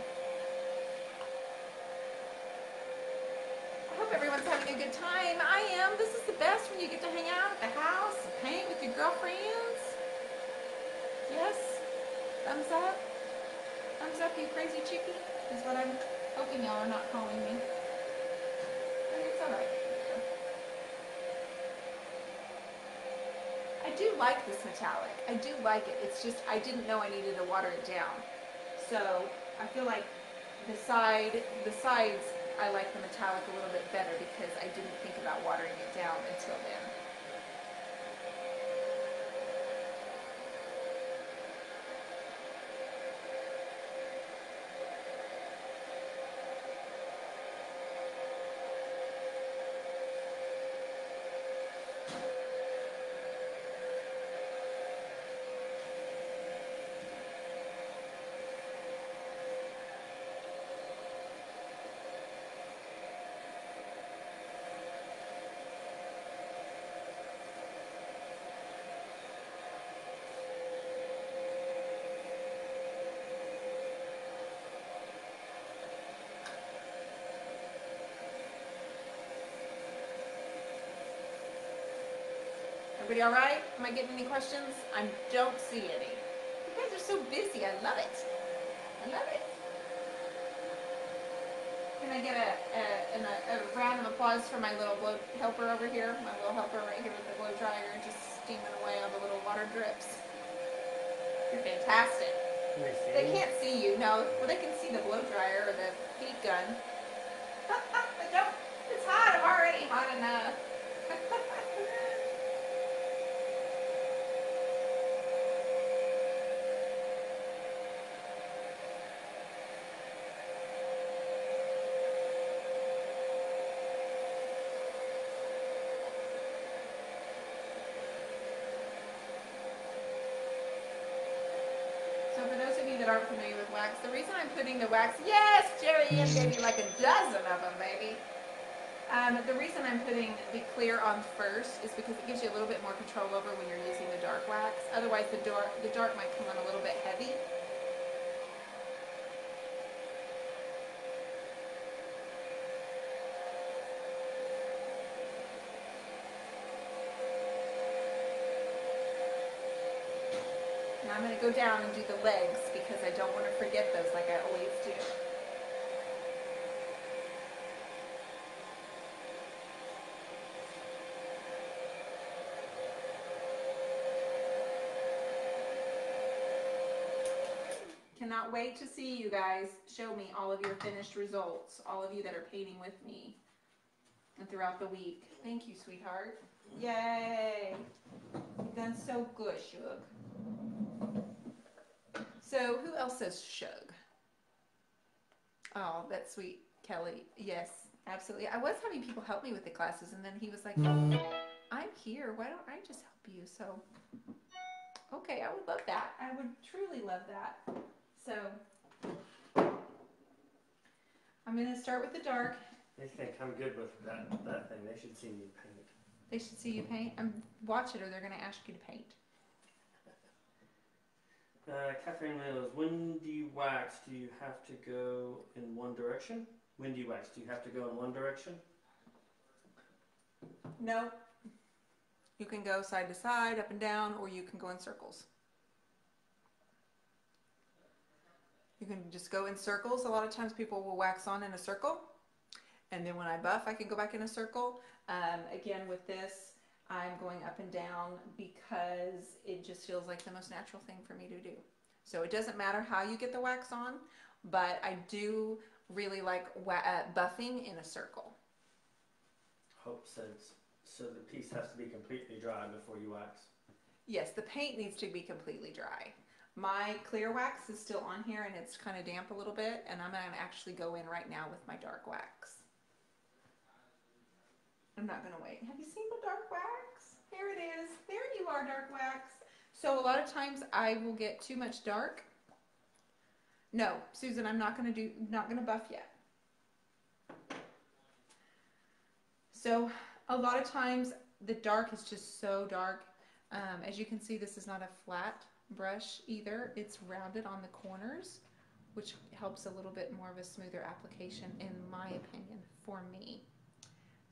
I hope everyone's having a good time. I am. This is the best when you get to hang out at the house and paint with your girlfriends. Yes? Thumbs up? Thumbs up, you crazy chickie, is what I'm hoping y'all are not calling me. But it's alright. do like this metallic. I do like it. It's just I didn't know I needed to water it down. So I feel like the sides, I like the metallic a little bit better because I didn't think about watering it down until then. Everybody all right? Am I getting any questions? I don't see any. You guys are so busy. I love it. I love it. Can I get a round of applause for my little blow helper over here? My little helper right here with the blow dryer just steaming away all the little water drips. You're fantastic. They can't see you. No, well, they can see the blow dryer or the heat gun. Don't. It's hot. I'm already hot enough. So for those of you that aren't familiar with wax, the reason I'm putting the wax, yes, Jerry Ann gave you like a dozen of them, baby. The reason I'm putting the clear on first is because it gives you a little bit more control over when you're using the dark wax. Otherwise, the dark might come on a little bit heavy. Now I'm going to go down and do the legs because I don't want to forget those like I always do. Cannot wait to see you guys show me all of your finished results, all of you that are painting with me and throughout the week. Thank you, sweetheart. Yay! You've done so good, Shug. So who else says Shug? Oh, that's sweet, Kelly. Yes, absolutely. I was having people help me with the classes, and then he was like, I'm here. Why don't I just help you? So, okay, I would love that. I would truly love that. So, I'm going to start with the dark. They think I'm good with that thing. They should see me paint. They should see you paint? Watch it or they're going to ask you to paint. Catherine Mills, when do you wax? Do you have to go in one direction? When do you wax? Do you have to go in one direction? No. You can go side to side, up and down, or you can go in circles. You can just go in circles. A lot of times people will wax on in a circle. And then when I buff, I can go back in a circle. Again, with this, I'm going up and down because it just feels like the most natural thing for me to do. So it doesn't matter how you get the wax on, but I do really like buffing in a circle. Hope says, so the piece has to be completely dry before you wax. Yes, the paint needs to be completely dry. My clear wax is still on here and it's kind of damp a little bit, and I'm going to actually go in right now with my dark wax. I'm not going to wait. Have you seen the dark wax? There it is. There you are, dark wax. So a lot of times I will get too much dark. No, Susan, I'm not going to buff yet. So a lot of times the dark is just so dark. As you can see, this is not a flat brush either. It's rounded on the corners, which helps a little bit more of a smoother application in my opinion for me.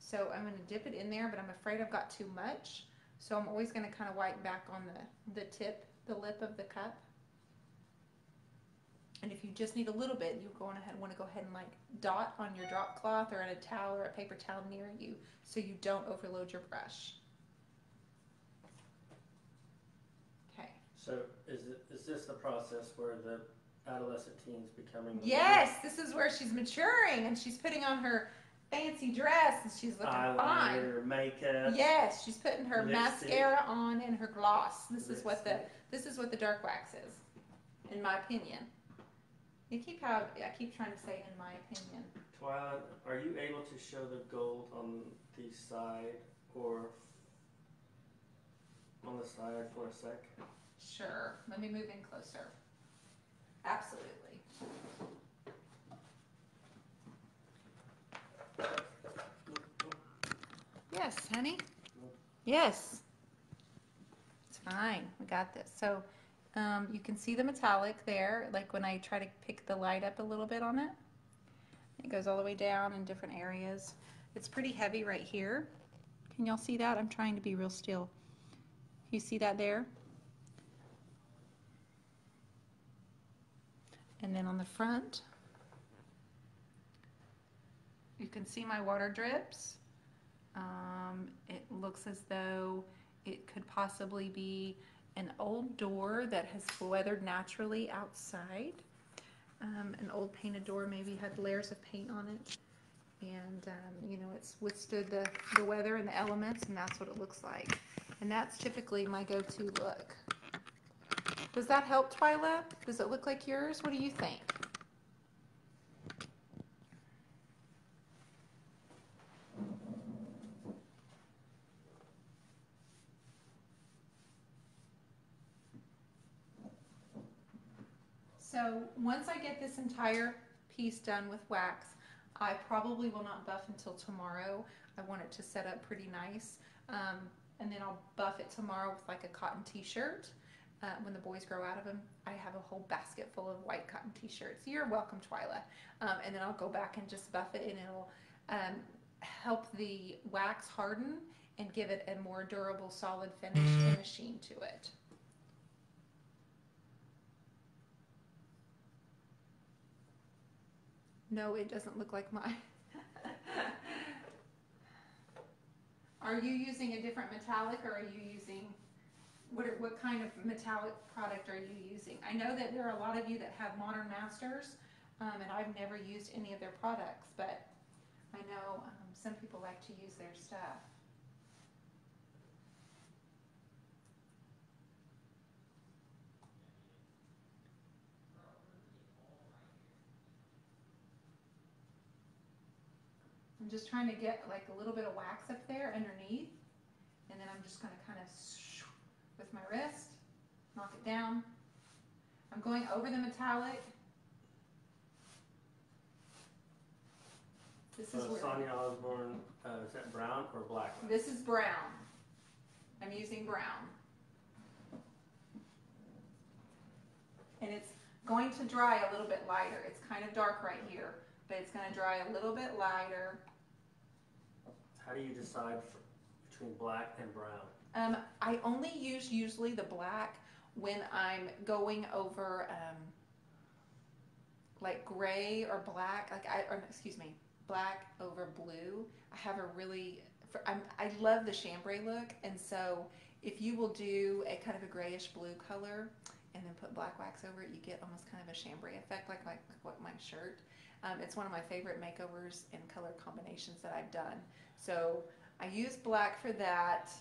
So I'm going to dip it in there, but I'm afraid I've got too much. So I'm always going to kind of wipe back on the tip, the lip of the cup. And if you just need a little bit, you want to go ahead and like dot on your drop cloth or in a towel or a paper towel near you so you don't overload your brush. So is this the process where the adolescent teen's becoming? Yes, this is where she's maturing and she's putting on her fancy dress and she's looking fine. Eyeliner, makeup. Yes, she's putting her lipstick. mascara on and her gloss. This is Lipstick. what the dark wax is, in my opinion. I keep trying to say in my opinion. Twyla, are you able to show the gold on the side or on the side for a sec? Sure. Let me move in closer. Absolutely. Yes, honey. Yes. It's fine. We got this. So you can see the metallic there, like when I try to pick the light up a little bit on it. It goes all the way down in different areas. It's pretty heavy right here. Can y'all see that? I'm trying to be real still. You see that there? And then on the front, you can see my water drips. It looks as though it could possibly be an old door that has weathered naturally outside. An old painted door maybe had layers of paint on it. And, you know, it's withstood the weather and the elements, and that's what it looks like. And that's typically my go-to look. Does that help, Twyla? Does it look like yours? What do you think? So once I get this entire piece done with wax, I probably will not buff until tomorrow. I want it to set up pretty nice. And then I'll buff it tomorrow with like a cotton t-shirt. When the boys grow out of them, I have a whole basket full of white cotton t-shirts. You're welcome, Twyla. And then I'll go back and just buff it, and it'll help the wax harden and give it a more durable, solid finish and a sheen to it. No, it doesn't look like mine. Are you using a different metallic, or are you using, what kind of metallic product are you using? I know that there are a lot of you that have Modern Masters, and I've never used any of their products, but I know some people like to use their stuff. I'm just trying to get like a little bit of wax up there underneath, and then I'm just going to kind of with my wrist knock it down. I'm going over the metallic. This is where Sonia Osborne, is that brown or black? This is brown. I'm using brown. And it's going to dry a little bit lighter. It's kind of dark right here, but it's going to dry a little bit lighter. How do you decide between black and brown? I only use usually the black when I'm going over like gray or black, black over blue. I have a really, I love the chambray look, and so if you will do a kind of a grayish blue color and then put black wax over it, you get almost kind of a chambray effect, like my shirt. It's one of my favorite makeovers and color combinations that I've done. So I use black for that,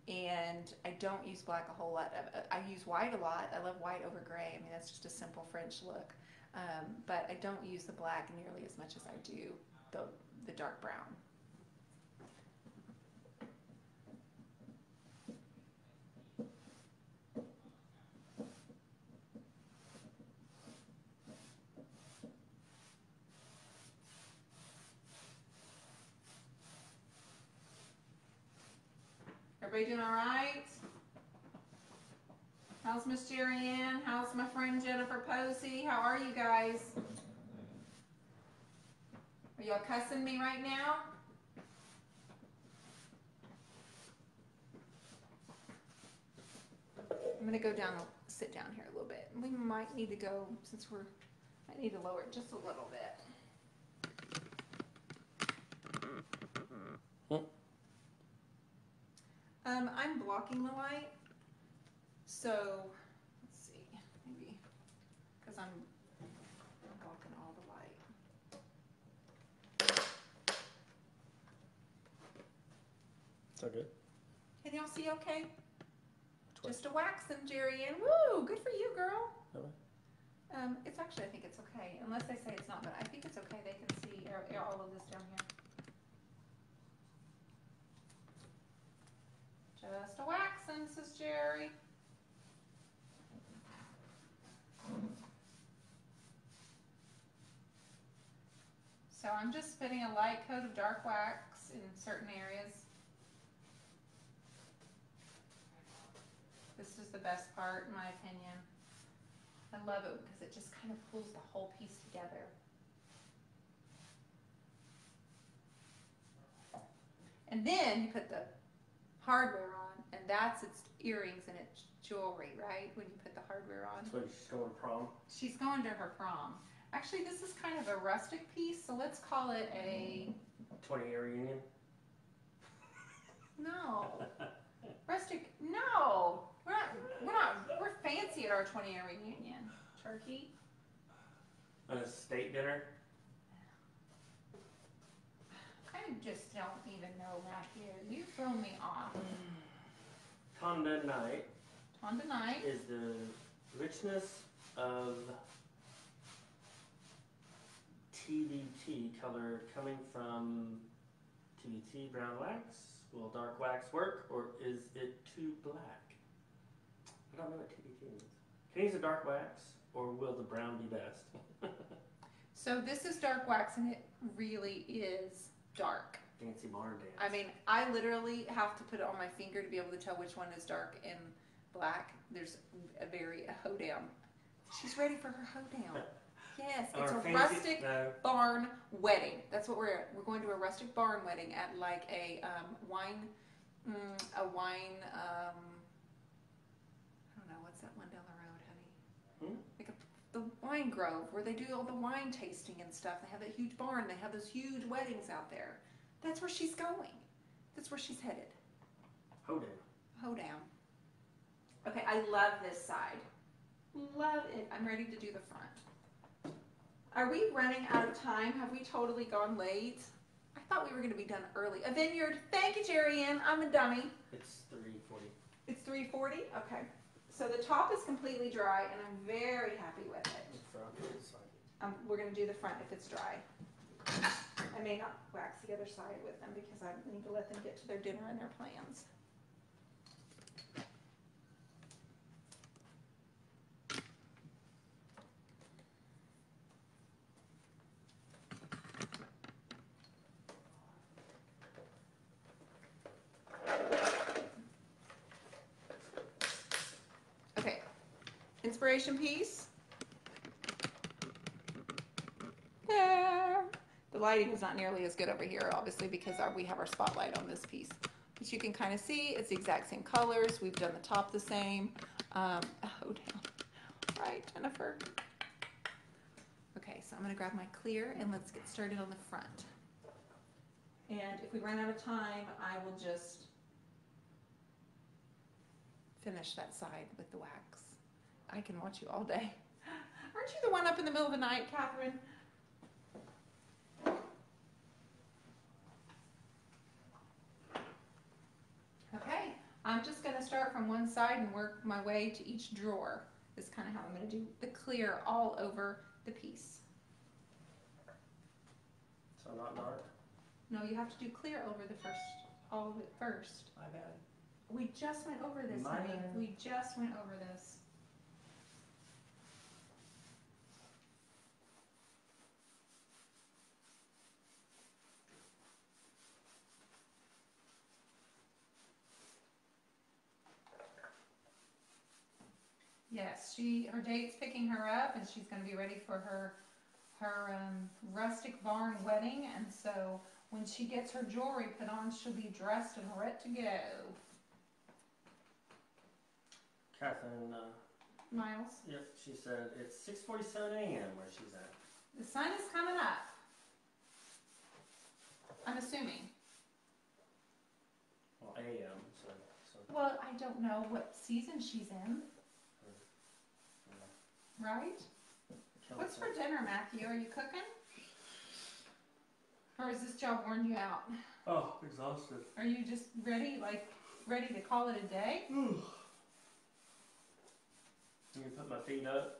and I don't use black a whole lot. I use white a lot. I love white over gray. I mean, that's just a simple French look. But I don't use the black nearly as much as I do the dark brown. Everybody doing all right? How's Miss Jerry Ann? How's my friend Jennifer Posey? How are you guys? Are y'all cussing me right now? I'm gonna go down, sit down here a little bit. We might need to go, since I need to lower it just a little bit. I'm blocking the light So, let's see, maybe, because I'm blocking all the light. So good. Can y'all see okay? Which Just a wax them, Jerry Ann. Woo! Good for you, girl. Okay. It's actually, I think it's okay, unless they say it's not, but I think it's okay. They can see all of this down here. Just a waxing, says Jerry. So I'm just spitting a light coat of dark wax in certain areas. This is the best part, in my opinion. I love it because it just kind of pulls the whole piece together. And then you put the hardware on, and that's its earrings and its jewelry, right? When you put the hardware on. So she's going to prom? She's going to her prom. Actually, this is kind of a rustic piece, so let's call it a... 20-year reunion? No. Rustic, no. We're fancy at our 20-year reunion. Turkey. An estate dinner? I just don't even know, Matthew. You throw me off. Tonda Night Tonda Night. is the richness of TBT color coming from TBT brown wax. Will dark wax work, or is it too black? I don't know what TBT means. Can I use a dark wax, or will the brown be best? So this is dark wax, and it really is dark. Fancy barn dance. I mean, I literally have to put it on my finger to be able to tell which one is dark and black. There's a hoedown. She's ready for her hoedown. Yes, it's a rustic barn wedding. That's what we're at. We're going to a rustic barn wedding at like a wine. I don't know, what's that one down the road, honey? Like the wine grove where they do all the wine tasting and stuff. They have that huge barn. They have those huge weddings out there. That's where she's going. That's where she's headed. Hoedown. Hoedown. Okay, I love this side. Love it. I'm ready to do the front. Are we running out of time? Have we totally gone late? I thought we were going to be done early. A vineyard. Thank you, Jerry Ann. I'm a dummy. It's 3:40. It's 3:40? Okay. So the top is completely dry, and I'm very happy with it. We're going to do the front if it's dry. I may not wax the other side with them because I need to let them get to their dinner and their plans. Okay, inspiration piece. There. The lighting is not nearly as good over here, obviously, because we have our spotlight on this piece. But you can kind of see it's the exact same colors. We've done the top the same. Oh, down. Right, Jennifer. Okay, so I'm going to grab my clear and let's get started on the front. And if we run out of time, I will just finish that side with the wax. I can watch you all day. Aren't you the one up in the middle of the night, Catherine? Okay, I'm just going to start from one side and work my way to each drawer. This is kind of how I'm going to do the clear all over the piece. So not dark? No, you have to do clear over all of it first. My bad. We just went over this, honey. We just went over this. Yes, her date's picking her up, and she's going to be ready for her rustic barn wedding, and so when she gets her jewelry put on, she'll be dressed and ready to go. Catherine, Miles? Yep, she said it's 6:47 a.m. where she's at. The sun is coming up. I'm assuming. Well, a.m. So Well, I don't know what season she's in. Right? What's for dinner, Matthew? Are you cooking? Or has this job worn you out? Oh, exhausted. Are you just ready to call it a day? You can put my feet up.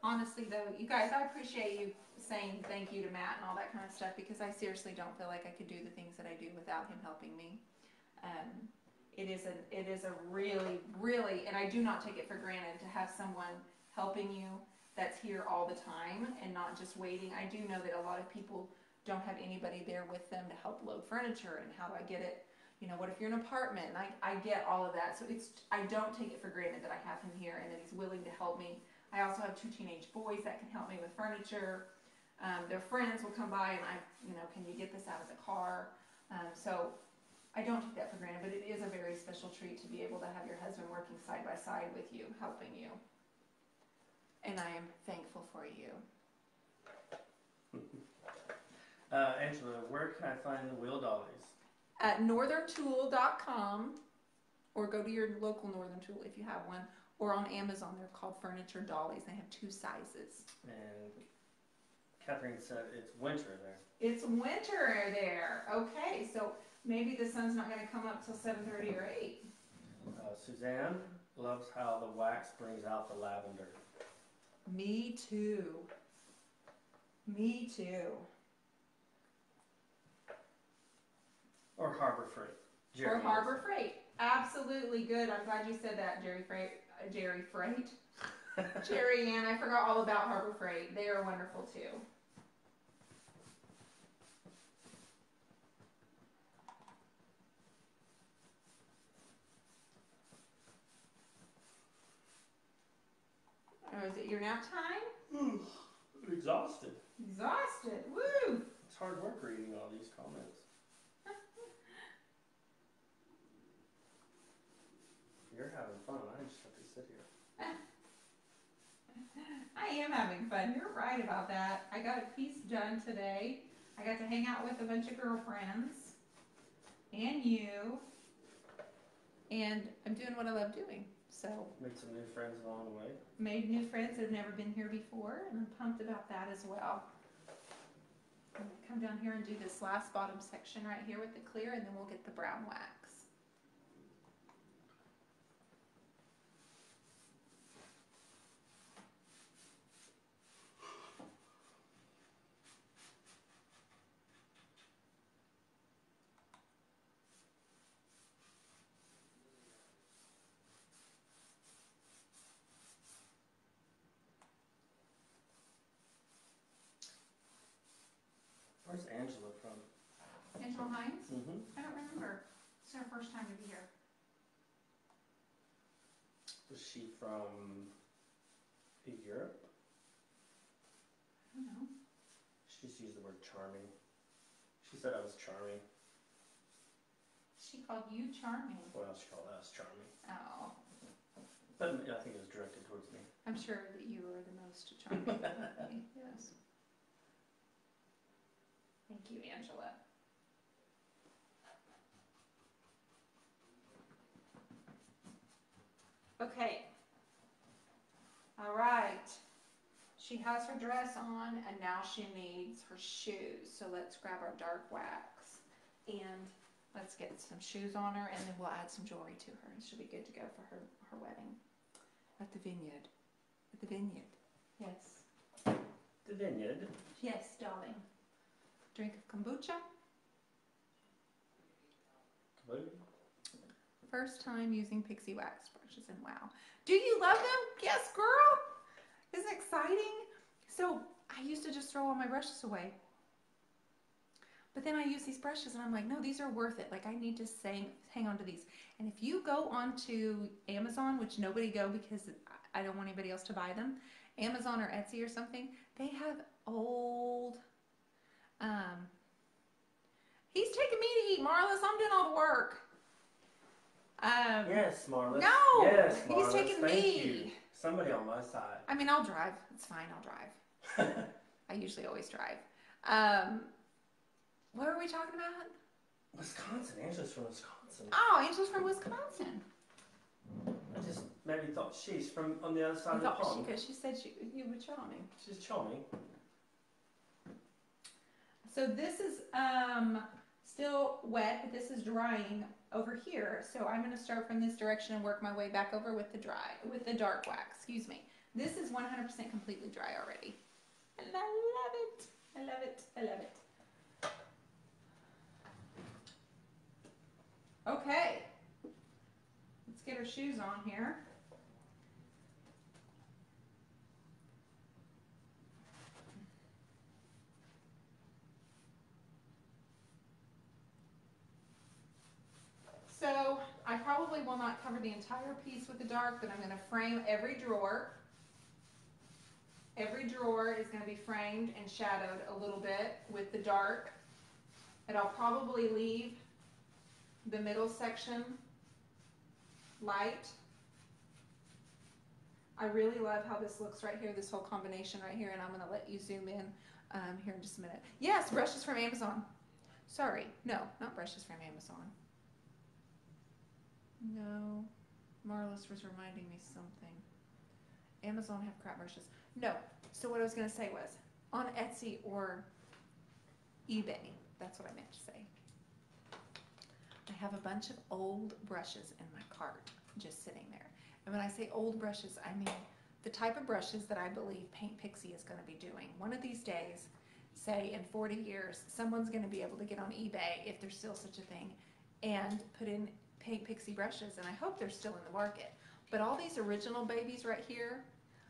Honestly, though, you guys, I appreciate you saying thank you to Matt and all that kind of stuff because I seriously don't feel like I could do the things that I do without him helping me. It is a really, really, and I do not take it for granted to have someone helping you that's here all the time and not just waiting. I do know that a lot of people don't have anybody there with them to help load furniture and how do I get it. You know, what if you're in an apartment? And I get all of that. So I don't take it for granted that I have him here and that he's willing to help me. I also have 2 teenage boys that can help me with furniture. Their friends will come by and can you get this out of the car? So I don't take that for granted, but it is a very special treat to be able to have your husband working side by side with you, helping you. And I am thankful for you. Angela, where can I find the wheel dollies? At northerntool.com, or go to your local Northern Tool if you have one, or on Amazon. They're called Furniture Dollies. They have 2 sizes. And Catherine said it's winter there. It's winter there. Okay, so maybe the sun's not going to come up till 7:30 or 8. Suzanne loves how the wax brings out the lavender. Me too. Me too. Or Harbor Freight. Or Harbor Freight. Absolutely good. I'm glad you said that, Jerry Freight. Jerry Ann, I forgot all about Harbor Freight. They are wonderful too. Oh, is it your nap time? Exhausted. Exhausted. Woo! It's hard work reading all these comments. You're having fun. I just have to sit here. I am having fun. You're right about that. I got a piece done today. I got to hang out with a bunch of girlfriends and you. And I'm doing what I love doing. So Made some new friends along the way. Made new friends that have never been here before, and I'm pumped about that as well. I'm gonna come down here and do this last bottom section right here with the clear, and then we'll get the brown wax. Where's Angela from? Angela Hines? Mm-hmm. I don't remember. It's her first time to be here. Was she from Europe? I don't know. She just used the word charming. She said I was charming. She called you charming. Well, she called us charming. Oh. But I think it was directed towards me. I'm sure that you are the most charming. Yes. Thank you, Angela. Okay. All right. She has her dress on, and now she needs her shoes. So let's grab our dark wax, and let's get some shoes on her, and then we'll add some jewelry to her. She'll be good to go for her wedding at the vineyard. At the vineyard. Yes. The vineyard. Yes, darling. Drink of kombucha. Kaboom. First time using pixie wax brushes, and wow. Do you love them? Yes, girl. Isn't it exciting? So I used to just throw all my brushes away. But then I use these brushes and I'm like, no, these are worth it. Like I need to hang on to these. And if you go onto Amazon, which nobody go because I don't want anybody else to buy them, Amazon or Etsy or something, they have old, he's taking me to eat, Marlis. I'm doing all the work. Yes, Marlis. No, yes, he's Marlis. taking Thank me. you. Somebody on my side. I mean, I'll drive. It's fine. I'll drive. I usually always drive. What were we talking about? Wisconsin. Angela's from Wisconsin. Oh, Angela's from Wisconsin. I just maybe thought she's from on the other side I of the thought pond. because she said you were charming. She's charming. So this is still wet, but this is drying over here. So I'm going to start from this direction and work my way back over with the dark wax. Excuse me. This is 100% completely dry already. And I love it. I love it. I love it. Okay. Let's get our shoes on here. So I probably will not cover the entire piece with the dark, but I'm going to frame every drawer. Every drawer is going to be framed and shadowed a little bit with the dark. And I'll probably leave the middle section light. I really love how this looks right here, this whole combination right here, and I'm going to let you zoom in here in just a minute. Yes, brushes from Amazon. Sorry, no, not brushes from Amazon. No, Marlis was reminding me something. Amazon have crap brushes. No, so what I was going to say was, on Etsy or eBay, that's what I meant to say. I have a bunch of old brushes in my cart just sitting there. And when I say old brushes, I mean the type of brushes that I believe Paint Pixie is going to be doing. One of these days, say in 40 years, someone's going to be able to get on eBay, if there's still such a thing, and put in Paint Pixie brushes, and I hope they're still in the market. But all these original babies right here,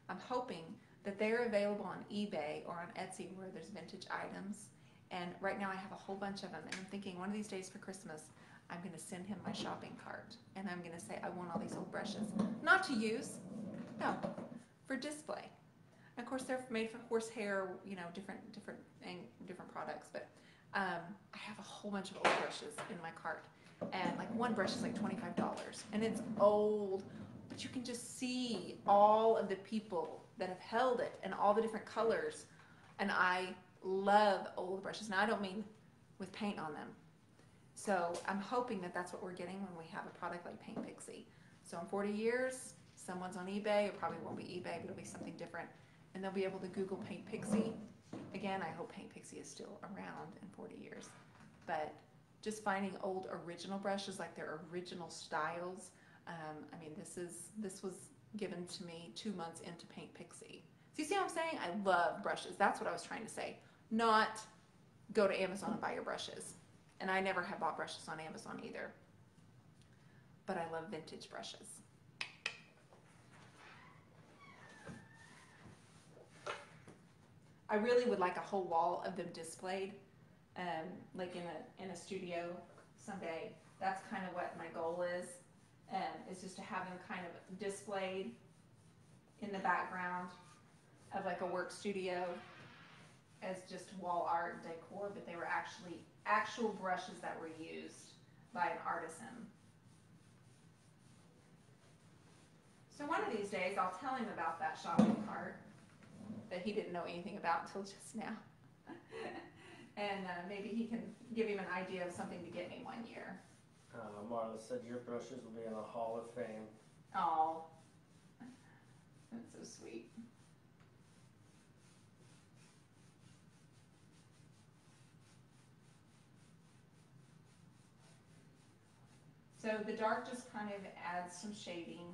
I'm hoping that they're available on eBay or on Etsy where there's vintage items. And right now I have a whole bunch of them, and I'm thinking one of these days for Christmas, I'm going to send him my shopping cart, and I'm going to say I want all these old brushes. Not to use, no, for display. And of course they're made for horsehair, you know, different products, but I have a whole bunch of old brushes in my cart. And like one brush is like $25 and it's old, but you can just see all of the people that have held it and all the different colors. And I love old brushes. Now I don't mean with paint on them. So I'm hoping that that's what we're getting when we have a product like Paint Pixie. So in 40 years, someone's on eBay. It probably won't be eBay, but it'll be something different. And they'll be able to Google Paint Pixie. Again, I hope Paint Pixie is still around in 40 years. But just finding old original brushes, like their original styles. I mean, this was given to me 2 months into Paint Pixie. So you see what I'm saying? I love brushes. That's what I was trying to say. Not go to Amazon and buy your brushes. And I never have bought brushes on Amazon either. But I love vintage brushes. I really would like a whole wall of them displayed. Like in a studio someday. That's kind of what my goal is just to have them kind of displayed in the background of like a work studio as just wall art decor, but they were actual brushes that were used by an artisan. So one of these days I'll tell him about that shopping cart that he didn't know anything about until just now. And maybe he can give him an idea of something to get me one year. Marla said your brushes will be in the Hall of Fame. Oh, that's so sweet. So the dark just kind of adds some shading.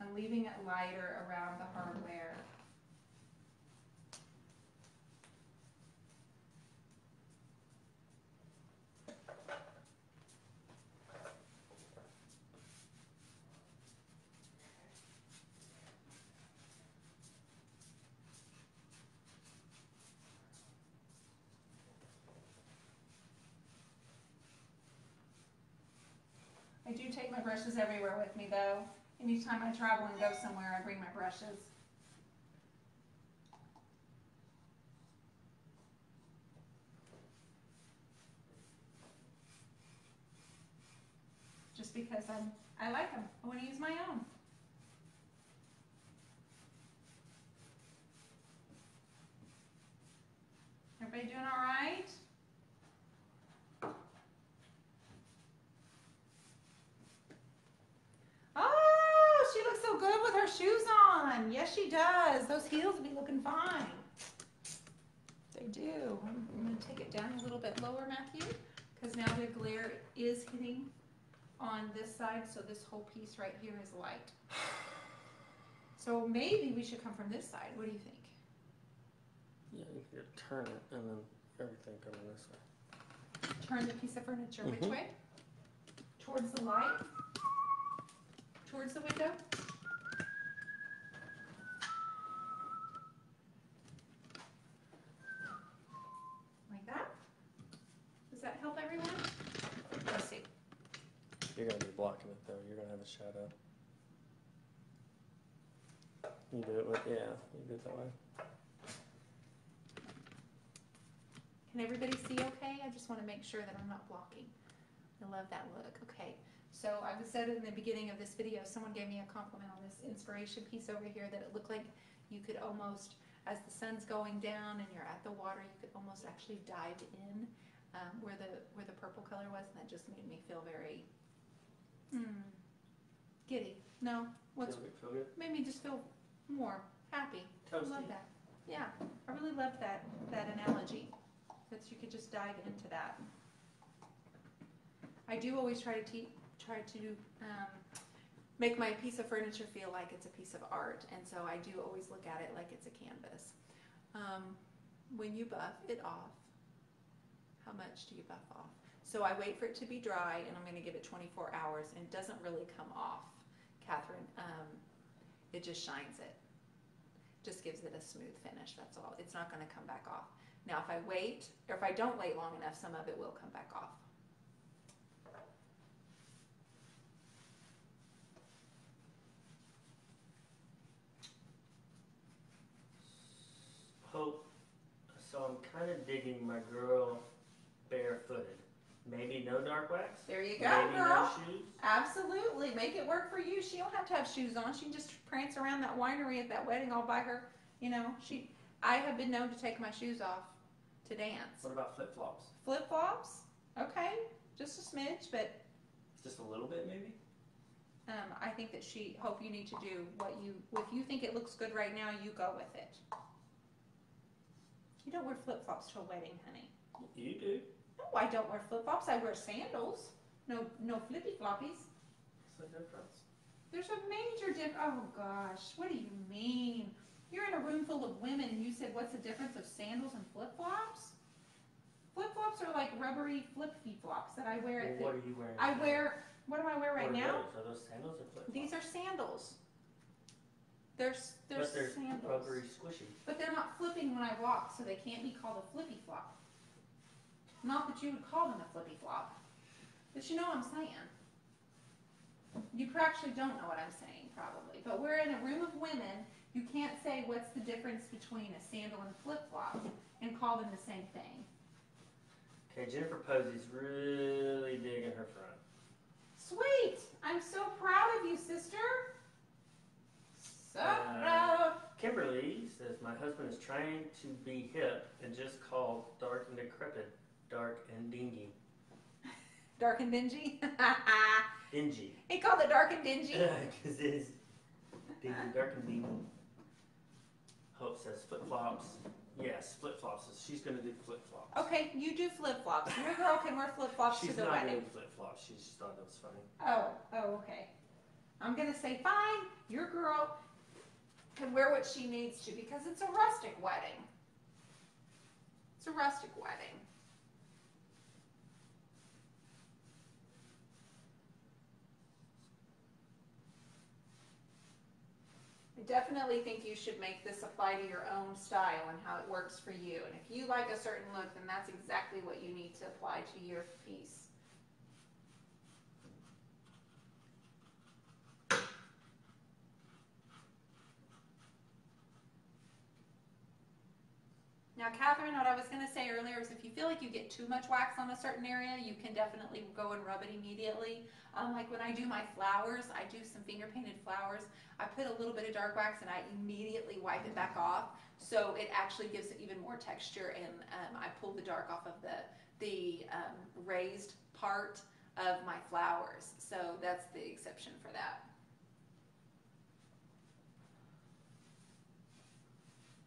I'm leaving it lighter around the hardware. I do take my brushes everywhere with me though. Anytime I travel and go somewhere, I bring my brushes. Just because I like them. I want to use my own. right? Oh, she looks so good with her shoes on. Yes, she does. Those heels be looking fine. They do. I'm going to take it down a little bit lower, Matthew, because now the glare is hitting on this side, so this whole piece right here is light. So maybe we should come from this side. What do you think? Yeah, you could turn it and then everything coming this way. Turn the piece of furniture which way? Towards the light? Towards the window? Like that? Does that help everyone? Let's see. You're going to be blocking it though. You're going to have a shadow. You do it with, yeah, you do it that way. Can everybody see okay? I just want to make sure that I'm not blocking. I love that look. Okay. So I said in the beginning of this video, someone gave me a compliment on this inspiration piece over here that it looked like you could almost, as the sun's going down and you're at the water, you could almost actually dive in where the purple color was, and that just made me feel very giddy. No, what's Feel good? made me just feel more happy. Toasty. I love that. Yeah, I really love that analogy. That you could just dive into that. I do always try to make my piece of furniture feel like it's a piece of art, and so I do always look at it like it's a canvas. When you buff it off, how much do you buff off? So I wait for it to be dry, and I'm going to give it 24 hours, and it doesn't really come off, Catherine. It just shines it. Just gives it a smooth finish, that's all. It's not going to come back off. Now if I wait, or if I don't wait long enough, some of it will come back off. Hope, so I'm kind of digging my girl barefooted. Maybe no dark wax? There you go, Maybe girl. no shoes? Absolutely. Make it work for you. She don't have to have shoes on. She can just prance around that winery at that wedding all by her. You know, I have been known to take my shoes off to dance. What about flip-flops? Flip-flops? Okay. Just a smidge, but Just a little bit maybe? I think that Hope you need to do if you think it looks good right now, you go with it. You don't wear flip-flops to a wedding, honey. You do. No, I don't wear flip-flops. I wear sandals. No flippy-floppies. What's the difference? There's a major difference. Oh gosh, what do you mean? You're in a room full of women and you said, what's the difference of sandals and flip-flops? Flip-flops are like rubbery flippy-flops that I wear at What are you wearing? What do I wear right now? Are those sandals or flip-flops? These are sandals. They're But they're sandals. rubbery squishy. But they're not flipping when I walk, so they can't be called a flippy-flop. Not that you would call them a flippy-flop. But you know what I'm saying. You actually don't know what I'm saying, probably. But we're in a room of women. You can't say what's the difference between a sandal and a flip-flop and call them the same thing. Okay, Jennifer Posey's really digging her front. Sweet! I'm so proud of you, sister. So proud. Kimberly says, my husband is trying to be hip and just called dark and decrepit, dark and dingy. Dark and dingy? Dingy. He called it dark and dingy. Because it's dingy, dark and dingy. Hope says flip-flops. Yes, flip-flops. She's going to do flip-flops. Okay, you do flip-flops. Your girl can wear flip-flops to the She's not wedding. doing flip-flops. She just thought that was funny. Oh, okay. I'm going to say, fine, your girl can wear what she needs to because it's a rustic wedding. It's a rustic wedding. I definitely think you should make this apply to your own style and how it works for you. And if you like a certain look, then that's exactly what you need to apply to your piece. Now, Catherine, what I was going to say earlier is if you feel like you get too much wax on a certain area, you can definitely go and rub it immediately. Like when I do my flowers, I do some finger painted flowers. I put a little bit of dark wax and I immediately wipe it back off So it actually gives it even more texture, and I pulled the dark off of the raised part of my flowers. So that's the exception for that.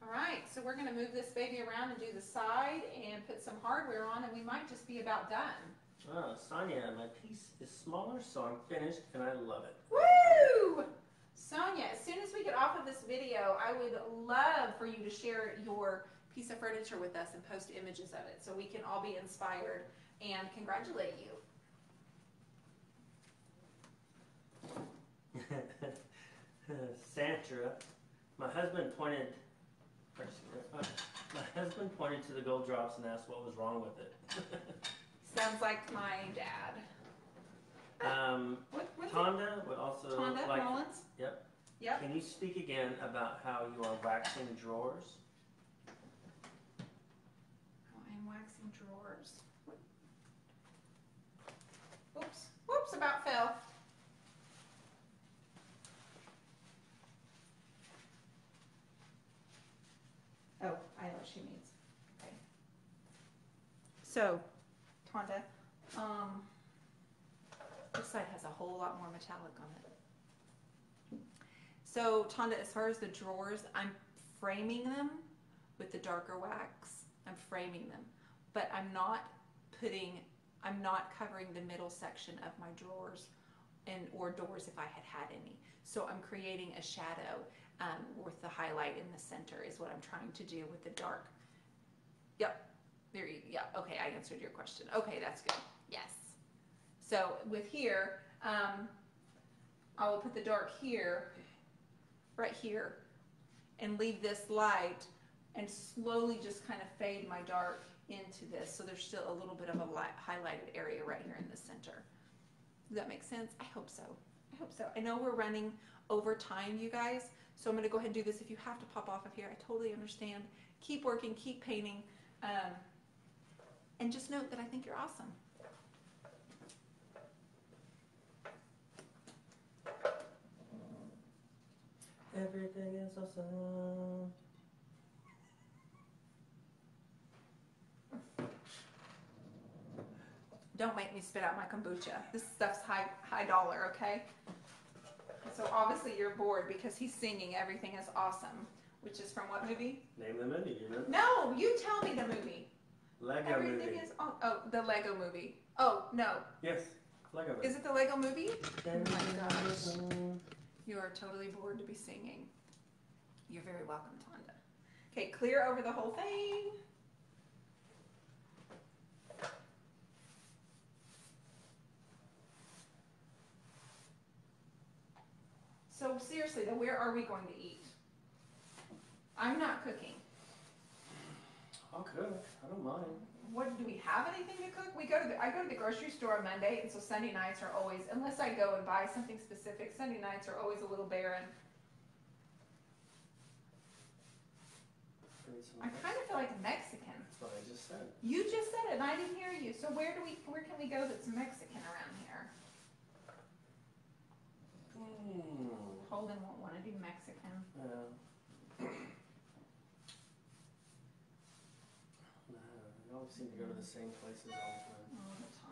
All right, so we're going to move this baby around and do the side and put some hardware on, and we might just be about done. Oh, Sonia, my piece is smaller, so I'm finished, and I love it. Woo! Sonia, as soon as we get off of this video, I would love for you to share your piece of furniture with us and post images of it so we can all be inspired and congratulate you. Sandra, my husband pointed to the gold drops and asked what was wrong with it. Sounds like my dad. Tonda would also Tonda like. Mullins? Yep. Yep. Can you speak again about how you are waxing drawers? Oh, I'm waxing drawers. Oops. Whoops, about fell. Oh, I know what she means. Okay. So, Tonda, this side has a whole lot more metallic on it. So, Tonda, as far as the drawers, I'm framing them with the darker wax. I'm framing them, but I'm not covering the middle section of my drawers or doors if I had any. So I'm creating a shadow with the highlight in the center is what I'm trying to do with the dark. Yep, yeah, okay, I answered your question. Okay, that's good, yes. So with here, I will put the dark here, right here, and leave this light and slowly just kind of fade my dark into this. So there's still a little bit of a highlighted area right here in the center. Does that make sense? I hope so. I hope so. I know we're running over time, you guys, so I'm going to go ahead and do this. If you have to pop off of here, I totally understand. Keep working, keep painting, and just note that I think you're awesome. Everything is awesome. Don't make me spit out my kombucha. This stuff's high dollar, okay? So obviously you're bored because he's singing Everything is Awesome, which is from what movie? Name the movie, you know? No, you tell me the movie. Lego Everything movie. is the Lego movie. Oh, no. Yes, Lego movie. Is it the Lego movie? Oh my gosh. You are totally bored to be singing. You're very welcome, Tonda. Okay, clear over the whole thing. So seriously though, where are we going to eat? I'm not cooking. I'll cook. I don't mind. What, do we have anything to cook? I go to the grocery store on Monday, and so Sunday nights are always, unless I go and buy something specific, Sunday nights are always a little barren. I kind of feel like Mexican. That's what I just said. You just said it and I didn't hear you. So where can we go that's Mexican around here? Holden won't want to do Mexican. No, I always seem to go to the same places all the time. All the time.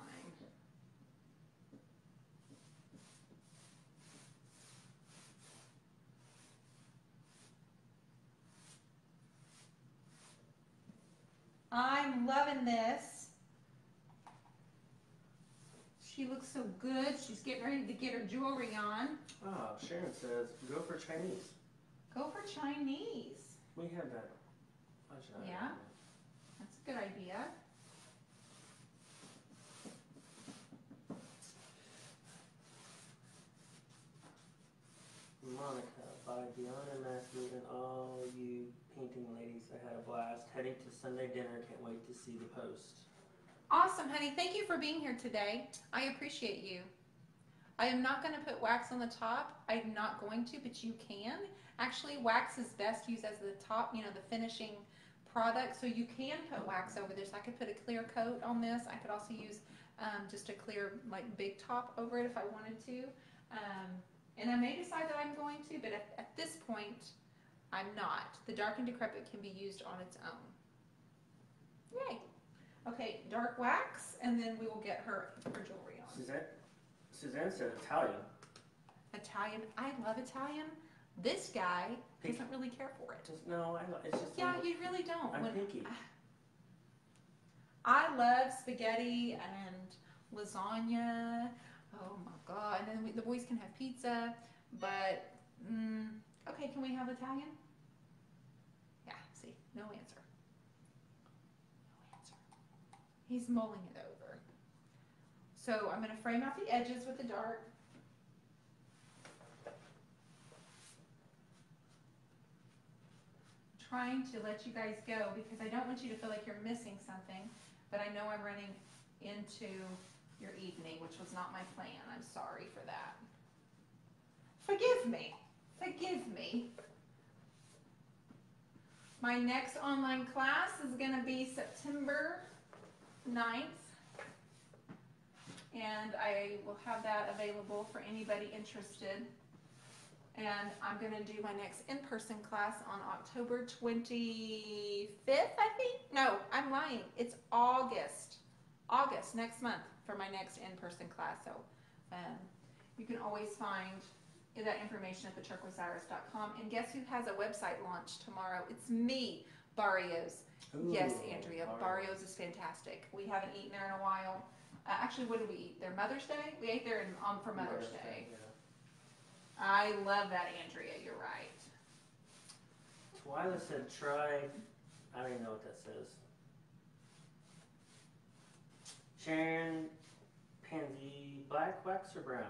I'm loving this. She looks so good. She's getting ready to get her jewelry on. Ah, Sharon says, go for Chinese. Go for Chinese. We have that. Yeah, that's a good idea. Monica, by Deanna Matthew and all you painting ladies, I had a blast. Heading to Sunday dinner. Can't wait to see the post. Awesome, honey. Thank you for being here today. I appreciate you. I am not going to put wax on the top. I'm not going to, but you can. Actually, wax is best used as the top, you know, the finishing product. So you can put wax over this. I could put a clear coat on this. I could also use just a clear, like, big top over it if I wanted to. And I may decide that I'm going to, but at this point, I'm not. The dark and decrepit can be used on its own. Yay. Okay, dark wax, and then we will get her jewelry on. Suzanne said Italian. Italian. I love Italian. This guy doesn't really care for it. No, it's just. Yeah, you really don't. I'm picky. I love spaghetti and lasagna. Oh my God. And then the boys can have pizza, but okay, can we have Italian? Yeah, see, no answer. No answer. He's mulling it over. So I'm going to frame out the edges with the dark. Trying to let you guys go because I don't want you to feel like you're missing something, but I know I'm running into your evening, which was not my plan. I'm sorry for that. Forgive me. Forgive me. My next online class is going to be September 9th, and I will have that available for anybody interested. And I'm going to do my next in-person class on October 25th, I think. No, I'm lying. It's August. August, next month, for my next in-person class. So you can always find that information at theturquoiseiris.com. And guess who has a website launch tomorrow? It's me, Barrios. Ooh, yes, Andrea. Barrios is fantastic. We haven't eaten there in a while. Actually, what did we eat there? Mother's Day? We ate there for Mother's Day. Yeah. I love that, Andrea. You're right. Twyla said try. I don't even know what that says. Sharon Pansy, black wax or brown?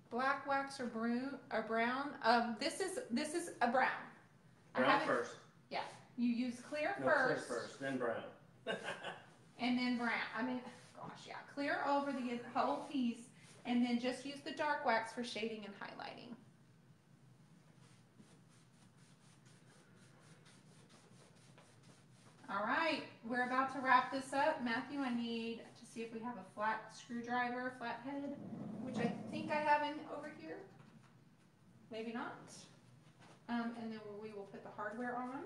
Black wax or brown? This is a brown. Brown first. Yeah. You use clear No, first. clear first, then brown. And then brown. I mean, gosh, yeah. Clear over the whole piece, and then just use the dark wax for shading and highlighting. All right, we're about to wrap this up. Matthew, I need to see if we have a flat screwdriver, flathead, which I think I have over here. Maybe not. And then we will put the hardware on.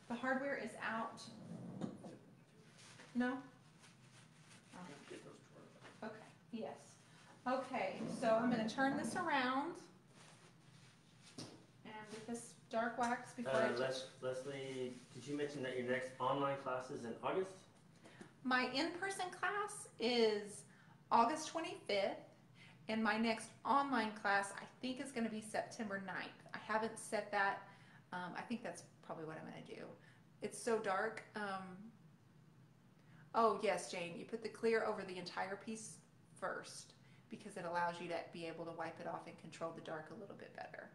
The hardware is out. No? Okay, yes. Okay, so I'm going to turn this around. And with this dark wax before Leslie, did you mention that your next online class is in August? My in-person class is August 25th. And my next online class, I think, is going to be September 9th. I haven't set that. I think that's probably what I'm going to do. It's so dark. Oh, yes, Jane, you put the clear over the entire piece first because it allows you to be able to wipe it off and control the dark a little bit better.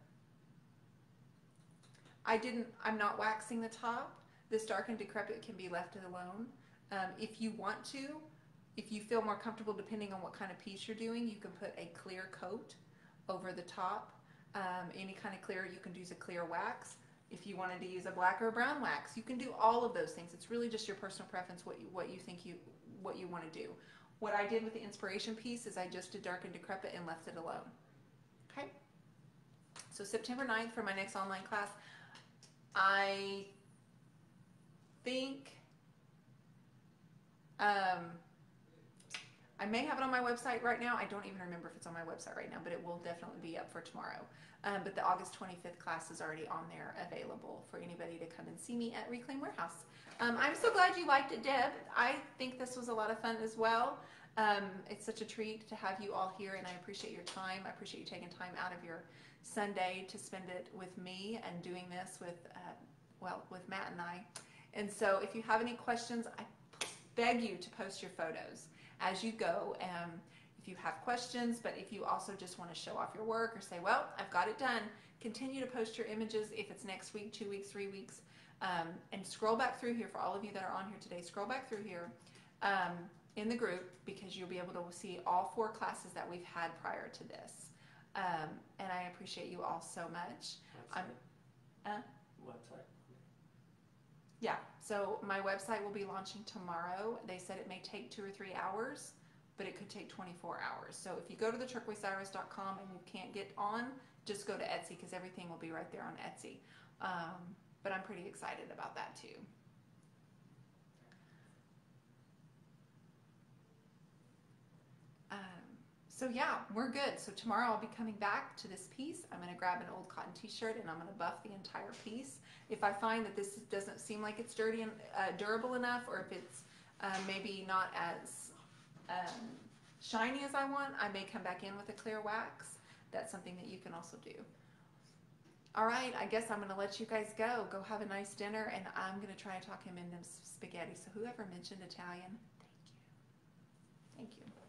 I'm not waxing the top. This dark and decrepit can be left alone. If you want to, if you feel more comfortable depending on what kind of piece you're doing, you can put a clear coat over the top. Any kind of clear, you can use a clear wax. If you wanted to use a black or a brown wax, you can do all of those things. It's really just your personal preference, what you want to do. What I did with the inspiration piece is I just did dark and decrepit and left it alone. Okay? So September 9th for my next online class. I think I may have it on my website right now. I don't even remember if it's on my website right now, but it will definitely be up for tomorrow. But the August 25th class is already on there available for anybody to come and see me at Reclaim Warehouse. I'm so glad you liked it, Deb. I think this was a lot of fun as well. It's such a treat to have you all here, and I appreciate your time. I appreciate you taking time out of your Sunday to spend it with me and doing this with Matt and I. And so if you have any questions, I beg you to post your photos as you go. If you have questions, but if you also just want to show off your work or say, well, I've got it done, continue to post your images if it's next week, 2 weeks, 3 weeks. And scroll back through here for all of you that are on here today. Scroll back through here in the group, because you'll be able to see all 4 classes that we've had prior to this. And I appreciate you all so much. Website. Yeah, so my website will be launching tomorrow. They said it may take 2 or 3 hours, but it could take 24 hours. So if you go to the turquoiseiris.com and you can't get on, just go to Etsy, because everything will be right there on Etsy. But I'm pretty excited about that too. So yeah, we're good. So tomorrow I'll be coming back to this piece. I'm going to grab an old cotton t-shirt and I'm going to buff the entire piece. If I find that this doesn't seem like it's dirty and durable enough, or if it's maybe not as shiny as I want, I may come back in with a clear wax. That's something that you can also do. All right, I guess I'm going to let you guys go. Go have a nice dinner, and I'm going to try and talk him into spaghetti. So whoever mentioned Italian, thank you. Thank you.